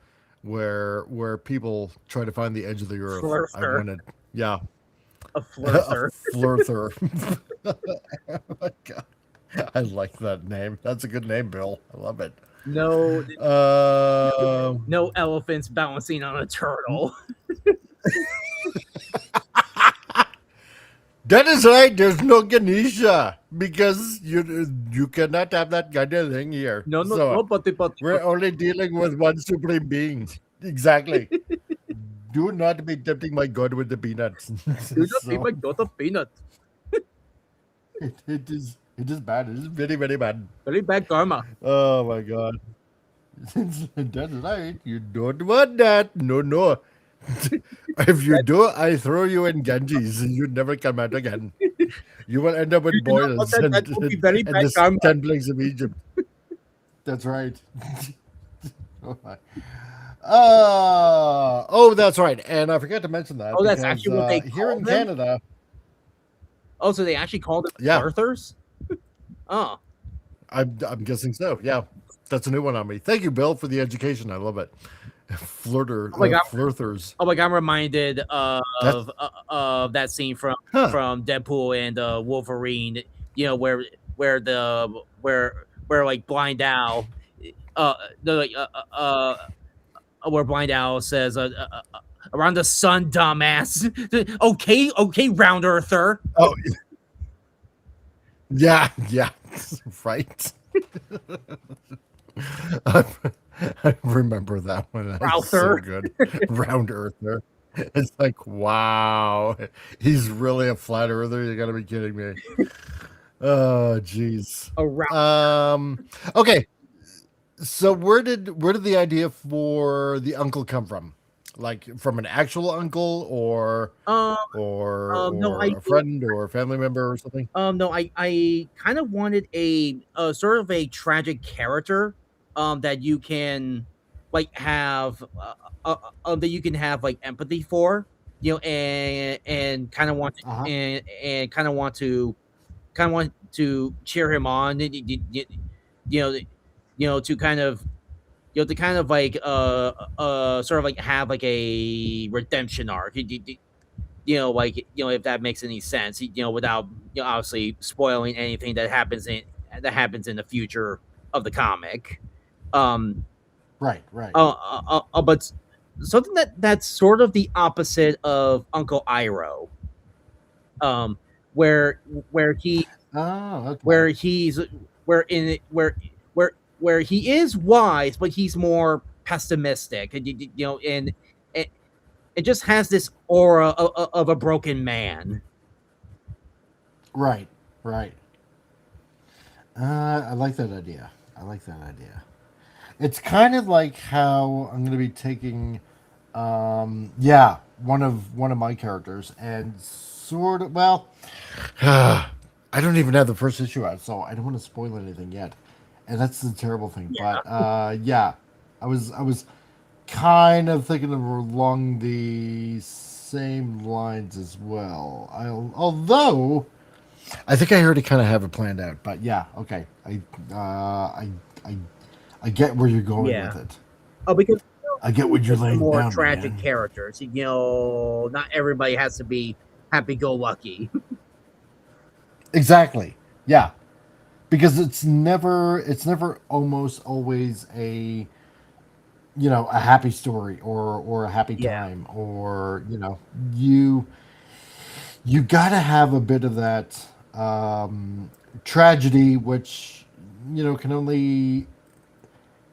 where people try to find the edge of the earth. Sure. I wanted, yeah. A A flirter. flirter. Oh my God. I like that name. That's a good name, Bill. I love it. No, Um, no elephants balancing on a turtle. that is right. There's no Ganesha because you cannot have that kind of thing here. No, no, So no, but we're only dealing with one supreme being. Exactly. Do not be tempting my God with the peanuts. do not be So my daughter peanut. it is bad. It is very very bad. Very bad karma. Oh my God. That's right. You don't want that. No, no. If you do, I throw you in Ganges and you never come out again. You will end up You with do not want boils that. That will be very and bad the karma. 10 plagues of Egypt. That's right. Oh, my. Oh, that's right. And I forgot to mention that Oh, that's because actually what they here call in them. Canada, Oh, so they actually called them yeah, flirters. Oh, I'm guessing so. Yeah, that's a new one on me. Thank you, Bill, for the education. I love it. oh my god. Flirters. Oh my god, I'm reminded That's of that scene from huh. Deadpool and Wolverine. You know where like Blind Owl, no, like where Blind Owl says, "Around the sun, dumbass." Okay, round earther. Oh, yeah, yeah, right. I, I remember that one. That's so Routher. good. Round earther. It's like, wow, he's really a flat earther. You gotta be kidding me. Oh, jeez. Okay. So where did the idea for the uncle come from? Like from an actual uncle Um, no, or a friend or a family member or something? no, I kind of wanted a sort of a tragic character, that you can like have, that you can have like empathy for, and kind of want Uh-huh. and kind of want to cheer him on, you know, to kind of to kind of like sort of like have like a redemption arc. Like if that makes any sense, without obviously spoiling anything that happens in the future of the comic. Um, Right, right. but something that's sort of the opposite of Uncle Iroh, um, where where he Oh, okay. where he's where in it where he is wise, but he's more pessimistic, and and it just has this aura of a broken man. Right, right. I like that idea. I like that idea. It's kind of like how I'm going to be taking, yeah, one of my characters and sort of well, I don't even have the first issue out, so I don't want to spoil anything yet, and that's the terrible thing. Yeah. But yeah, I was kind of thinking of along the same lines as well. Although I think I already kind of have it planned out, but yeah, okay. I I get where you're going Yeah. with it. Oh, because I get what you're the laying more down, tragic man. characters, not everybody has to be happy-go-lucky. Exactly. Yeah, because it's never almost always a happy story or a happy Yeah. time or you got to have a bit of that tragedy, which can only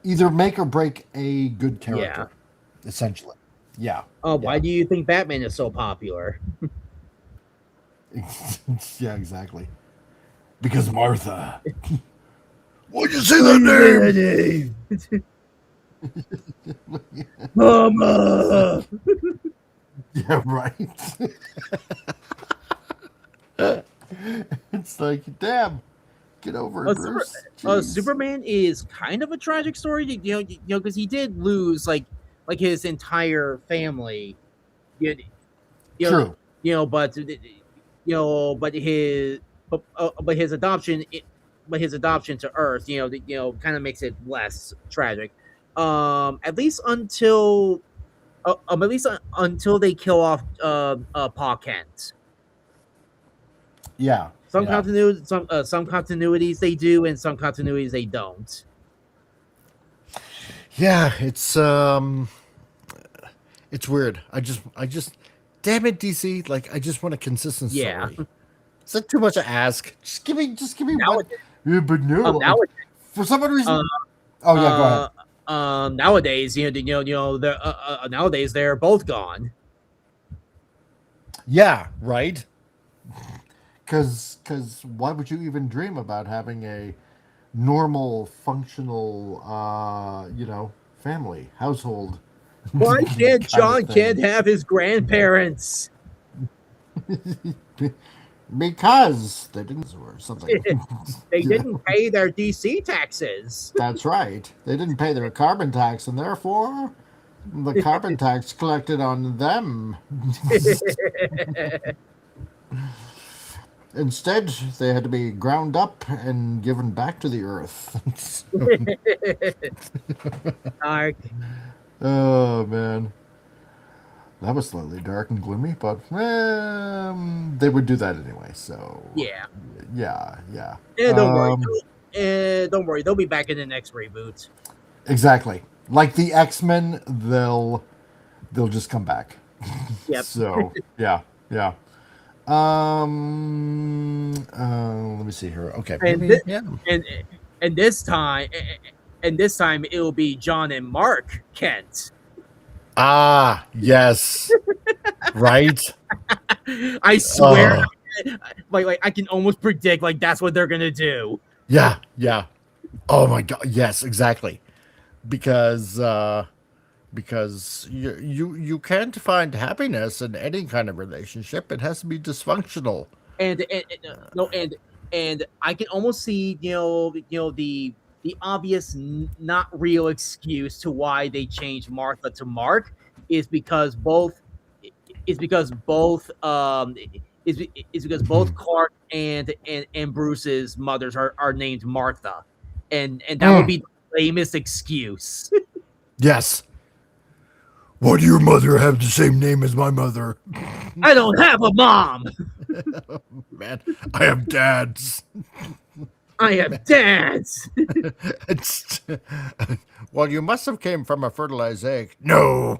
either make or break a good Yeah. character, essentially. Yeah, Why yeah. do you think Batman is so popular? Yeah, exactly. Because Martha. Why'd you say that name? Mama. Yeah, right. It's like, damn, get over it, Bruce. Jeez. Superman is kind of a tragic story, because he did lose his entire family. You, you know, True. but his adoption, to Earth, kind of makes it less tragic. At least until they kill off Pa Kent. Yeah. Some yeah. some continuities they do, and some continuities they don't. Yeah, it's weird. I just damn it, DC. Like I just want a consistent Yeah. story. Is that too much to ask? Just give me one. Nowadays, Yeah, but no, nowadays, for some odd reason. uh, Oh yeah, go ahead. nowadays, nowadays they're both gone. Yeah, right. Because why would you even dream about having a normal, functional, family, household Why can't kind of John thing? Kent have his grandparents? Because they didn't, or something. They Yeah, didn't pay their DC taxes. that's right. They didn't pay their carbon tax, and therefore the carbon tax collected on them. Instead, they had to be ground up and given back to the earth. Dark. Oh man, that was slightly dark and gloomy, but they would do that anyway. So Yeah. yeah. Yeah, don't worry. Don't worry. They'll be back in the next reboot. Exactly. Like the X-Men, they'll just come back. Yep. So yeah. Let me see here. Okay. And Maybe, thi- yeah. and and this time, it will be John and Mark Kent. Ah, yes. Right. I swear, Oh, like I can almost predict like that's what they're gonna do. yeah. Oh my God. Yes, exactly. Because you can't find happiness in any kind of relationship. It has to be dysfunctional. No, and I can almost see the obvious not real excuse to why they changed Martha to Mark is because both is because both is because both Clark and Bruce's mothers are named Martha, and that would be the lamest excuse. Yes. Why do your mother have the same name as my mother? I don't have a mom. Man, I have dads. I have dads. It's, well, you must have came from a fertilized egg. No,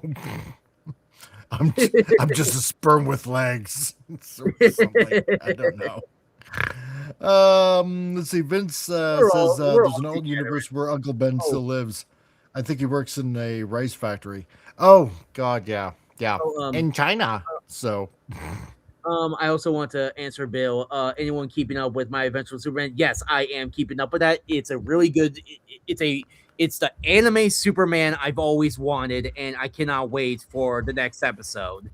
I'm just a sperm with legs. Something. I don't know. Let's see. Vince says We're there's all an old degenerate. universe where Uncle Ben Oh. still lives. I think he works in a rice factory. Oh God, yeah, So, in China. So I also want to answer Bill. Anyone keeping up with my Adventure with Superman? Yes, I am keeping up with that. It's a really good. It's the anime Superman I've always wanted, and I cannot wait for the next episode,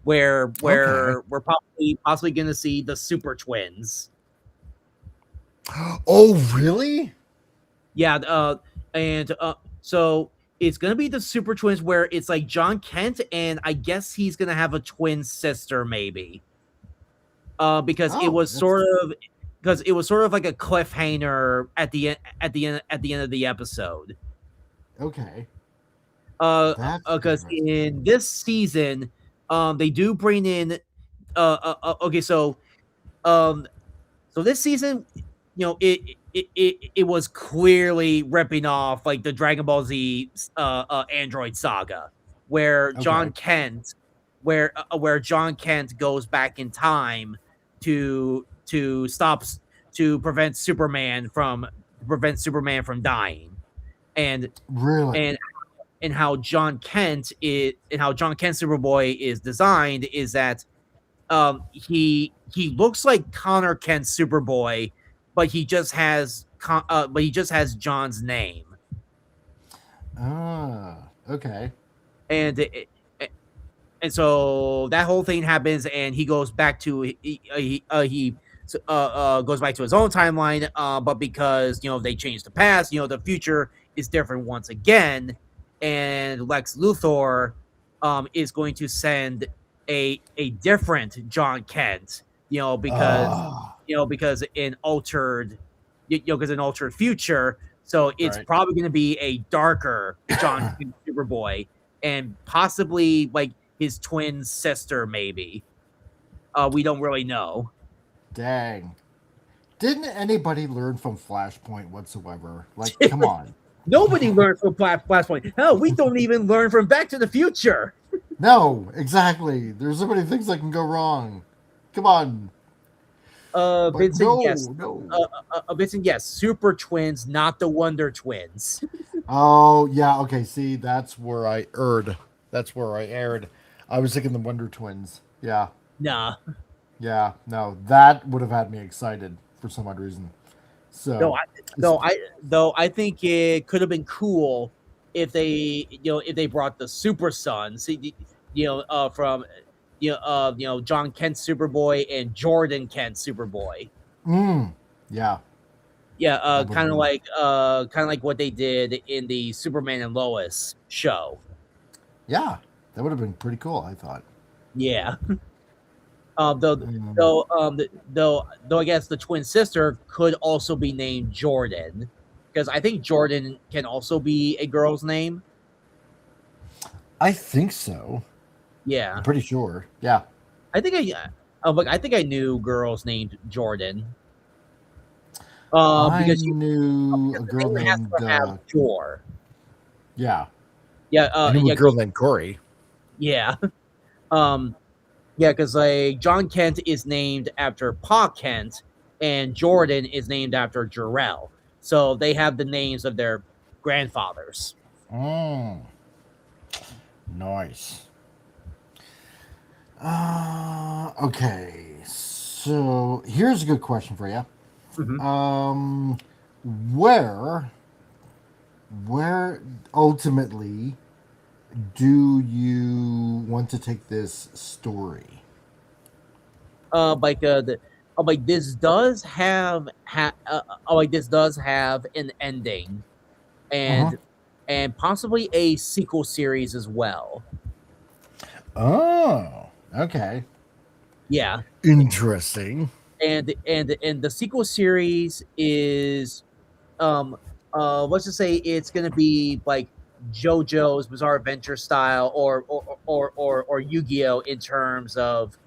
where Okay. we're possibly going to see the Super Twins. Oh, really? Yeah, and so it's gonna be the Super Twins where it's like John Kent, and I guess he's gonna have a twin sister, maybe. Because it Oh, was that's sort of like a cliffhanger at the end of the episode. okay. That's Because interesting. in this season, they do bring in, okay, um, so this season, it was clearly ripping off like the Dragon Ball Z Android saga, where John Okay. Kent, where John Kent goes back in time to stop to prevent Superman from dying, and Really? and and how John Kent Superboy is designed is that he looks like Connor Kent's Superboy, but he just has John's name, Ah, okay. and and so that whole thing happens, and he goes back to goes back to his own timeline, but because they changed the past, the future is different once again, and Lex Luthor is going to send a different John Kent, because Ah, because in altered future, so it's right. probably going to be a darker John Kent Superboy, and possibly like his twin sister, maybe. We don't really know. Dang. Didn't anybody learn from Flashpoint whatsoever? Like, come on. Nobody learned from Flashpoint. Hell, we don't even learn from Back to the Future. No, exactly. There's so many things that can go wrong. Come on. But Vincent, no, yes. no. Vincent, yes. Super twins, not the Wonder Twins. Oh, yeah. Okay. See, that's where I erred. That's where I erred. I was thinking the Wonder Twins. Yeah. Nah. Yeah. No, that would have had me excited for some odd reason. So, I think it could have been cool if they brought the Super Sons, from John Kent Superboy and Jordan Kent Superboy. Yeah. Yeah, That would've kind of been- like what they did in the Superman and Lois show. Yeah. That would have been pretty cool, I thought. Yeah. Though I guess the twin sister could also be named Jordan, because I think Jordan can also be a girl's name. I think so. Yeah, I'm pretty sure. Yeah. I think I knew girls named Jordan. I Because knew a girl name has named. to have Jor. Yeah. Yeah, I knew a girl named Corey. Yeah. Yeah, because like John Kent is named after Pa Kent, and Jordan is named after Jor-El. So they have the names of their grandfathers. Nice. Okay. So here's a good question for you. Mhm. Where ultimately do you want to take this story? This does have this does have an ending, and possibly a sequel series as well. Oh, okay. Yeah, Interesting. and the sequel series is let's just say it's gonna be like JoJo's Bizarre Adventure style, or Yu-Gi-Oh in terms of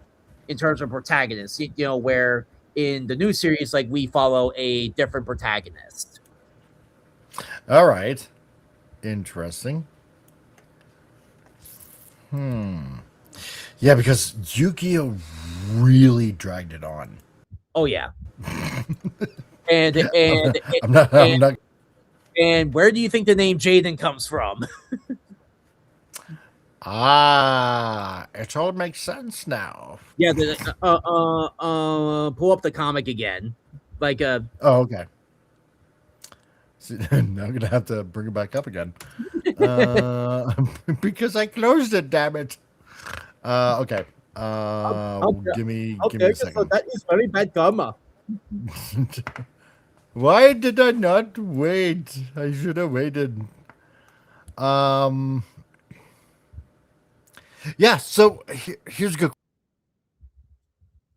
protagonists. Where in the new series, like, we follow a different protagonist. All right. Interesting. Yeah, because Yu-Gi-Oh really dragged it on. Oh yeah. and I'm not. and where do you think the name Jaden comes from? It all makes sense now. Yeah, pull up the comic again. Like Oh, okay. See, now I'm gonna have to bring it back up again. Because I closed it, damn it. Okay. Give me a second. So that is very bad karma. Why did I not wait? I should have waited. Yeah, so here's a good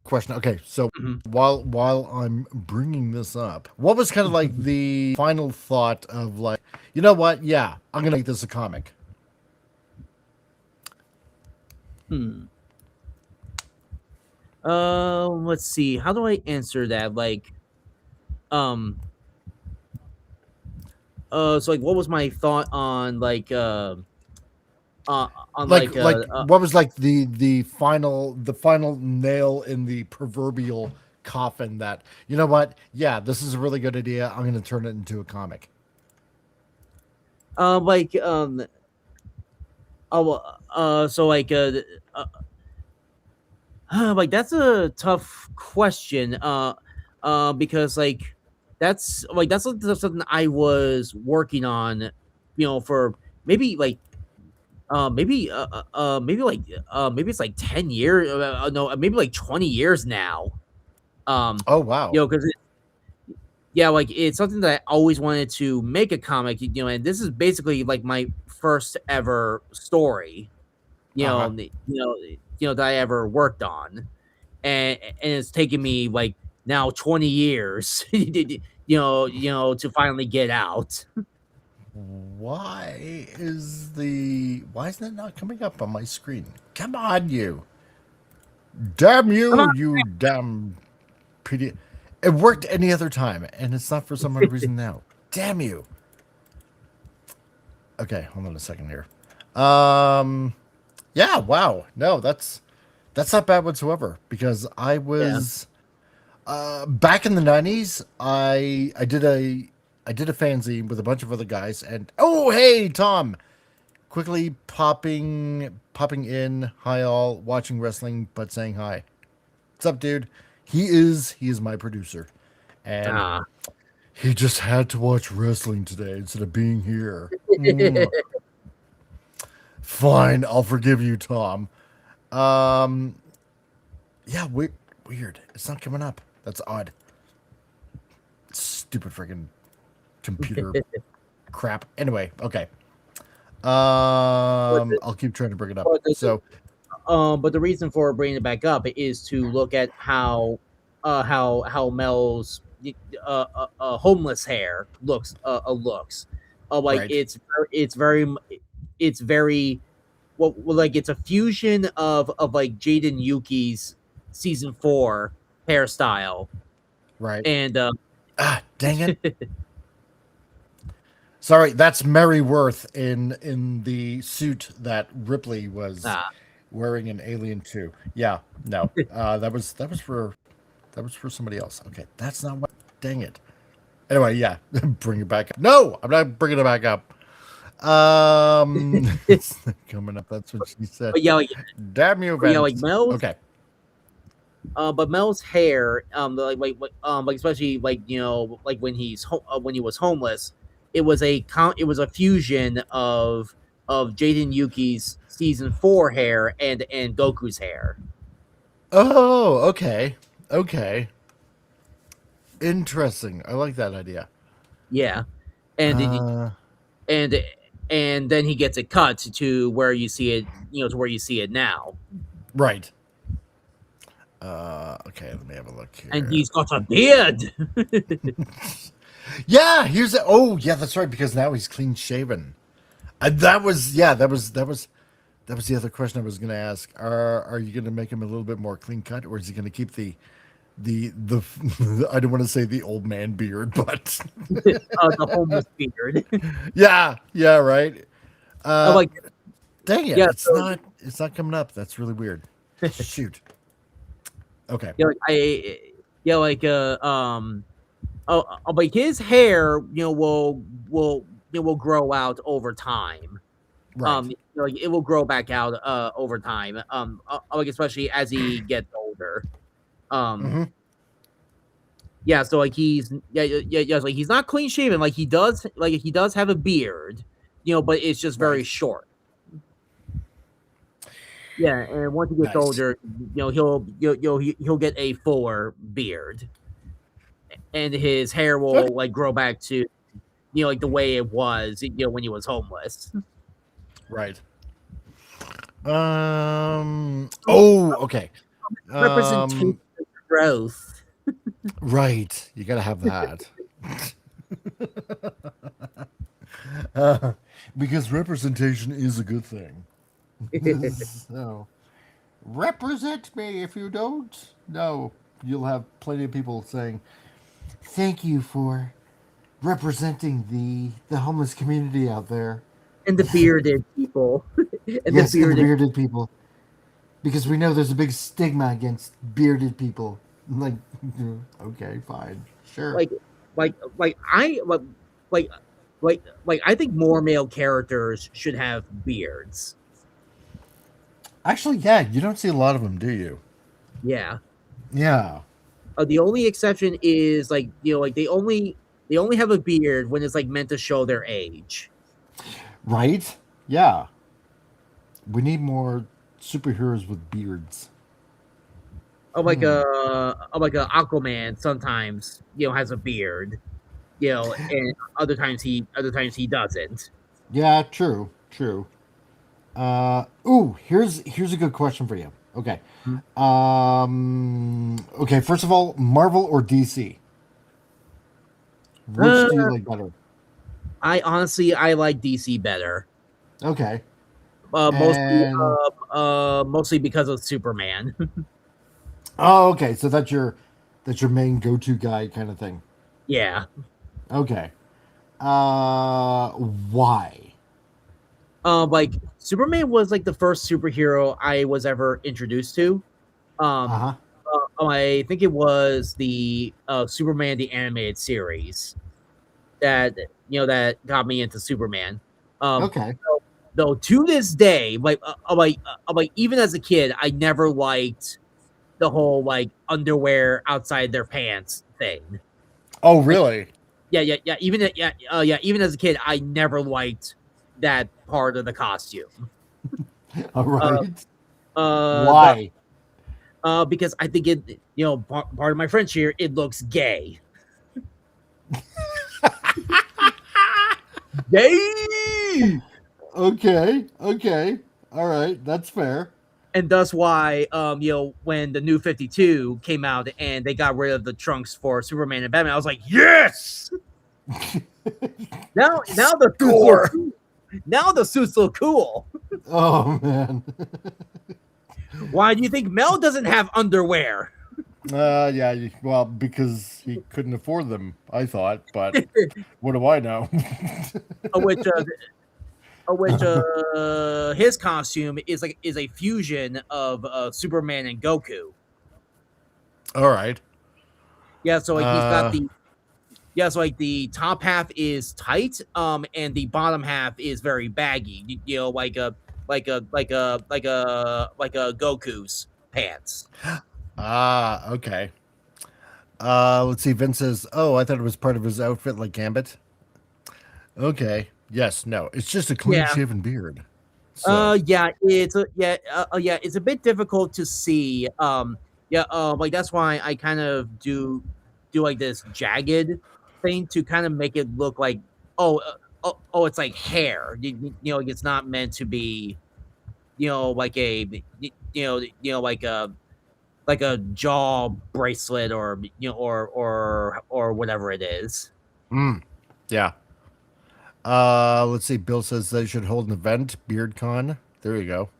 question. Okay, so while I'm bringing this up, what was kind of like the final thought of, like, you know what? Yeah, I'm gonna make this a comic. Let's see. How do I answer that? Like, so like, what was my thought on what was like the final nail in the proverbial coffin that, you know what? Yeah, this is a really good idea. I'm gonna turn it into a comic. so like that's a tough question. Because that's something I was working on, for maybe maybe it's like 10 years, no, maybe like 20 years now. Oh wow. Because like, it's something that I always wanted to make a comic, and this is basically like my first ever story, that I ever worked on, and it's taken me like now 20 years, to finally get out. Why isn't that not coming up on my screen? Come on, you. Damn you, you damn pretty. It worked any other time, and it's not for some other reason now. Damn you. Okay, hold on a second here. Yeah, wow. No, that's not bad whatsoever because I was back in the 90s. I did a fanzine with a bunch of other guys, and oh hey Tom, quickly popping in. Hi all, watching wrestling but saying hi. What's up, dude? He is my producer, and he just had to watch wrestling today instead of being here. Fine, I'll forgive you, Tom. Yeah, weird. It's not coming up. That's odd. Stupid freaking computer crap. Anyway, okay. I'll keep trying to bring it up. So, but the reason for bringing it back up is to look at how Mel's homeless hair looks. Like right. it's very well, like it's a fusion of like Jaden Yuki's season 4 hairstyle, Right. and dang it. Sorry, that's Mary Worth in the suit that Ripley was wearing in Alien 2. Yeah, no. That was for somebody else. Okay, that's not what. Dang it. Anyway, yeah, bring it back up. No, I'm not bringing it back up. It's not coming up. That's what she said. but yeah, like, Damn you, yeah, like Mel's. Okay. But Mel's hair, like especially like like when when he was homeless, it was a fusion of Jaden Yuki's season 4 hair and Goku's hair. Oh, okay. Interesting. I like that idea. Yeah, and and then he gets it cut to where you see it, to where you see it now. Right. Okay, let me have a look here. And he's got a beard. Yeah, yeah, that's right, because now he's clean shaven. That was the other question I was going to ask. Are you going to make him a little bit more clean cut, or is he going to keep the I don't want to say the old man beard, but the homeless beard. yeah, right. Like, dang it, yeah, it's not coming up. That's really weird. Shoot. Okay. Yeah, like like his hair, will grow out over time. Right. Like it will grow back out over time. Like especially as he gets older. Yeah, so like he's like he's not clean shaven. Like he does have a beard, but it's just very short. Yeah, and once he gets older, he'll get a fuller beard, and his hair will like grow back to, like the way it was, when he was homeless. Right. Oh, okay. Representation growth. Right. You gotta have that. Because representation is a good thing. So, represent me. If you don't, no, you'll have plenty of people saying, "Thank you for representing the homeless community out there." And the bearded people. And the bearded people. Because we know there's a big stigma against bearded people. Like, okay, fine, sure. I think more male characters should have beards. Actually, yeah, you don't see a lot of them, do you? Yeah. Yeah. The only exception is like they only have a beard when it's like meant to show their age. Right? Yeah. We need more superheroes with beards. Like a Aquaman sometimes has a beard, and other times he doesn't. Yeah, true. Here's a good question for you. Okay. Okay, first of all, Marvel or DC? Which do you like better? I like DC better. Okay. Mostly because of Superman. Oh, okay. So that's your That's your main go-to guy kind of thing. Yeah. Okay. Why? Like Superman was like the first superhero I was ever introduced to. Um, Uh-huh. I think it was the Superman the animated series that that got me into Superman. Um, Okay. though to this day, like even as a kid, I never liked the whole like underwear outside their pants thing. Oh, Like, really? yeah. Even as a kid, I never liked that part of the costume. All Uh, right. the Why? because I think it, part of my French here, it looks gay. Gay! Okay. Okay. All right. That's fair. And that's why, when the new 52 came out and they got rid of the trunks for Superman and Batman, I was like, yes! Now the suits look cool. Now the suits look cool. Oh man. Why do you think Mel doesn't have underwear? Yeah. Well, because he couldn't afford them, I thought. But what do I know? Which his costume is a fusion of Superman and Goku. All right. Yeah, so like he's got so like the top half is tight, and the bottom half is very baggy. Like a Goku's pants. Okay. Let's see. Vince says, "Oh, I thought it was part of his outfit, like Gambit." Okay. Yes. No. It's just a clean-shaven beard. So. Yeah, it's a bit difficult to see. Like that's why I kind of do like this jagged thing to kind of make it look like it's like hair. It's not meant to be, like like a jaw bracelet or or whatever it is. Yeah. Let's see. Bill says they should hold an event, BeardCon. There you go.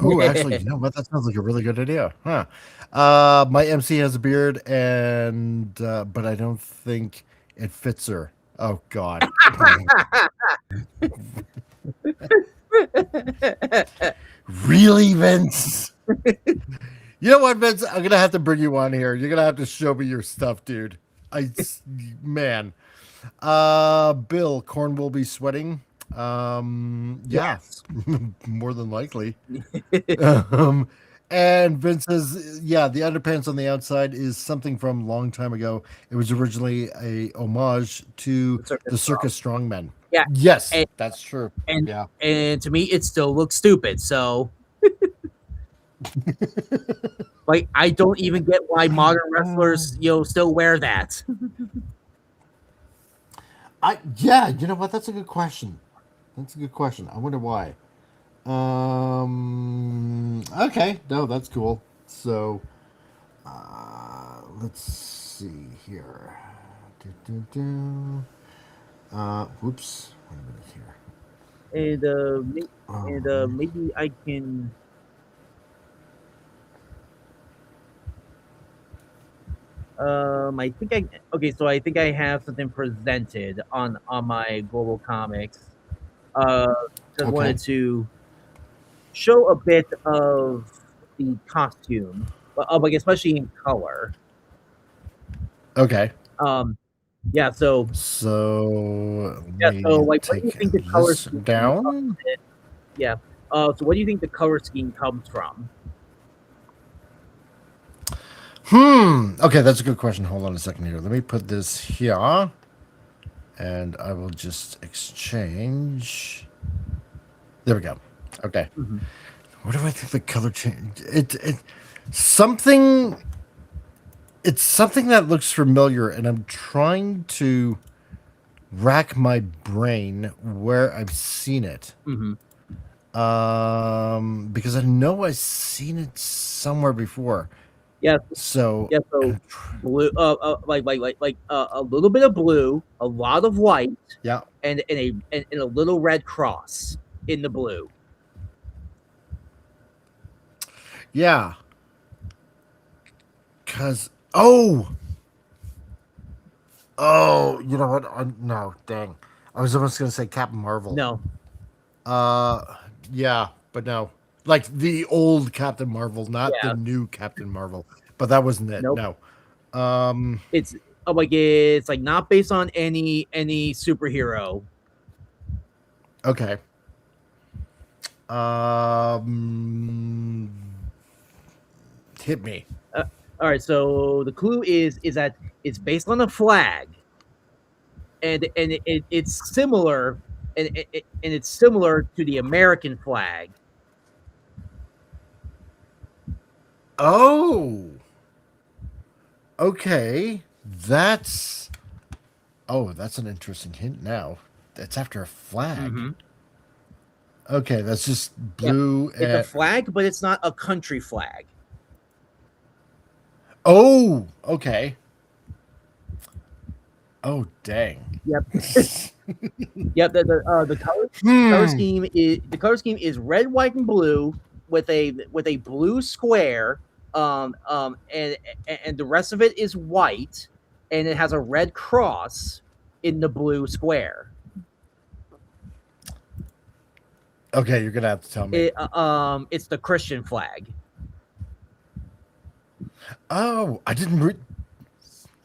Oh, actually, you know what? That sounds like a really good idea, huh? My MC has a beard, and but I don't think it fits her. Oh God. Really, Vince? You know what, Vince? I'm gonna have to bring you on here. You're gonna have to show me your stuff, dude. Man. Bill, corn will be sweating. Yeah, more than likely. And Vince says, yeah, the underpants on the outside is something from a long time ago. It was originally a homage to the Circus Strongmen. Yeah. Yes, that's true. And yeah. And to me, it still looks stupid. So, like, I don't even get why modern wrestlers, still wear that. Yeah, you know what? That's a good question. That's a good question. I wonder why. Okay, no, that's cool. So, let's see here. Whoops. Wait a minute here. And maybe I can. I think I have something presented on my Global Comics. I wanted to show a bit of the costume, but like especially in color. Okay. Yeah. So like, what do you think the color scheme down? Yeah. So what do you think the color scheme comes from? Okay, that's a good question. Hold on a second here. Let me put this here, and I will just exchange. There we go. Okay. Mm-hmm. What do I think the color change? Something. It's something that looks familiar, and I'm trying to rack my brain where I've seen it. Mm-hmm. Because I know I've seen it somewhere before. Yeah. So blue, like a little bit of blue, a lot of white, yeah, and a little red cross in the blue. Yeah. Cause Oh, you know what? No, dang. I was almost gonna say Captain Marvel. No. Uh, yeah, but no. Like the old Captain Marvel, not the Yeah. new Captain Marvel. But that wasn't it. Nope. No. Um. It's it's like not based on any superhero. Okay. Um. Hit me. All right, so the clue is that it's based on a flag, and it's similar, and it's similar to the American flag. Oh. Okay. That's. Oh, that's an interesting hint. Now, it's after a flag. Mm-hmm. Okay, that's just Yeah, blue it's a and. flag, but it's not a country flag. Oh. Okay. Oh, dang. Yep. Yep. Hmm. The color scheme is red, white, and blue with a blue square. And the rest of it is white, and it has a red cross in the blue square. Okay, you're gonna have to tell me. It's the Christian flag. Oh, I didn't.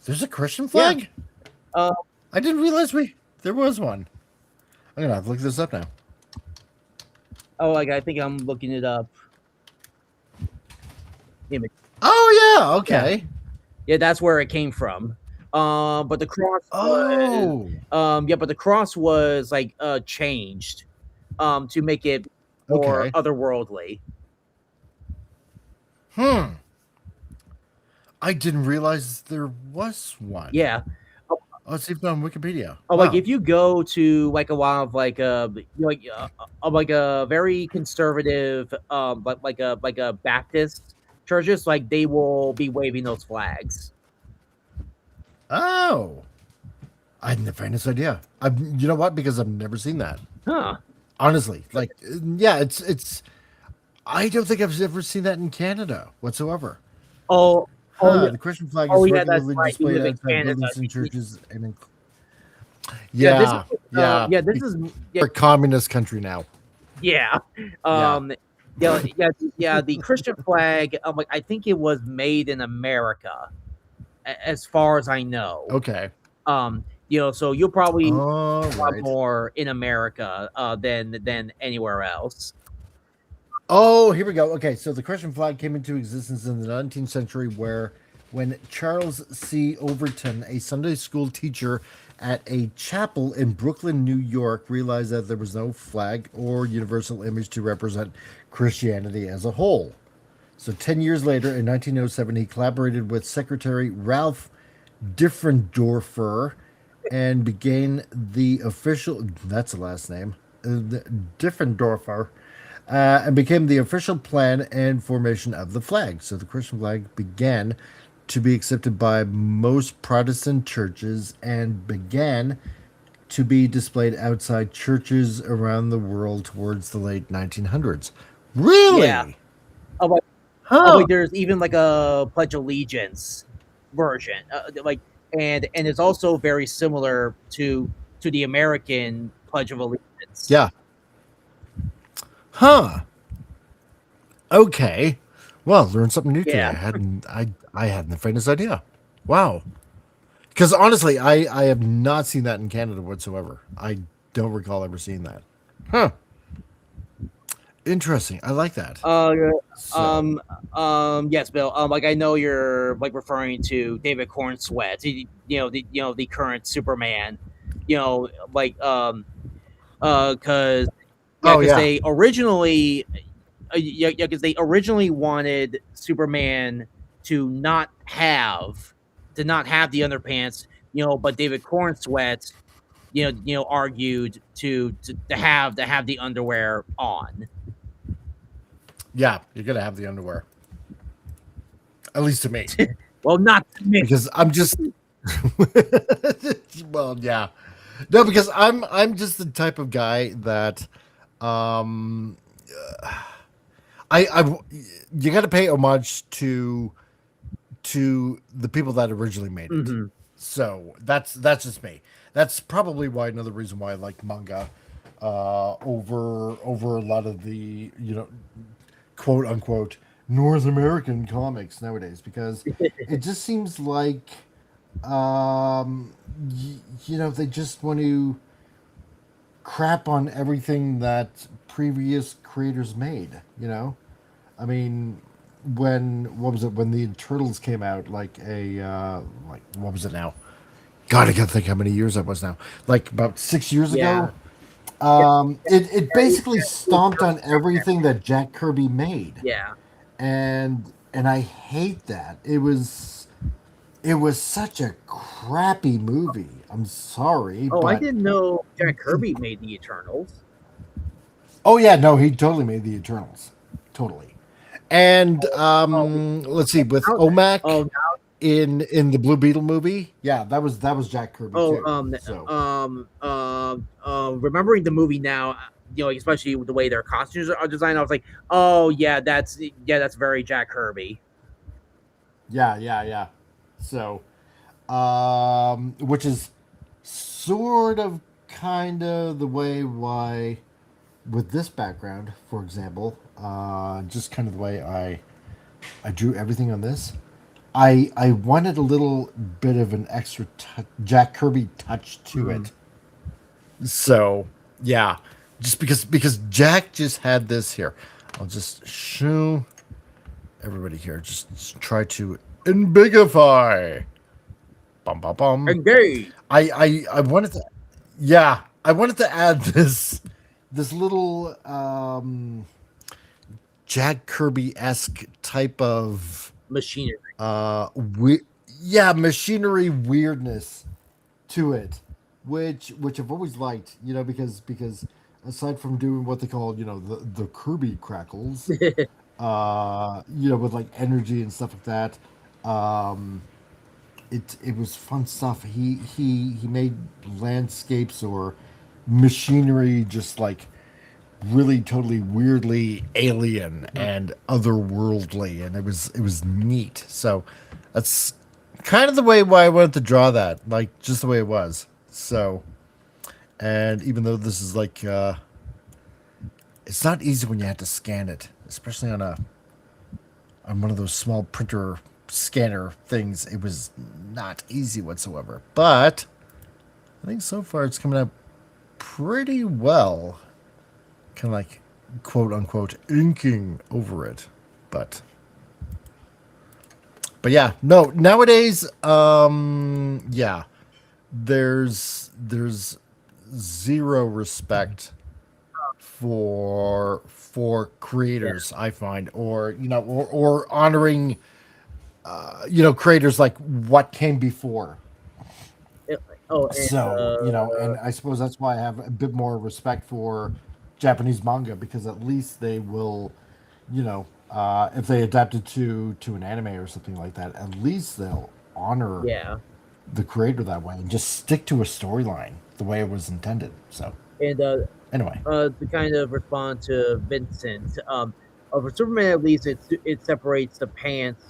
There's a Christian Yeah. flag. Uh, I didn't realize there was one. I'm gonna have to look this up now. oh, like I think I'm looking it up. Image. Oh yeah. Okay. Yeah, that's where it came from. But the cross was, Oh. yeah, but the cross was like changed to make it more Okay. otherworldly. Hmm. I didn't realize there was one. Yeah. Oh, it's even on Wikipedia. Oh, Wow. like if you go to like a lot of like a very conservative like a Baptist churches, like they will be waving those flags. Oh. I had the faintest idea. You know what? Because I've never seen that. Huh. Honestly, like, yeah, it's. I don't think I've ever seen that in Canada whatsoever. Oh, oh Huh? yeah. The Christian flag is Oh yeah, that's regularly right. You displayed live in outside Canada. buildings and churches, and Yeah, this yeah, is yeah, yeah, this is yeah, we're a communist country now. yeah. Yeah. Um yeah, the Christian flag, like I think it was made in America as far as I know. Okay. So you'll probably All a lot right. more in America than anywhere else. Oh, here we go. Okay, so the Christian flag came into existence in the 19th century when Charles C. Overton, a Sunday school teacher at a chapel in Brooklyn, New York, realized that there was no flag or universal image to represent Christianity as a whole. So 10 years later, in 1907, he collaborated with Secretary Ralph Differendorfer and began the official, that's the last name, Differendorfer, and became the official plan and formation of the flag. So the Christian flag began to be accepted by most Protestant churches and began to be displayed outside churches around the world towards the late 1900s. Really? Yeah. Oh, like, Huh. there's even like a Pledge Allegiance version, and it's also very similar to the American Pledge of Allegiance. Yeah. Huh. Okay. Well, learned something new today. Yeah. I hadn't the faintest idea. Wow. Because honestly, I have not seen that in Canada whatsoever. I don't recall ever seeing that. Huh. Interesting. I like that. So, Yes, Bill. Like I know you're like referring to David Cornsweat, the current Superman, because oh yeah. they originally, because they originally wanted Superman to not have the underpants, but David Cornsweat, argued to have the underwear on. Yeah, you're gonna have the underwear. At least to me. Well, not to me. Because I'm just well, yeah. No, because I'm just the type of guy that um I you got to pay homage to the people that originally made it. Mhm. So that's just me. That's probably why another reason why I like manga over a lot of the quote unquote North American comics nowadays, because it just seems like they just want to crap on everything that previous creators made. I mean, when what was it when the Turtles came out? Like what was it now? God, I can't think how many years that was now. Like about 6 years Yeah. ago. It basically stomped on everything that Jack Kirby made, Yeah. and I hate that. It was such a crappy movie. I'm sorry, Oh, I but didn't know Jack Kirby made the Eternals. oh yeah, no, he totally made the Eternals, totally. And Oh, let's see, with now, oh, Omak in the Blue Beetle movie, yeah, that was Jack Kirby oh, too. So remembering the movie now, especially with the way their costumes are designed, I was like, oh that's very Jack Kirby. yeah. So which is sort of kind of the way why with this background, for example, just kind of the way I drew everything on this. I wanted a little bit of an extra Jack Kirby touch to Mm. it. So yeah, just because Jack just had this here. I'll just show everybody here. Just try to embigify. Bum bum bum. Engage. I wanted to, yeah, I wanted to add this little Jack Kirby esque type of Machinery. we yeah, machinery weirdness to it, which I've always liked, because aside from doing what they call, the Kirby crackles, with like energy and stuff like that, it was fun stuff. He made landscapes or machinery just like really totally weirdly alien and otherworldly, and it was neat. So that's kind of the way why I wanted to draw that, like just the way it was. So, and even though this is like it's not easy when you have to scan it, especially on one of those small printer scanner things. It was not easy whatsoever, but I think so far it's coming out pretty well. Kind of like quote unquote inking over it, but yeah, no, nowadays yeah, there's zero respect for Yeah. creators, I find, or or honoring creators like what came before. It- oh, and So, and I suppose that's why I have a bit more respect for Japanese manga, because at least they will, if they adapt it to an anime or something like that, at least they'll honor yeah, the creator that way and just stick to a storyline the way it was intended. So, and anyway. to kind of respond to Vincent, for Superman at least it separates the pants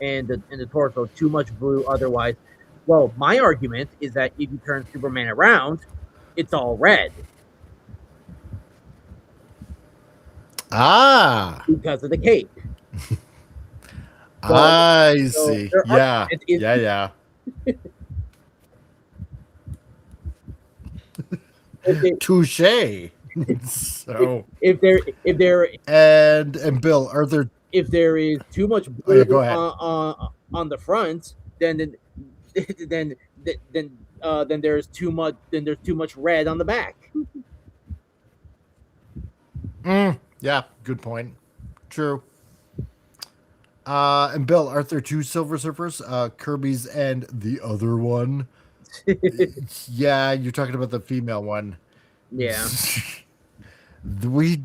and the torso too much blue. Otherwise, well, my argument is that if you turn Superman around, it's all red Ah, because of the cape. So, I so see. their Yeah, argument is yeah. if, they, Touche. So, if there and Bill, are there? if there is too much Oh yeah, blue go ahead. on the front, then then then there's too much red on the back. Yeah, good point. True. And Bill, aren't there two Silver Surfers? Kirby's and the other one. Yeah, you're talking about the female one. Yeah. we,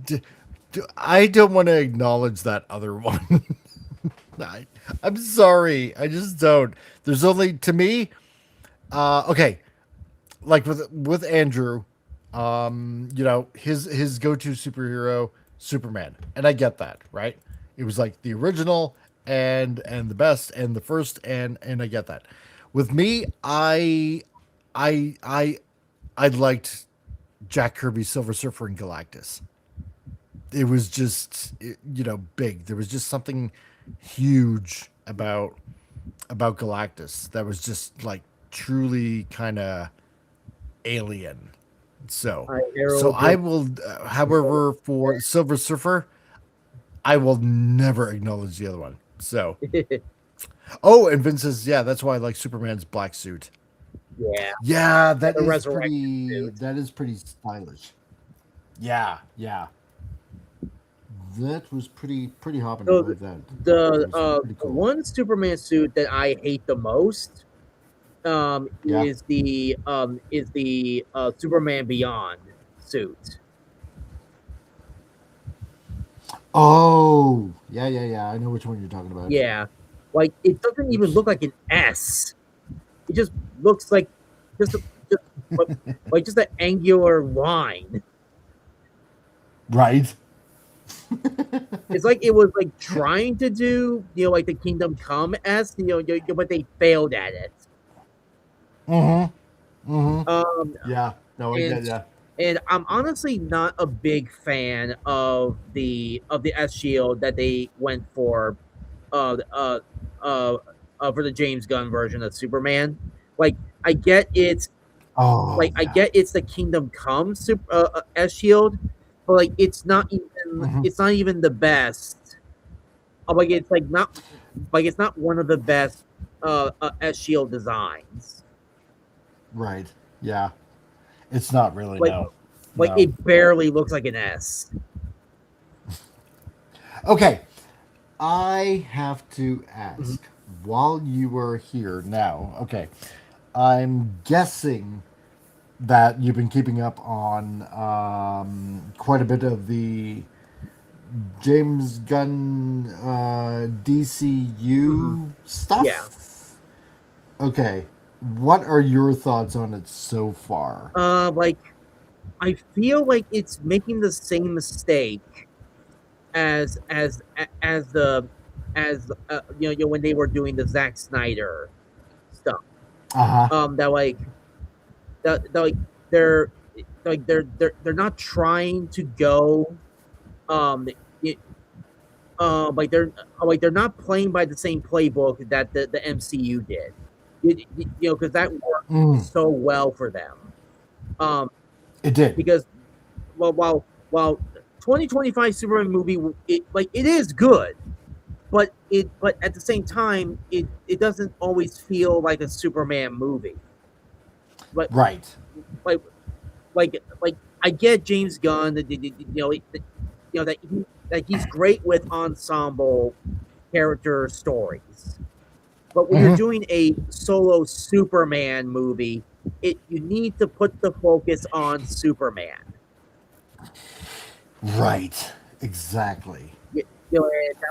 I don't want to acknowledge that other one. I, I'm sorry, I just don't. There's only to me. Okay, like with Andrew, his go-to superhero, Superman, and I get that, right? It was like the original and the best and the first, and I get that. With me, I, I, I liked Jack Kirby's Silver Surfer and Galactus. It was just, big. There was just something huge about Galactus that was just like truly kind of alien. So, I so herald I your will. However, for Silver Surfer, I will never acknowledge the other one. So, oh, and Vince says, yeah, that's why I like Superman's black suit. yeah, Yeah, the resurrection suit. that is pretty stylish. Yeah, yeah, that was pretty hopping. I So like that. That the was pretty the cool. one Superman suit that I hate the most Yeah. is the Superman Beyond suit. Oh, yeah, yeah, yeah. I know which one you're talking about. Yeah, like it doesn't even look like an S. It just looks like just just like just an angular line. Right. It's like it was like trying to do like the Kingdom Come S, but they failed at it. Mm-hmm. Mm-hmm. Um, Yeah. No, I and get ya. and I'm honestly not a big fan of the S Shield that they went uh uh uh, for the James Gunn version of Superman. Like I get it's Oh, I yeah. get it's the Kingdom Come S Shield, but like Mm-hmm. it's not even the best. Like it's like not like it's not one of the best S Shield designs. Right. Yeah. It's not really, Like no. like No. it barely looks like an S. Okay. I have to Mhm. ask, while you were here now, okay, I'm guessing that you've been keeping up on quite a bit of the James Gunn Mhm. DCU Yeah. stuff. Okay, what are your thoughts on it so far? Like I feel like it's making the same mistake as the as when they were doing the Zack Snyder stuff. Uh huh. That like that like they're they're not trying to go um it, like they're not playing by the same playbook that the MCU did. Because that worked Mm, so well for them. Um, it did. because while 2025 Superman movie it is good, but at the same time it doesn't always feel like a Superman movie. Like Right. like like I get James Gunn that he's great with ensemble character stories. But when you're Hmm. doing a solo Superman movie, you need to put the focus on Superman. Right. Exactly.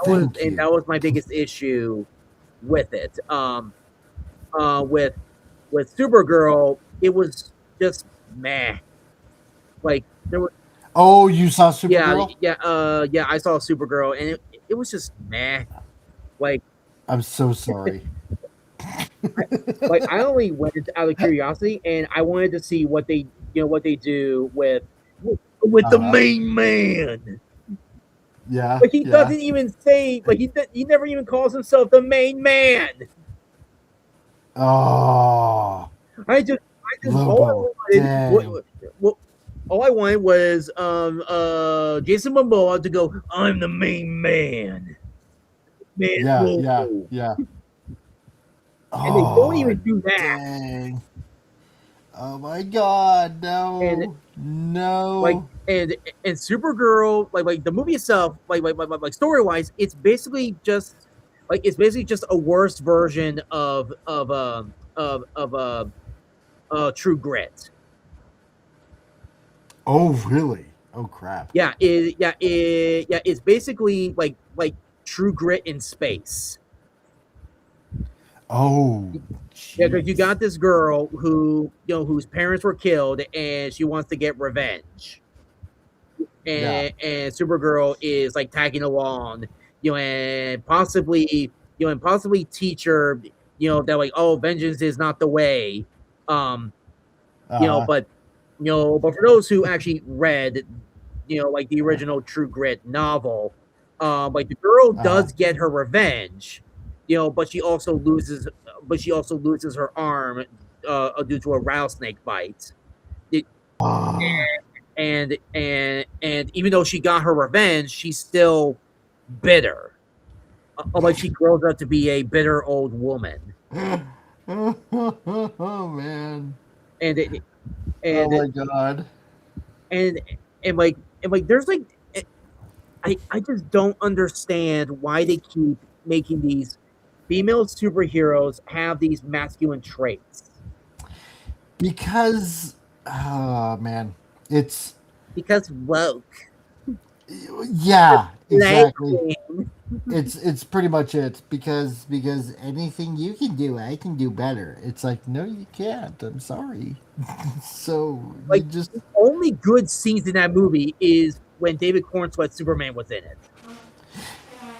Thank And you. that was my biggest issue with it. With Supergirl, it was just meh. Like there was Oh, you saw Supergirl? yeah. I saw Supergirl, and it was just meh. Like I'm so sorry. I only went out of curiosity, and I wanted to see what they do with the Uh huh. main man. Yeah. Like he Yeah. doesn't even say he never even calls himself the main man. Oh, I just Lobo. Dang. all I wanted was Jason Momoa to go, I'm the main man. Man Yeah. Yeah. Lobo. Yeah. And they don't Oh, even do that. dang. Oh my God. And No. like No. and Supergirl, like the movie itself, like story wise, it's basically just a worse version of True Grit. Oh, really? Oh, crap. It's basically like True Grit in space. Oh, Yeah, because you jeez. got this girl whose parents were killed, and she wants to get revenge. Yeah. And Supergirl is like tagging along, and possibly teach her, they're like, oh, vengeance is not the way. Uh-huh. But but for those who actually read, like the original True Grit novel, like the girl Uh-huh. does get her revenge, but she also loses her arm due to a rattlesnake bite. It, Ah. and even though she got her revenge, she's still bitter. Like she grows up to be a bitter old woman, Oh man. and it, Oh and my god. and and there's like I just don't understand why they keep making these female superheroes have these masculine traits. Because man, it's Because woke. yeah, exactly. Lightning. It's pretty much it because anything you can do, I can do better. It's like no, you can't. I'm sorry. So you Like just the only good scenes in that movie is when David Cornsweet Superman was in it,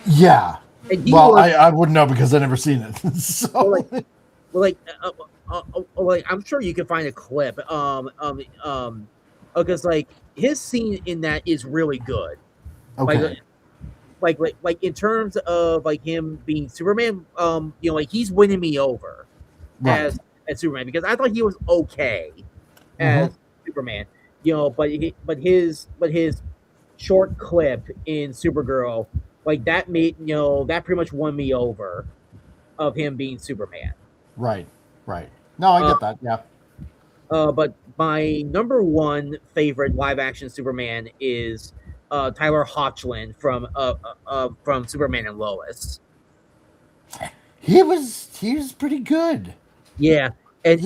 yeah. and he Well, was I wouldn't know because I never seen it. well, like So well, like like I'm sure you can find a clip. Because like his scene in that is really good. Like okay, like in terms of like him being Superman, like he's winning me over right. as Superman because I thought he was okay Mm-hmm. as Superman, but his short clip in Supergirl, like that made that pretty much won me over of him being Superman. Right, right. No, I Uh, get that. Yeah. but my number one favorite live action Superman is Tyler Hoechlin from Superman and Lois. He was pretty good. Yeah, and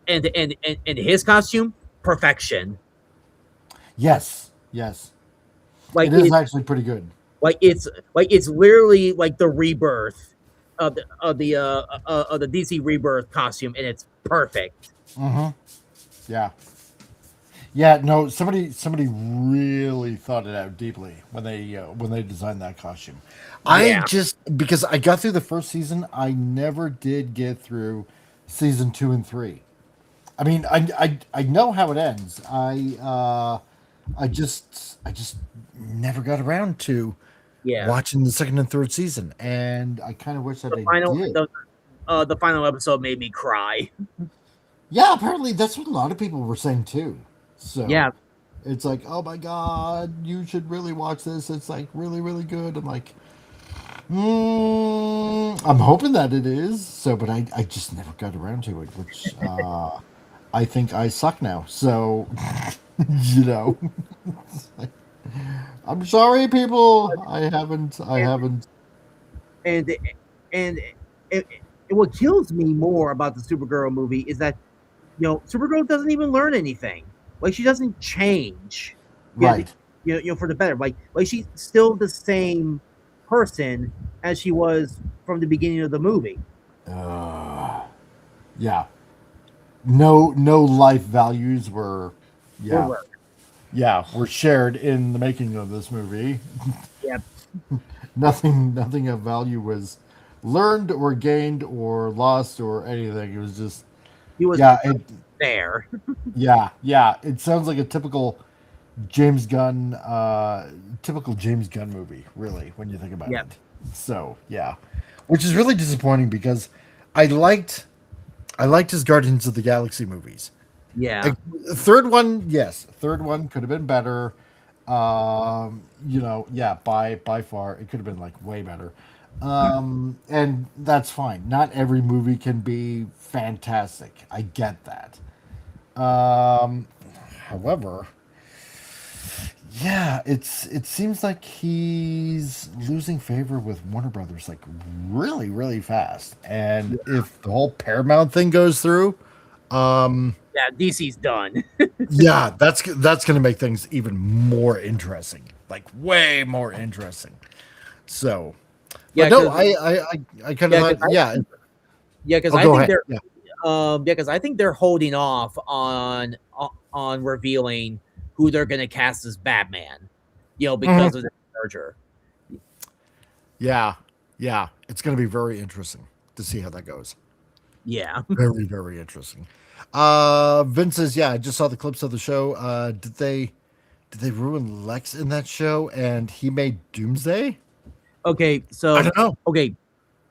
and his Yeah. and his costume perfection. Yes. Yes. Like It is actually pretty good. it's literally like the rebirth of the DC rebirth costume, and it's perfect. Mm-hmm. Yeah. Yeah. No, somebody really thought it out deeply when they designed that costume. I Yeah, just because I got through the first season, I never did get through season 2 and 3. I mean, I know how it ends. I just never got around to yeah. watching the second and third season, and I kind of wish that The I final did. the final episode made me cry. Yeah, apparently that's what a lot of people were saying too. So Yeah, it's like, oh my god, you should really watch this. It's like really, really good. I'm like, I'm hoping that it is. So, but I just never got around to it, which I think I suck now. So, you know, I'm sorry, people. I and haven't. and and it, what kills me more about the Supergirl movie is that Supergirl doesn't even learn anything. Like she doesn't change. Yeah, Right. for the better. Like she's still the same person as she was from the beginning of the movie. Uh, yeah. No life values were. Or Yeah. where- Yeah, were shared in the making of this movie. Yeah, Nothing of value was learned or gained or lost or anything. It was just he was yeah, there. yeah. It sounds like a James Gunn typical James Gunn movie, really, when you think about Yeah, it. So yeah, which is really disappointing because I liked I liked his Guardians of the Galaxy movies. yeah, Like, third one, yes, third one could have been better. Yeah, by far, it could have been like way better. And that's fine. Not every movie can be fantastic. I get that. Um, however, yeah, it seems like he's losing favor with Warner Brothers like really, really fast. And if the whole Paramount thing goes through, yeah. DC's done. yeah, that's going to make things even more interesting, like way more interesting. So, but Yeah, no, because I kind of yeah, thought, yeah. because Oh, I go think ahead. they're Yeah. because I think they're holding off on revealing who they're going to cast as Batman. Mhm. Because of the merger. Yeah, yeah, it's going to be very interesting. to see how that goes. Yeah. Very, very interesting. Vince says, yeah, I just saw the clips of the show. Did they ruin Lex in that show and he made Doomsday? Okay, I so don't know.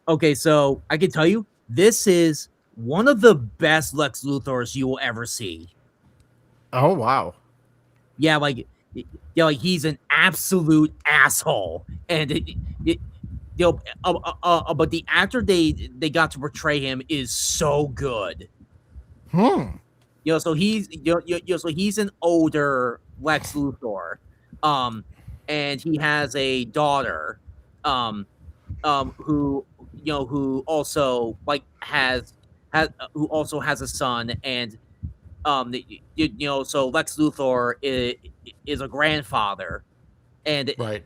okay, so I can tell you this is one of the best Lex Luthors you will ever see. Oh wow. Yeah, like he's an absolute asshole, and but the actor they got to portray him is so good. Hmm. So so he's an older Lex Luthor, and he has a daughter, um, who who also has who also has a son, and so Lex Luthor is a grandfather, and Right.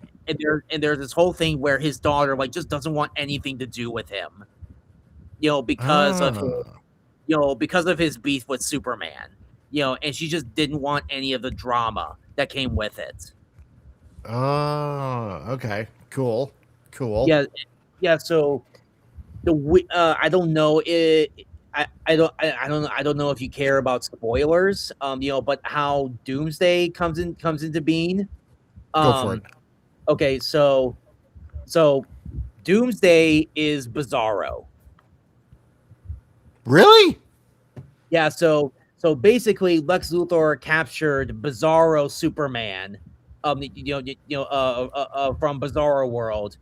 there's this whole thing where his daughter like just doesn't want anything to do with him, because of his, Ah. because of his beef with Superman, and she just didn't want any of the drama that came with it. Oh, okay. Cool. Cool. Yeah, yeah. So I don't know it. I don't know if you care about spoilers, but how Doomsday comes into being. Go for it. Okay, so Doomsday is Bizarro. Really? Yeah, so basically Lex Luthor captured Bizarro Superman, from Bizarro World,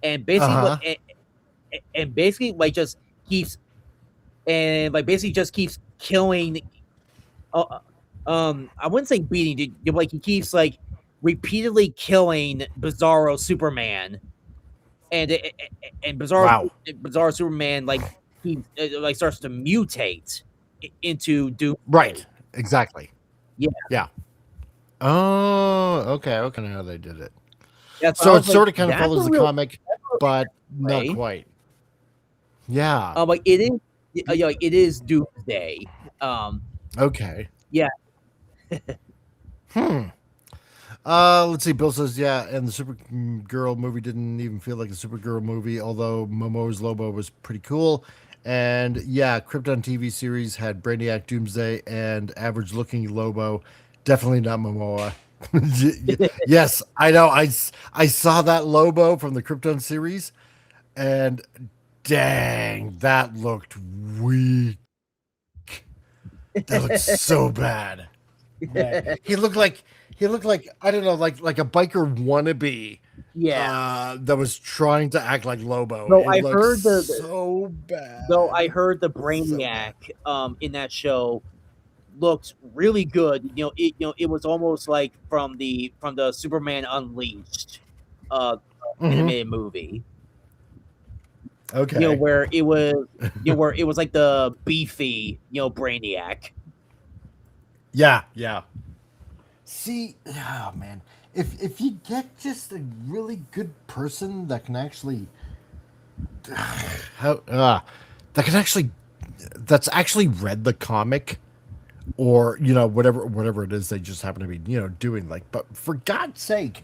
and basically Uh-huh. and basically like just keeps basically just keeps killing. I wouldn't say beating, like he keeps like repeatedly killing Bizarro Superman, and Wow. Bizarro Superman like he like starts to mutate into Doomsday. Right. Exactly. Yeah. Yeah. Oh, okay. Okay. How they did it. Yeah, So I it was like, sort of kind of that's follows a the real comic, but not way. quite. Yeah. Like it is, like it is Doomsday. Okay. Yeah. Hmm. Let's see. Bill says, yeah, and the Supergirl movie didn't even feel like a Supergirl movie, although Momoa's Lobo was pretty cool. And yeah, Krypton TV series had Brainiac, Doomsday, and average-looking Lobo. Definitely not Momoa. Yes, I know. I saw that Lobo from the Krypton series, and dang, that looked weak. That looked so bad. Man, he looked like I don't know, like a biker wannabe. Yeah. That was trying to act like Lobo. Though It I looked heard so bad. though I heard the So Brainiac bad. in that show looked really good. It was almost like from the Superman Unleashed uh Hmm. animated movie. Okay. Where it was where it was like the beefy, Brainiac. Yeah, yeah. See, oh man, if you get just a really good person that can actually, how that can actually, that's actually read the comic, or whatever it is they just happen to be doing, like, but for God's sake,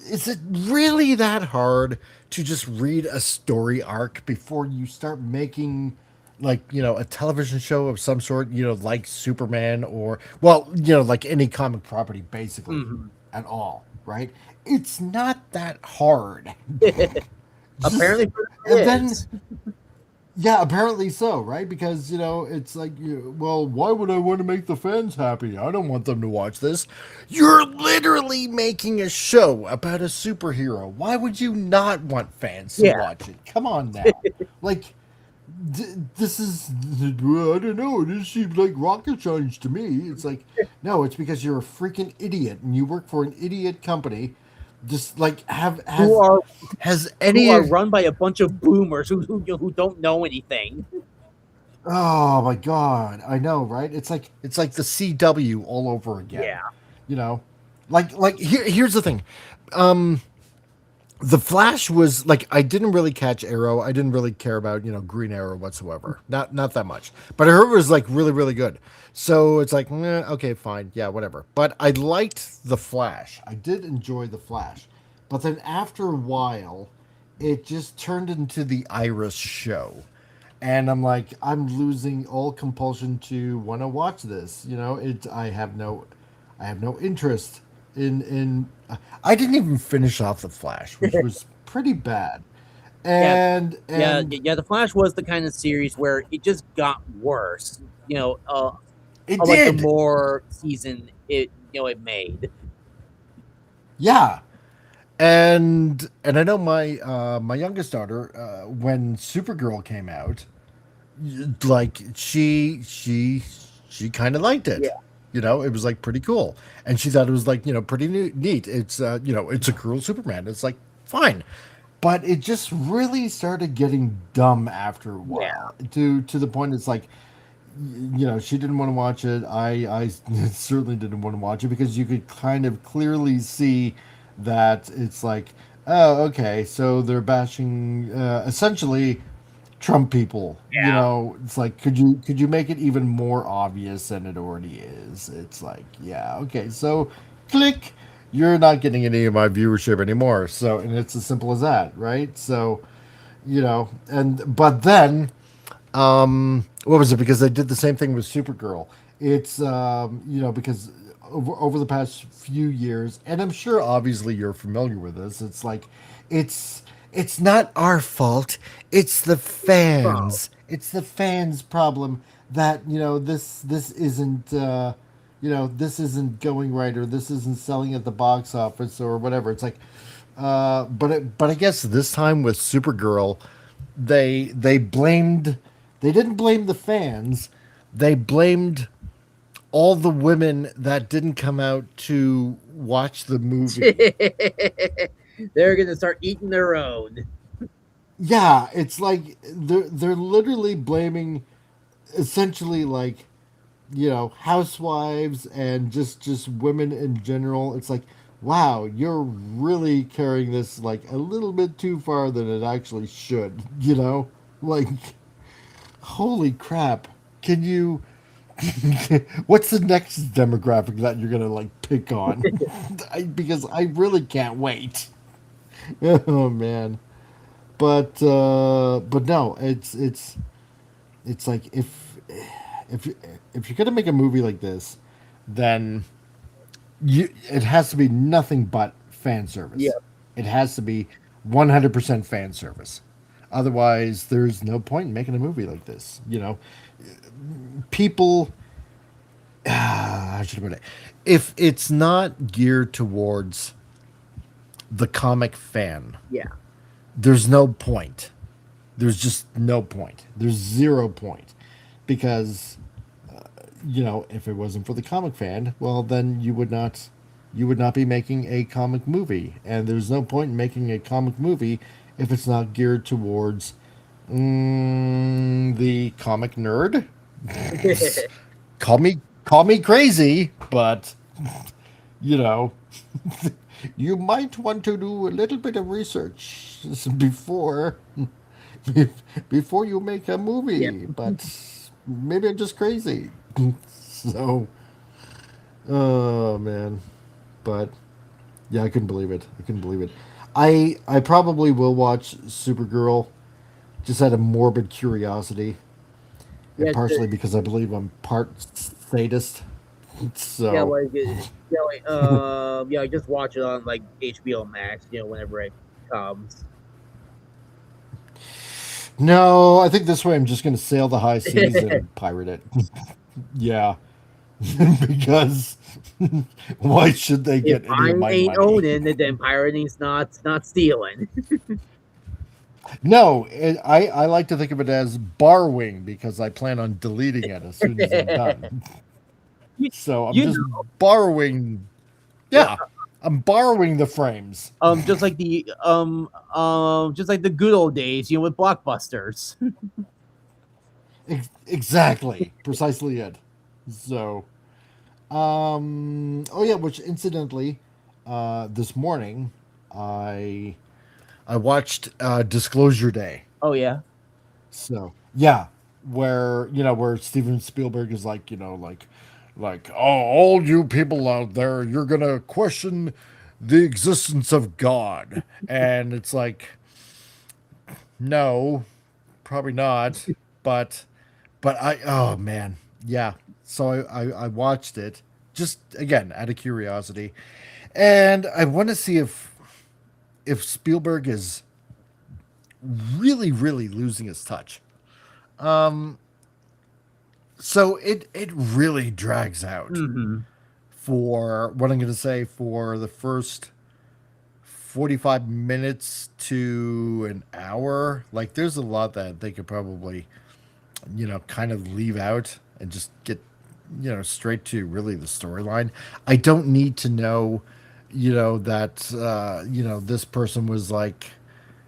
is it really that hard to just read a story arc before you start making, like, a television show of some sort, like Superman, or, well, like any comic property basically, Mhm. at all, right? It's not that hard. Just, Apparently, and it then, is. yeah, apparently so, right? Because, it's like, well, why would I want to make the fans happy? I don't want them to watch this. You're literally making a show about a superhero. Why would you not want fans to Yeah. watch it? Come on now. Like, this is, well, I don't know. This seems like rocket science to me. It's like, no, it's because you're a freaking idiot and you work for an idiot company. Just like, Who are has who are any. run by a bunch of boomers who don't know anything. Oh my god, I know, right? It's like the CW all over again. Yeah. You know? Here's the thing. The Flash was like, I didn't really catch Arrow. I didn't really care about, Green Arrow whatsoever. Not that much. But I heard it was like really, really good. So it's like, okay, fine. Yeah, whatever. But I liked The Flash. I did enjoy The Flash. But then after a while, it just turned into the Iris show. and I'm like, I'm losing all compulsion to want to watch this. I have no interest in. I didn't even finish off the Flash, which was pretty bad. Yeah, And yeah. The Flash was the kind of series where it just got worse. it Like the did. more season it made. Yeah. And I know my youngest daughter, when Supergirl came out, like she kind of liked Yeah. it. It was like pretty cool, and she thought it was like pretty neat. It's it's a girl Superman. It's like fine, but it just really started getting dumb after a Yeah. while, to the point it's like, she didn't want to watch it. I certainly didn't want to watch it because you could kind of clearly see that it's like, oh, okay, so they're bashing essentially Trump people. Yeah. It's like, could you make it even more obvious than it already is? It's like, yeah, okay, so click, you're not getting any of my viewership anymore. So, and it's as simple as that, right? So, and but then what was it? Because they did the same thing with Supergirl. It's because over the past few years, and I'm sure obviously you're familiar with this. It's like it's it's not our fault. It's the Oh, fans. It's the fans' problem that this isn't this isn't going right, or this isn't selling at the box office or whatever. It's like but I guess this time with Supergirl, they blamed they didn't blame the fans. They blamed all the women that didn't come out to watch the movie. they're gonna start eating their own. Yeah, it's like they're literally blaming essentially like housewives and just women in general. It's like, wow, you're really carrying this like a little bit too far than it actually should. Like, holy crap. Can you what's the next demographic that you're gonna like pick on? Because I really can't wait. Oh man. But no, it's like if if you're gonna make a movie like this, then it has to be nothing but fan Yeah. service. It has to be 100% fan service. Otherwise, there's no point in making a movie like this. People. How should I put it? If it's not geared towards the comic fan, Yeah. there's no point. There's just no point. There's zero point because if it wasn't for the comic fan, well, then you would not be making a comic movie, and there's no point in making a comic movie if it's not geared towards the comic nerd. Call me crazy, but you know, you might want to do a little bit of research before before you make a Yeah. movie. But maybe I'm just crazy. So, oh man, but yeah, I couldn't believe it. I couldn't believe it. I probably will watch Supergirl just out of morbid curiosity, and Yeah. partially because I believe I'm part sadist. Yeah. So Yeah. Just watch it on like HBO Max. Whenever it comes. no, I think this way I'm just going to sail the high seas and pirate it. Yeah, because why should they If get any of buying my ain't money? owning, then pirating's not stealing. No, I like to think of it as borrowing because I plan on deleting it as soon as I'm done. you, So I'm you just know, borrowing. yeah, Yeah, I'm borrowing the frames. just like the good old days, with blockbusters. Exactly, precisely it. So, oh yeah, which incidentally, this morning, I I watched Disclosure Day. Oh yeah. So yeah, where Steven Spielberg is like, like, oh, all you people out there, you're gonna question the existence of God, and it's like, no, probably not. but oh man, yeah. So I watched it just again out of curiosity, and I want to see if Spielberg is really losing his touch. So it really drags out Mm-hmm. for what I'm going to say for the first 45 minutes to an hour. Like there's a lot that they could probably, kind of leave out and just get, straight to really the storyline. I don't need to know, that, this person was like,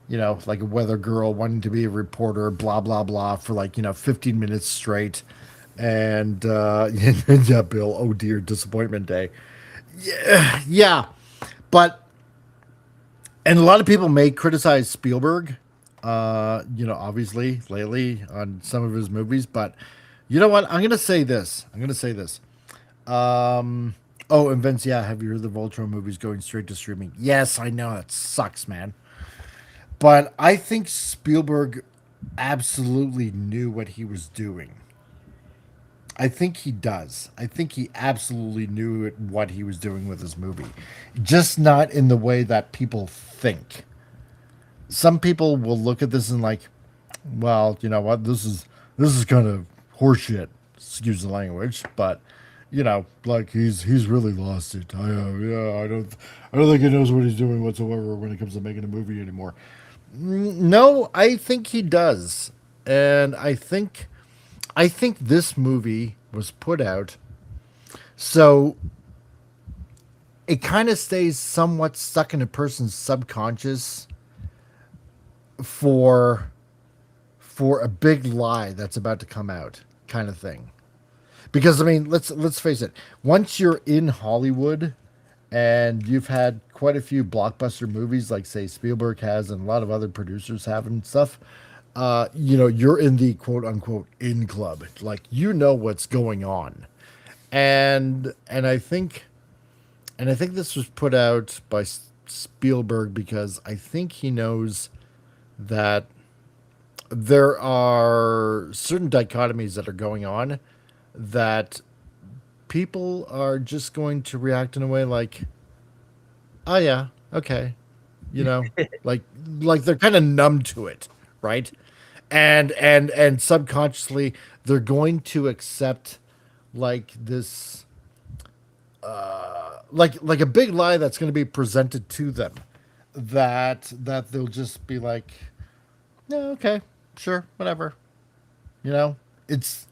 like a weather girl wanting to be a reporter, blah, blah, blah, for like, 15 minutes straight. And, yeah, Bill, oh dear, disappointment day. Yeah, yeah. But, and a lot of people may criticize Spielberg, obviously lately on some of his movies, but you know what? I'm going to say this. Um, oh, and Vince, yeah, have you heard the Voltron movies going straight to streaming? Yes, I know that sucks, man. But I think Spielberg absolutely knew what he was doing. I think he does. I think he absolutely knew what he was doing with his movie, just not in the way that people think. Some people will look at this and like, well, you know what? This is kind of horseshit. Excuse the language, but like he's really lost it. Yeah, I don't think he knows what he's doing whatsoever when it comes to making a movie anymore. No, I think he does, and I think this movie was put out so it kind of stays somewhat stuck in a person's subconscious for for a big lie that's about to come out, kind of thing. Because I mean, let's face it. Once you're in Hollywood and you've had quite a few blockbuster movies, like say Spielberg has, and a lot of other producers have and stuff, you're in the quote unquote in club. Like you know what's going on, and I think this was put out by Spielberg because I think he knows that there are certain dichotomies that are going on that people are just going to react in a way like, oh yeah, okay, you know, like like they're kind of numb to it, right? And subconsciously they're going to accept like this like a big lie that's going to be presented to them that they'll just be like, yeah, okay, sure, whatever. You know, it's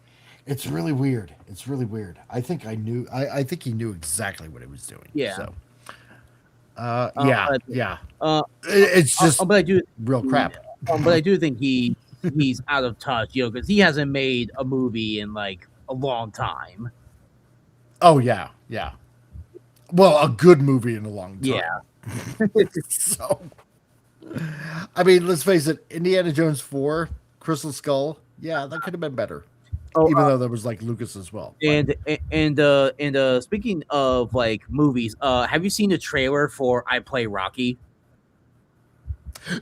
it's really weird. It's really weird. I think he knew exactly what he was doing. Yeah. So, Uh, yeah, but yeah. uh, It's just but I do, real crap. but I do think he's out of touch, because he hasn't made a movie in like a long time. Oh yeah, yeah. Well, a good movie in a long time. Yeah. So, I mean, let's face it. Indiana Jones 4, Crystal Skull. Yeah, that could have been better. Oh, Even though there was like Lucas as well. But and speaking of like movies, have you seen the trailer for I Play Rocky?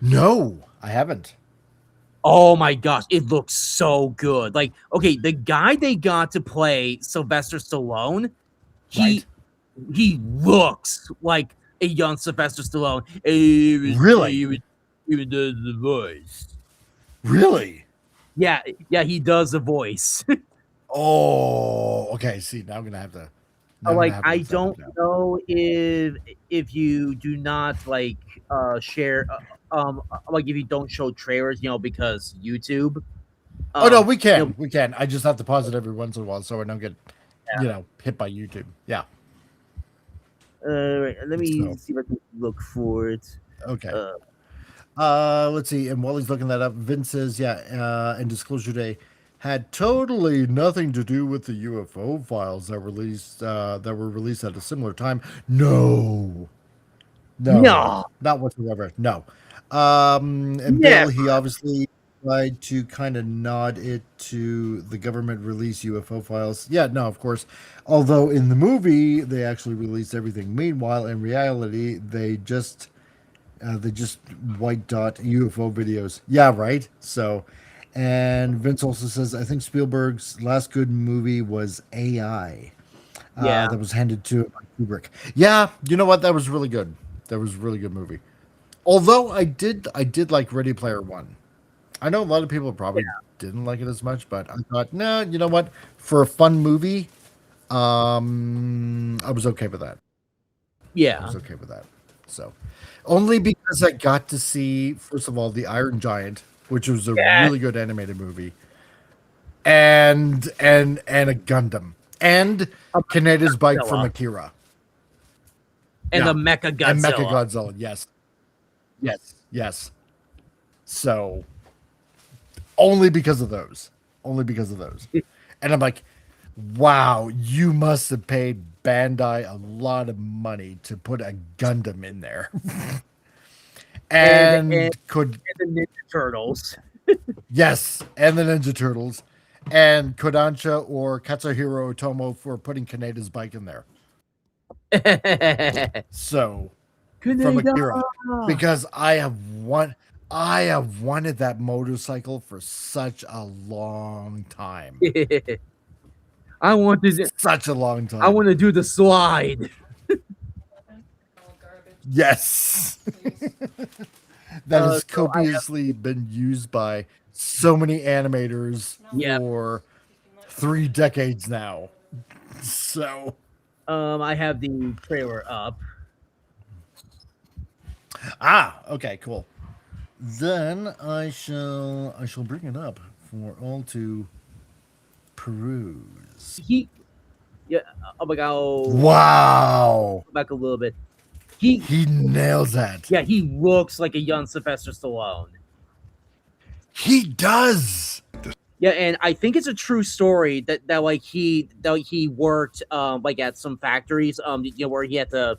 no, I haven't. Oh my gosh, it looks so good. Like, okay, the guy they got to play Sylvester Stallone, he Right? he looks like a young Sylvester Stallone. Really? He does the voice. Really? Yeah, yeah, he does the voice. Oh, okay. See, now I'm gonna have to. Now I'm gonna Like, have to I look that up don't now. know if you do not like share like if you don't show trailers, because YouTube. Oh no, Um, we you know, can. We can. I just have to pause it every once in a while so I don't get, yeah. hit by YouTube. Yeah. Right, let me So see if I can look for it. okay. Uh, Let's see. And while he's looking that up, Vince says, yeah, and Disclosure Day had totally nothing to do with the UFO files that were released at a similar time. No, no, no, not whatsoever. No. And never. Bill, he obviously tried to kind of nod it to the government release UFO files. Yeah, no, of course. Although in the movie they actually released everything. Meanwhile, in reality, they just white dot UFO videos. Yeah, right. So, And Vince also says, I think Spielberg's last good movie was AI. Yeah. That was handed to by Kubrick. Yeah, you know what? That was really good. That was a really good movie. Although I did like Ready Player One. I know a lot of people probably didn't like it as much, but I thought, no, you know what? For a fun movie, I was okay with that. I Yeah. was okay with that. So, only because I got to see, first of all, The Iron Giant, which was a Yeah. really good animated movie, and a Gundam, and Kaneda's bike from Godzilla. Akira, And yeah, the Mecha and Mecha Godzilla. Godzilla. Yes, yes, yes. So only because of those, only because of those, and I'm like, wow, you must have paid Bandai a lot of money to put a Gundam in there. And Could the Ninja Turtles. yes, and the Ninja Turtles, and Kodansha or Katsuhiro Otomo for putting Kaneda's bike in there. So from Akira, because I have wanted that motorcycle for such a long time. I want to. Such a long time. I want to do the slide. Yes. That has So copiously been used by so many animators Yep. for 3 decades now. So I have the trailer up. okay, cool. Then I shall bring it up for all to peruse. Yeah. Oh my god. Wow. Back a little bit. He nails that. Yeah, he looks like a young Sylvester Stallone. He does. Yeah, and I think it's a true story that like he worked like at some factories where he had to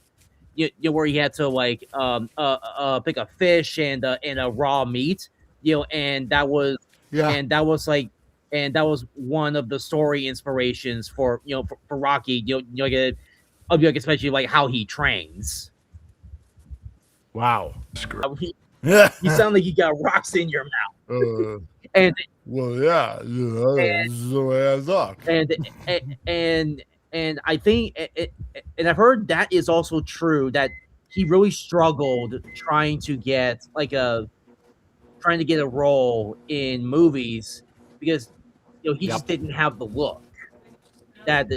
where he had to like pick a fish and a raw meat, and that was and that was one of the story inspirations for for Rocky, like especially like how he trains. Wow. You sound like you got rocks in your mouth. And well, yeah, this is the way I talk. And I think and I've heard that is also true, that he really struggled trying to get a role in movies because he just didn't have the look that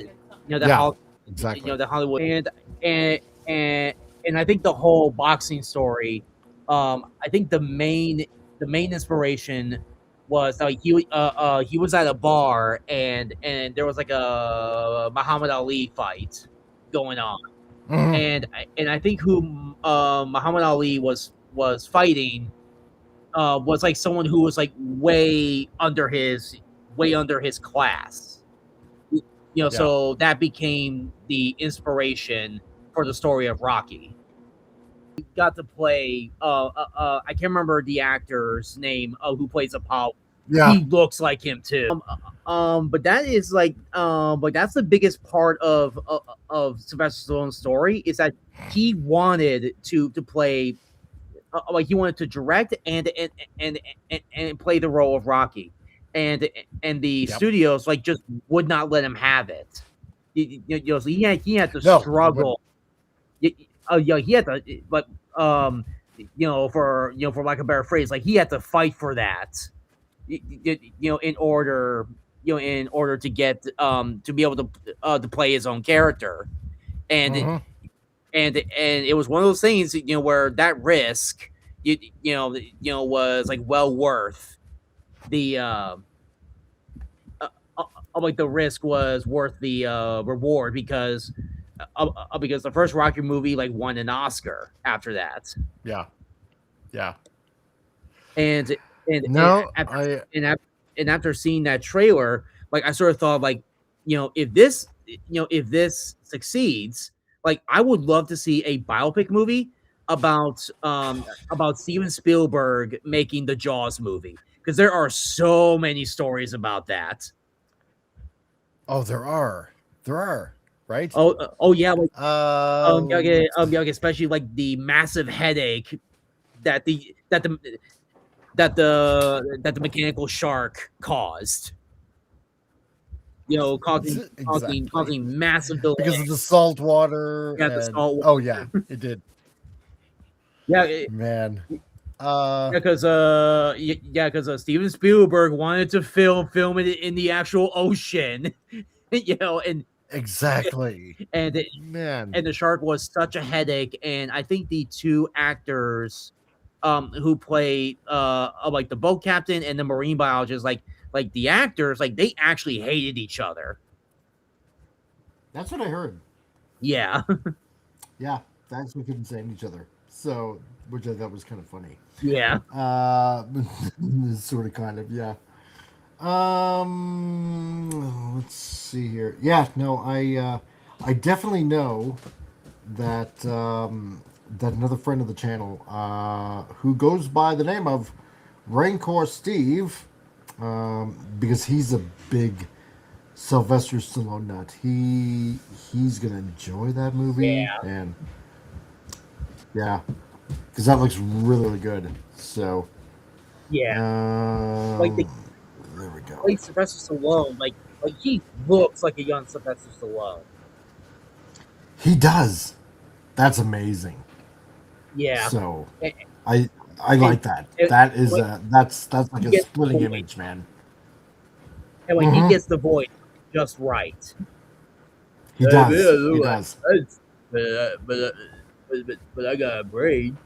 exactly. the Hollywood and I think the whole boxing story, I think the main inspiration was like he was at a bar and there was like a Muhammad Ali fight going on, and I think who Muhammad Ali was fighting was like someone who was like way under his class, so that became the inspiration for the story of Rocky. Got to play I can't remember the actor's name who plays Apollo. Yeah. He looks like him too. But that is like but that's the biggest part of Sylvester Stallone's story, is that he wanted to play like he wanted to direct and play the role of Rocky, and the studios like just would not let him have it. So he had to struggle. He had to, but for lack of a better phrase, like he had to fight for that, in order to get to be able to play his own character, and and it was one of those things, where that risk, was like well worth the like the risk was worth the reward, because the first Rocky movie like won an Oscar after that. And after seeing that trailer, like I sort of thought, like, if this succeeds, like I would love to see a biopic movie about Steven Spielberg making the Jaws movie, because there are so many stories about that. Oh, there are, right? Oh yeah, like especially like the massive headache that the the mechanical shark caused. Causing Exactly. massive delay. Because of the salt water Yeah, the and salt. oh yeah, it did. Yeah, Man. because Steven Spielberg wanted to film it in the actual ocean, and Exactly. and Man. and the shark was such a headache. And I think the two actors, who played like the boat captain and the marine biologist, like the actors, like they actually hated each other. That's what I heard. Yeah, Yeah. They actually couldn't stand each other. So which I thought was kind of funny. yeah, Sort of kind of, yeah. Let's see here. Yeah, no, I definitely know that that another friend of the channel, who goes by the name of Rancor Steve, because he's a big Sylvester Stallone nut. He's gonna enjoy that movie, yeah, and yeah, because that looks really, really good. So, yeah. Like um, they there we go. play Sylvester Stallone, like he looks like a young Sylvester Stallone. He does. That's amazing. Yeah, So and, I like that. and, That is like, that's like he a gets the splitting voice, image, man. and like he Hmm. gets the voice just right. He does. He does. But I got a brain.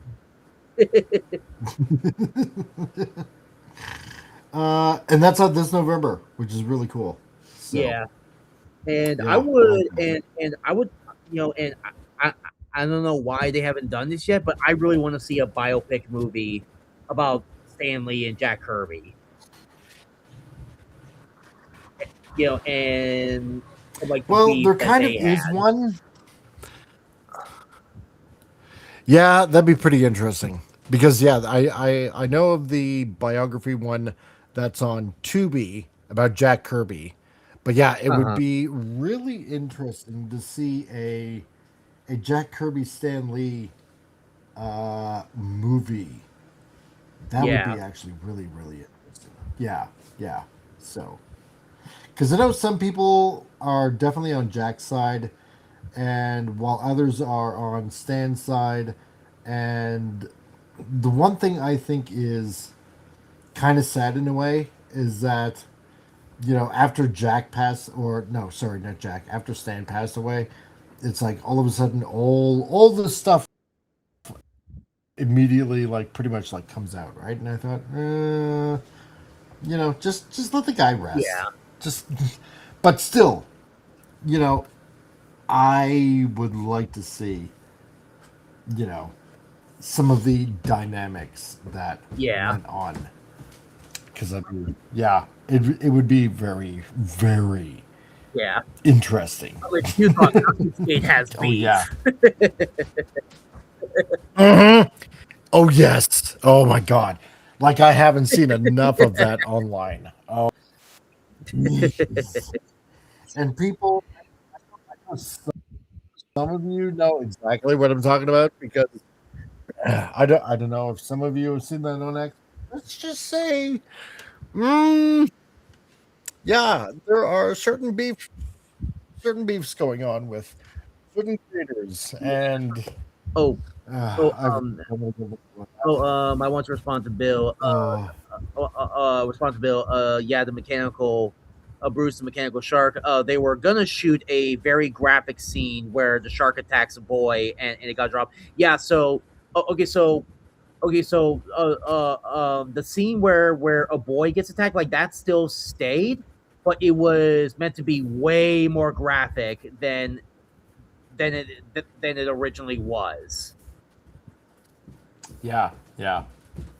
And that's out this November, which is really cool. So Yeah, and I yeah, I like would, that. and I would, and I I don't know why they haven't done this yet, but I really want to see a biopic movie about Stanley and Jack Kirby. And like the Well, beef there that kind of they is had. one. Yeah, that'd be pretty interesting. Because yeah, I know of the biography one that's on Tubi about Jack Kirby. But yeah, it would Uh-huh. be really interesting to see a Jack Kirby Stan Lee movie. That would Yeah, be actually really, really interesting. Yeah, yeah. So, because I know some people are definitely on Jack's side, and while others are on Stan's side. And the one thing I think is kind of sad in a way is that, after Jack passed, or no, sorry, not Jack, after Stan passed away, it's like all of a sudden all this stuff immediately like pretty much like comes out, right? And I thought, just let the guy rest. yeah, Just, but still, you know, I would like to see, you know, some of the dynamics that yeah, went on. Because yeah, it would be very, very yeah. interesting. Like you thought Mountain State has Oh yeah. beef. Mhm. Oh yes. Oh my god. Like I haven't seen enough of that online. Oh, jeez. And people, some of you know exactly what I'm talking about because I don't know if some of you have seen that on X. Let's just say, mm, yeah, there are certain beefs going on with certain creators, and Oh, oh, I really don't want to go into I want to respond to Bill. that. Respond to Bill. Yeah, the mechanical, Bruce, the mechanical shark. They were gonna shoot a very graphic scene where the shark attacks a boy and it got dropped. Yeah. So, the scene where a boy gets attacked, like that still stayed, but it was meant to be way more graphic than it originally was. Yeah, yeah.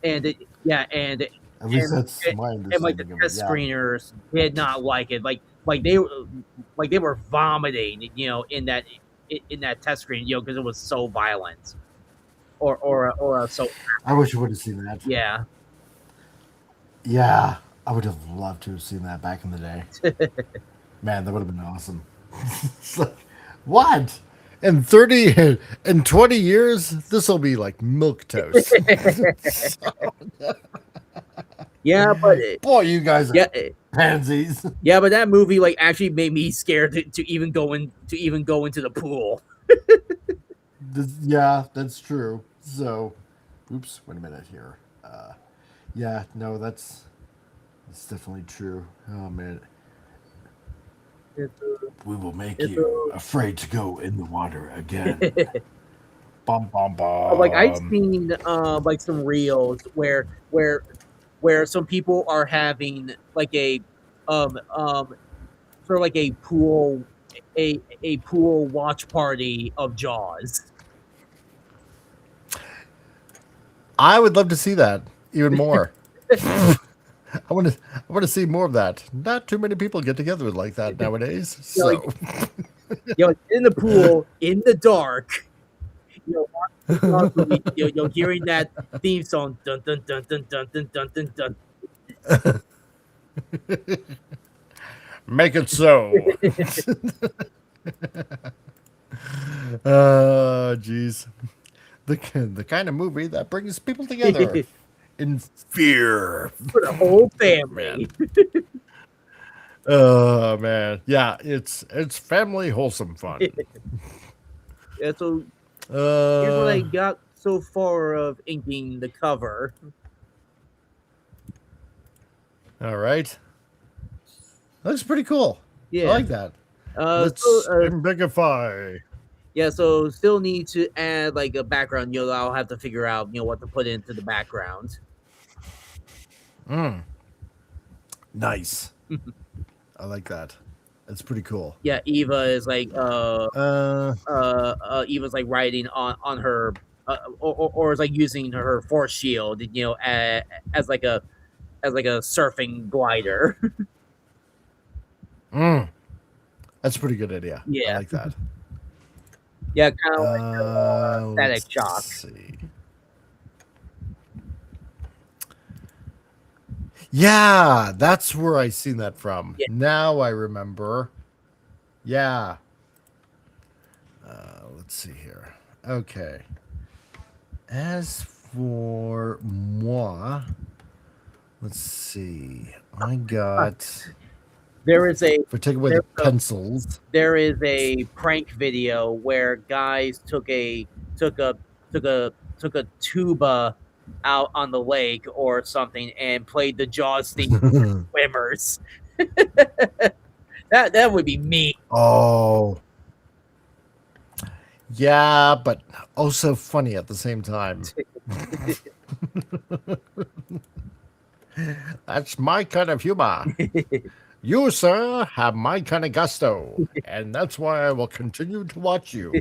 And it, yeah, At least and that's my and like the understanding of it. test Yeah. screeners did not like it. Like they were vomiting, in that test screen, because it was so violent, or so I wish I would have seen that. yeah. Yeah, I would have loved to have seen that back in the day. Man, that would have been awesome. It's like, what? In 30 in 20 years, this will be like milk toast. So, Yeah, but Boy, you guys are yeah, pansies. yeah, but that movie like actually made me scared to even go into the pool. Yeah, that's true. So, oops, wait a minute here. Yeah, no, that's definitely true. Oh man, It's we will make it's you afraid to go in the water again. Bum bum like I've bum. seen like some reels where some people are having like a sort of like a pool watch party of Jaws. I would love to see that even more. I want to see more of that. Not too many people get together like that nowadays. You know, like, So, in the pool in the dark, watching the Jaws movie, hearing that theme song, dun dun dun dun dun dun dun dun dun. make it so. Jeez. The kind of movie that brings people together in fear. For the whole Man. family. Oh man. Yeah, it's family wholesome fun. Yeah, so here's what I Uh got so far of inking the cover. all right. Looks pretty cool. I Yeah. like that. Let's So ambigify. yeah, so still need to add like a background. I'll have to figure out what to put into the background. Nice. I like that. That's pretty cool. Yeah, Eva is like Eva's like riding on her or is like using her force shield, as like a surfing glider. That's a pretty good idea. I Yeah. like that. Yeah, kind of like Static Let's Shock. see. Yeah, that's where I seen that from. Yeah. Now I remember. Yeah. Let's see here. Okay. As for moi, let's see. I got. There is a If I take away the pencils. there is a prank video where guys took a tuba out on the lake or something and played the Jaws theme for swimmers. That would be me. Oh. Yeah, but also funny at the same time. That's my kind of humor. You, sir, have my kind of gusto, and that's why I will continue to watch you.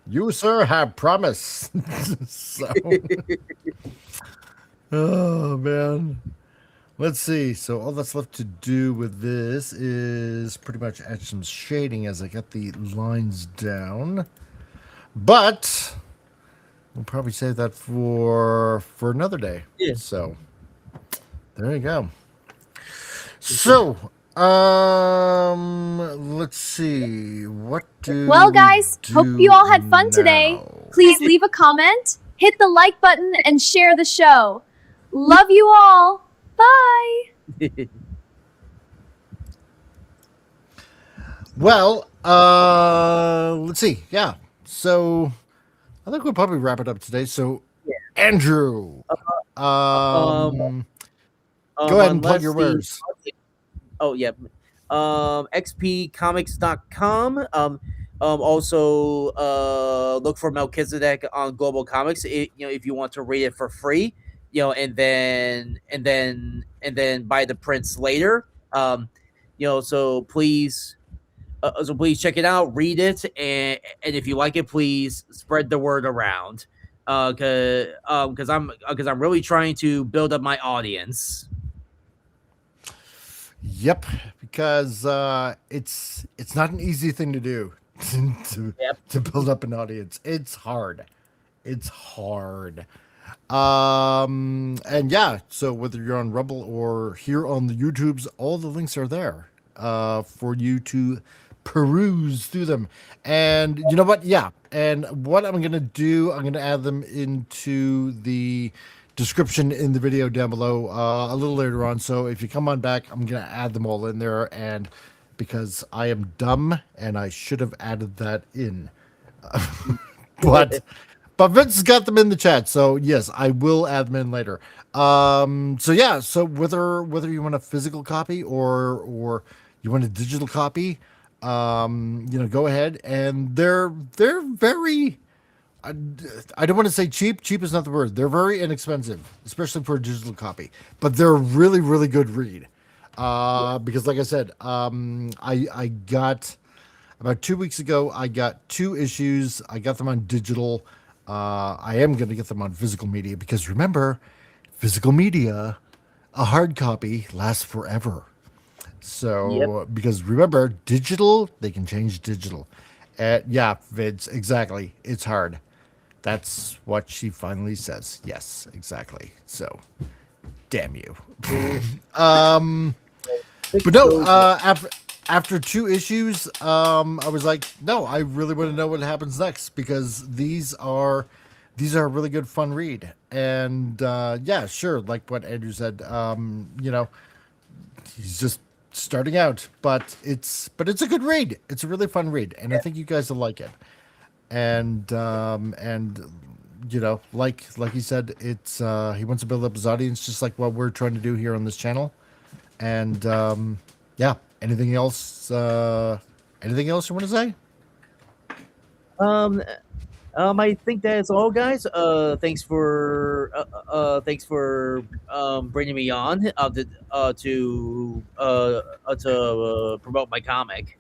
You, sir, have promise. So, oh man. Let's see. So all that's left to do with this is pretty much add some shading as I get the lines down. But we'll probably save that for another day. Yeah. So there you go. So let's see. What do Well, we guys, hope do you all had fun today. now? Please leave a comment, hit the like button, and share the show. Love you all. Bye. Well, let's see. Yeah. So I think we'll probably wrap it up today. So Andrew, go ahead and plug your wares. Oh yeah. xpcomics.com. Also look for Melchizedek on Global Comics, if you want to read it for free, and then buy the prints later. So please check it out, read it, and if you like it, please spread the word around. Because I'm really trying to build up my audience. Yep, because it's not an easy thing to do to build up an audience. It's hard. It's hard. And yeah, so whether you're on Rumble or here on the YouTubes, all the links are there for you to peruse through them. And you know what? Yeah. And what I'm gonna do, I'm gonna add them into the description in the video down below a little later on. So if you come on back, I'm going to add them all in there. And because I am dumb and I should have added that in. but Vince has got them in the chat. So yes, I will add them in later. So yeah, so whether you want a physical copy or you want a digital copy, go ahead, and they're very, I don't want to say cheap. Cheap is not the word. They're very inexpensive, especially for a digital copy. But they're a really, really good read. Because like I said, I got about 2 weeks ago, I got 2 issues. I got them on digital. I am going to get them on physical media because remember, physical media, a hard copy lasts forever. So, because remember, digital, they can change digital. Yeah, Vince, exactly. It's hard. That's what she finally says. Yes, exactly. So, damn you. But no, after 2 issues, I was like, no, I really want to know what happens next because these are a really good fun read. And yeah, sure, like what Andrew said, he's just starting out, but it's a good read. It's a really fun read, and I think you guys will like it. And like he said, it's he wants to build up his audience just like what we're trying to do here on this channel. And yeah, anything else you want to say? I think that's all, guys. Thanks for bringing me on to promote my comic.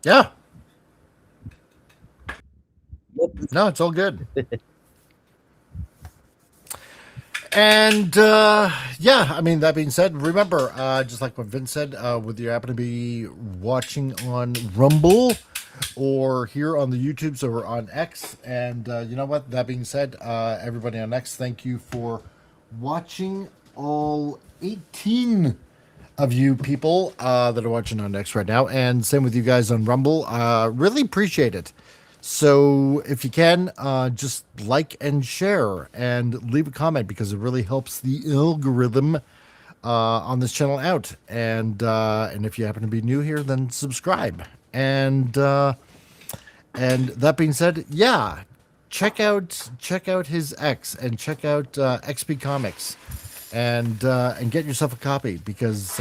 Yeah. No, it's all good. And yeah, I mean, that being said, remember, just like what Vince said, whether you happen to be watching on Rumble or here on the YouTubes or on X, and you know what, that being said, everybody on X, thank you for watching, all 18 of you people that are watching on X right now, and same with you guys on Rumble. Really appreciate it. So if you can, just like and share and leave a comment because it really helps the algorithm on this channel out. And if you happen to be new here, then subscribe. And that being said, yeah, check out his X and check out XP Comics and get yourself a copy because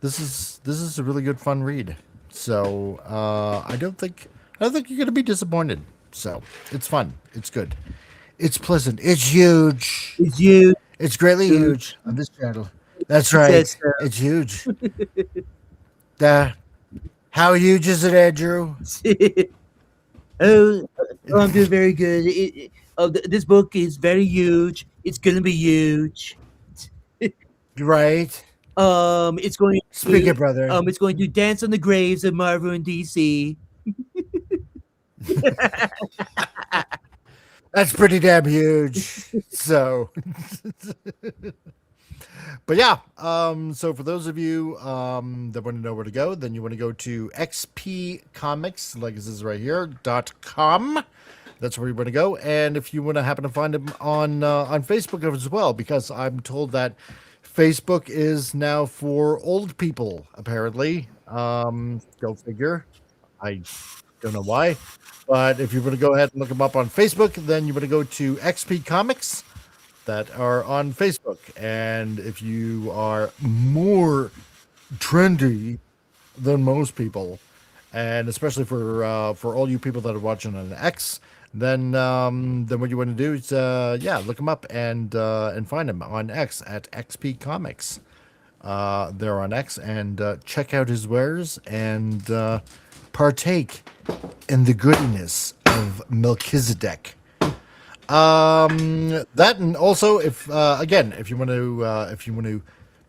this is a really good fun read. So I don't think you're going to be disappointed. So it's fun. It's good. It's pleasant. It's huge. It's huge. It's greatly huge on this channel. That's right. It's huge. How huge is it, Andrew? I'm doing very good. This book is very huge. It's going to be huge. Right. It's going to speak it, brother. It's going to dance on the graves of Marvel and DC. That's pretty damn huge. So but yeah, so for those of you that want to know where to go, then you want to go to xpcomics, like this is right here, .com. That's where you want to go. And if you want to happen to find him on Facebook as well, because I'm told that Facebook is now for old people, apparently. Go figure. I don't know why. But if you want to go ahead and look them up on Facebook, then you want to go to XP Comics that are on Facebook. And if you are more trendy than most people, and especially for all you people that are watching on X, then what you want to do is look them up and find them on X at XP Comics. They're on X, and check out his wares and partake in the goodness of Melchizedek. That, and also if you want to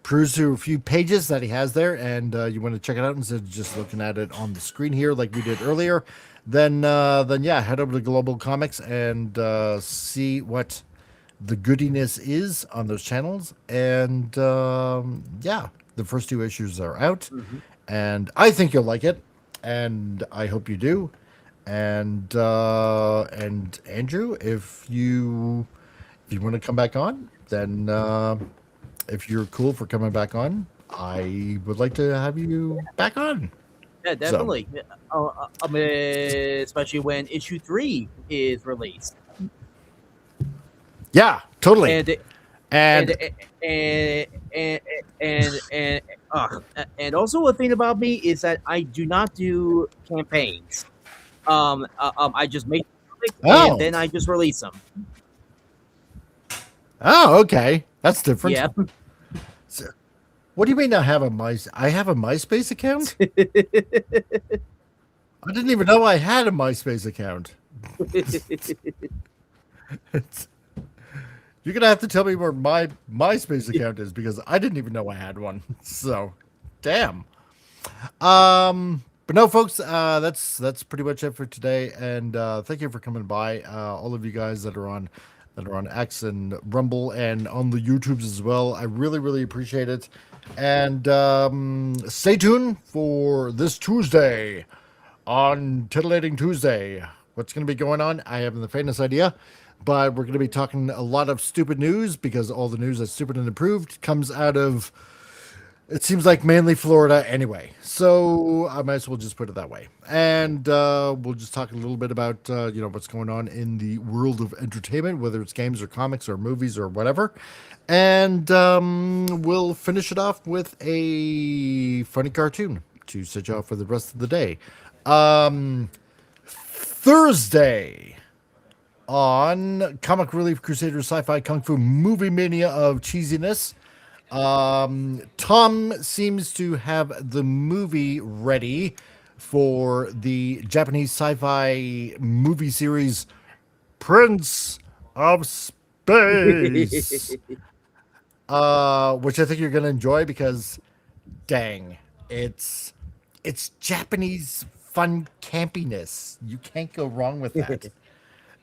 peruse through a few pages that he has there, and you want to check it out instead of just looking at it on the screen here like we did earlier, then yeah, head over to Global Comics and see what the goodiness is on those channels. And yeah, the first 2 issues are out, and I think you'll like it, and I hope you do. And Andrew, if you if you want to come back on, then if you're cool for coming back on, I would like to have you back on. Yeah, definitely. I mean, especially when issue 3 is released. Yeah, totally. And And and also a thing about me is that I do not do campaigns. I just make and then I just release them. Oh, okay, that's different. Yeah. So, what do you mean I have a I have a MySpace account? I didn't even know I had a MySpace account. You're gonna have to tell me where my MySpace account is because I didn't even know I had one. So, damn. But no, folks, that's pretty much it for today. And thank you for coming by. All of you guys that are on X and Rumble and on the YouTubes as well. I really, really appreciate it. And stay tuned for this Tuesday on Titillating Tuesday. What's going to be going on? I haven't the faintest idea. But we're going to be talking a lot of stupid news because all the news that's stupid and approved comes out of, it seems like, mainly Florida anyway. So I might as well just put it that way. And we'll just talk a little bit about, what's going on in the world of entertainment, whether it's games or comics or movies or whatever. And we'll finish it off with a funny cartoon to set you off for the rest of the day. Thursday on Comic Relief Crusader Sci-Fi Kung Fu Movie Mania of Cheesiness. Tom seems to have the movie ready for the Japanese sci-fi movie series Prince of Space. Which I think you're going to enjoy because, dang, it's Japanese fun campiness. You can't go wrong with that.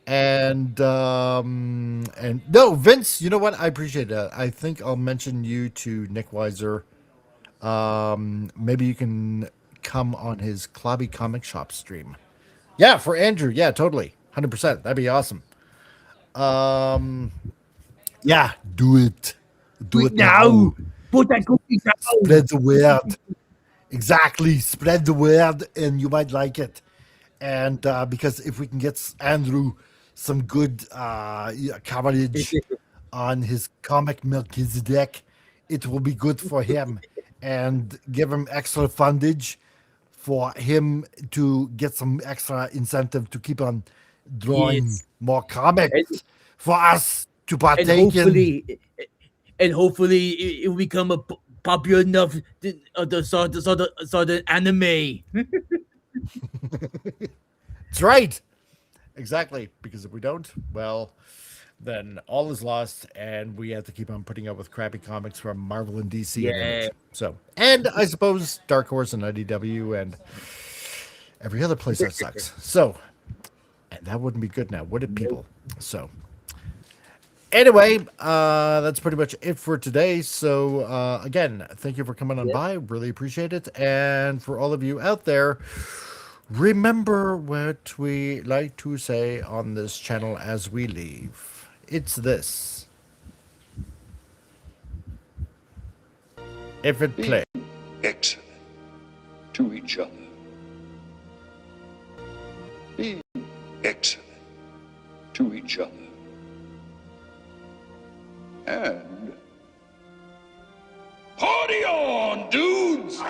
And no, Vince, you know what? I appreciate that. I think I'll mention you to Nick Weiser. Maybe you can come on his Klobby Comic Shop stream. Yeah, for Andrew. Yeah, totally. 100%. That'd be awesome. Yeah, do it. Do it now. Put that cookie down. Spread the word. Exactly. Spread the word and you might like it. And because if we can get Andrew some good coverage on his comic Melchizedek, it will be good for him and give him extra fundage for him to get some extra incentive to keep on drawing more comics for us to partake in. And hopefully it will become a popular enough sort of anime. That's right. Exactly. Because if we don't, well, then all is lost, and we have to keep on putting up with crappy comics from Marvel and DC. Yeah. And Image. So, and I suppose Dark Horse and IDW and every other place that sucks. So, and that wouldn't be good now, would it, people? So, anyway, that's pretty much it for today. So, again, thank you for coming on by. Really appreciate it. And for all of you out there, remember what we like to say on this channel as we leave. It's this. If it plays. Excellent to each other. Be excellent to each other. And party on, dudes!